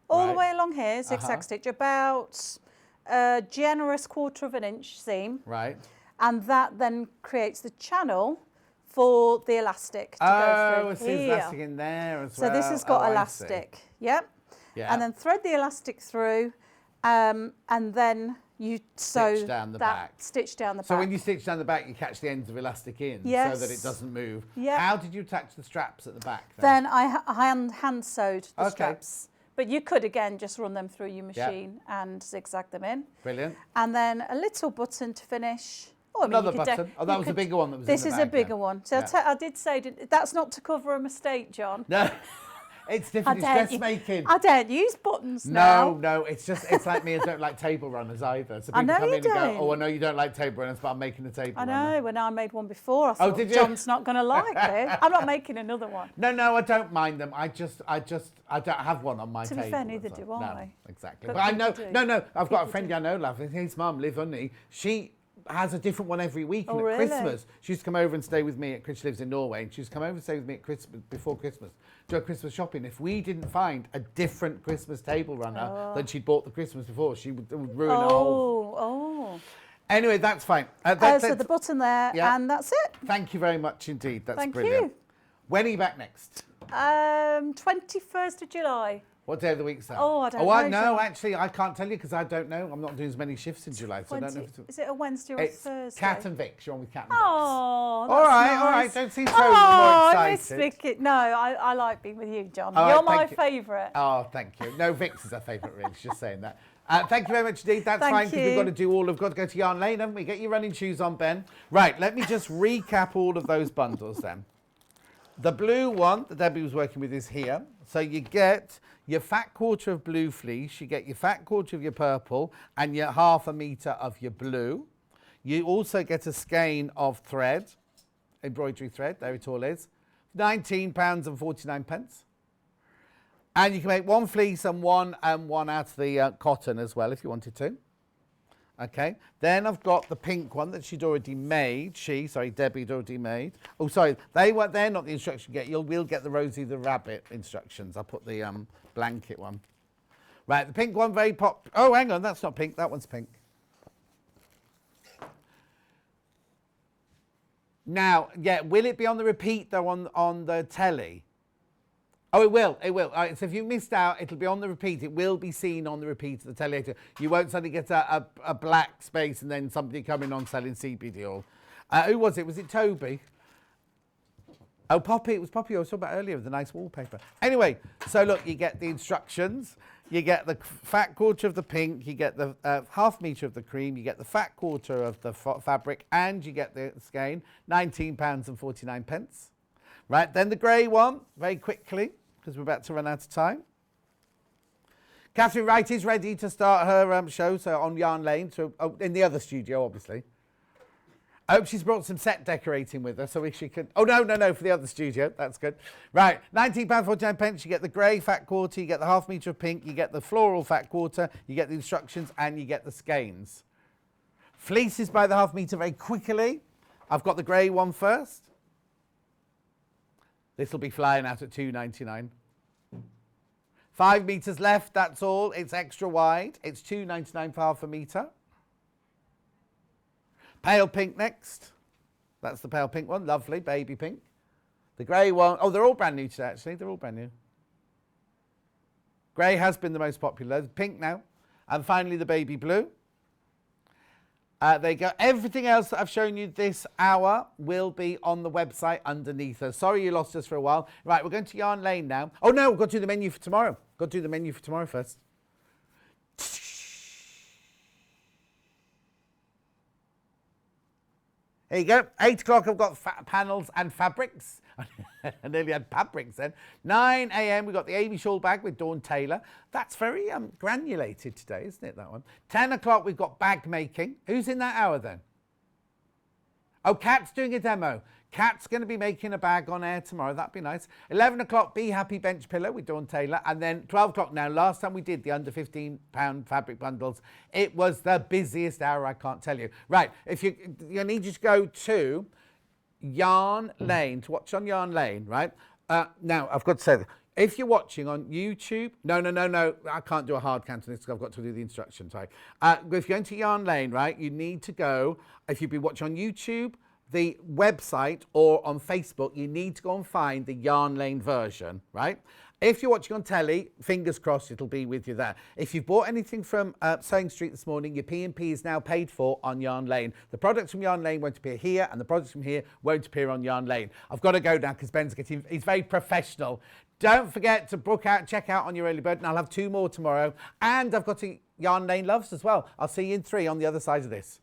all the Right. way along here, zigzag stitch, about a generous 1/4 inch seam. Right. And that then creates the channel for the elastic to go Oh, through I see here. there's elastic in there as So well. this has got I see. elastic, yep. Yeah. And then thread the elastic through, and then you sew Stitch down the that back. stitch down the So back. when you stitch down the back, you catch the ends of elastic in so Yes. that it doesn't move. Yep. How did you attach the straps at the back Then I hand sewed the Okay. straps. But you could again just run them through your machine and zigzag them in. Brilliant. And then a little button to finish. Oh, I mean, Another you could button. Oh, that you was a could- bigger one that was in This the is bag, a bigger yeah. one. So Yeah. I did say that's not to cover a mistake, John. No, it's different. It's dressmaking. I don't use buttons now. No, it's like me. I don't like table runners either. So I people know come you in and go, don't. "Oh, I know you don't like table runners, but I'm making a table I runner." know, when I made one before, I thought, did you? John's not going to like this. I'm not making another one. No, I don't mind them. I don't have one on my To table. be fair, neither that's do all. I. No, exactly. But But I know, people do. no, I've got a People friend do. I know, love, his mum, Liv Unni. She has a different one every week. Oh, and at really? Christmas, she used to come over and stay with me at She lives in Norway, and she used to come over and stay with me at Christmas, before Christmas, do a Christmas shopping. If we didn't find a different Christmas table runner than she'd bought the Christmas before, she would ruin the whole. Oh. Anyway, that's fine. So That's- the button there, Yeah. and that's it. Thank you very much indeed. That's Thank brilliant. you. When are you back next? 21st of July. What day of the week is that? Oh, I don't I know, know, John. actually, I can't tell you because I don't know. I'm not doing as many shifts in July, so I don't know if it's... Is it a Wednesday or a It's Thursday? Cat and Vic. You're on with Cat and Vic. Oh, that's All right, nice. all right. Don't seem so Oh, more Miss excited. Vicky. No, I like being with you, John. All You're right, my thank you. favourite. Oh, thank you. No, Vic's is her favourite, really. She's just saying that. Thank you very much indeed. That's Thank fine because we've you. got to do all. We've got to go to Yarn Lane, haven't we? Get your running shoes on, Ben. Right, let me just recap all of those bundles then. The blue one that Debbie was working with is here. So you get your fat 1/4 of blue fleece, you get your fat 1/4 of your purple, and your 1/2 metre of your blue. You also get a skein of thread, embroidery thread, there it all is. £19.49. And you can make one fleece and one out of the cotton as well if you wanted to. Okay, then I've got the pink one that she'd already made. Debbie'd already made. Oh, sorry, they're not the instruction you get. We'll get the Rosie the Rabbit instructions. I'll put the blanket one. Right, the pink one, very pop. Oh, hang on, that's not pink. That one's pink. Now, yeah, will it be on the repeat though on the telly? Oh, it will. It will. All right, so if you missed out, it'll be on the repeat. It will be seen on the repeat of the telly later. You won't suddenly get a black space and then somebody coming on selling CBD oil. Who was it? Was it Toby? Oh, Poppy. It was Poppy I was talking about earlier with the nice wallpaper. Anyway, so look, you get the instructions. You get the fat 1/4 of the pink. You get the 1/2 metre of the cream. You get the fat 1/4 of the fabric. And you get the skein. £19.49. Right, then the grey one, very quickly, because we're about to run out of time. Catherine Wright is ready to start her show, so on Yarn Lane, so in the other studio, obviously. I hope she's brought some set decorating with her, so she can... Oh, no, for the other studio. That's good. Right, £19.49. You get the grey fat 1/4, you get the 1/2 metre of pink, you get the floral fat 1/4, you get the instructions, and you get the skeins. Fleeces by the 1/2 metre very quickly. I've got the grey one first. This will be flying out at £2.99. 5 metres left, that's all. It's extra wide. It's £2.99 for 1/2 metre. Pale pink next. That's the pale pink one. Lovely, baby pink. The grey one. Oh, they're all brand new today, actually. They're all brand new. Grey has been the most popular. Pink now. And finally, the baby blue. There you go. Everything else that I've shown you this hour will be on the website underneath us. Sorry you lost us for a while. Right, we're going to Yarn Lane now. Oh, no, we've got to do the menu for tomorrow. Got to do the menu for tomorrow first. There you go. 8 o'clock, I've got panels and fabrics. I nearly had fabrics then. 9 a.m, we've got the Amy shawl bag with Dawn Taylor. That's very granulated today, isn't it, that one? 10 o'clock, we've got bag making. Who's in that hour then? Oh, Kat's doing a demo. Kat's going to be making a bag on air tomorrow. That'd be nice. 11 o'clock, Be Happy Bench Pillow with Dawn Taylor. And then 12 o'clock now. Last time we did the under £15 fabric bundles, it was the busiest hour, I can't tell you. Right, if you need you to go to Yarn Lane, to watch on Yarn Lane, right? Now, I've got to say, if you're watching on YouTube, no, I can't do a hard count on this because I've got to do the instructions, right? If you're going to Yarn Lane, right, you need to go, if you've been watching on YouTube, the website, or on Facebook, you need to go and find the Yarn Lane version, right? If you're watching on telly, fingers crossed it'll be with you there. If you've bought anything from Sewing Street this morning, your P&P is now paid for on Yarn Lane. The products from Yarn Lane won't appear here, and the products from here won't appear on Yarn Lane. I've got to go now because Ben's he's very professional. Don't forget to check out on your early bird, and I'll have 2 more tomorrow. And I've got Yarn Lane Loves as well. I'll see you in 3 on the other side of this.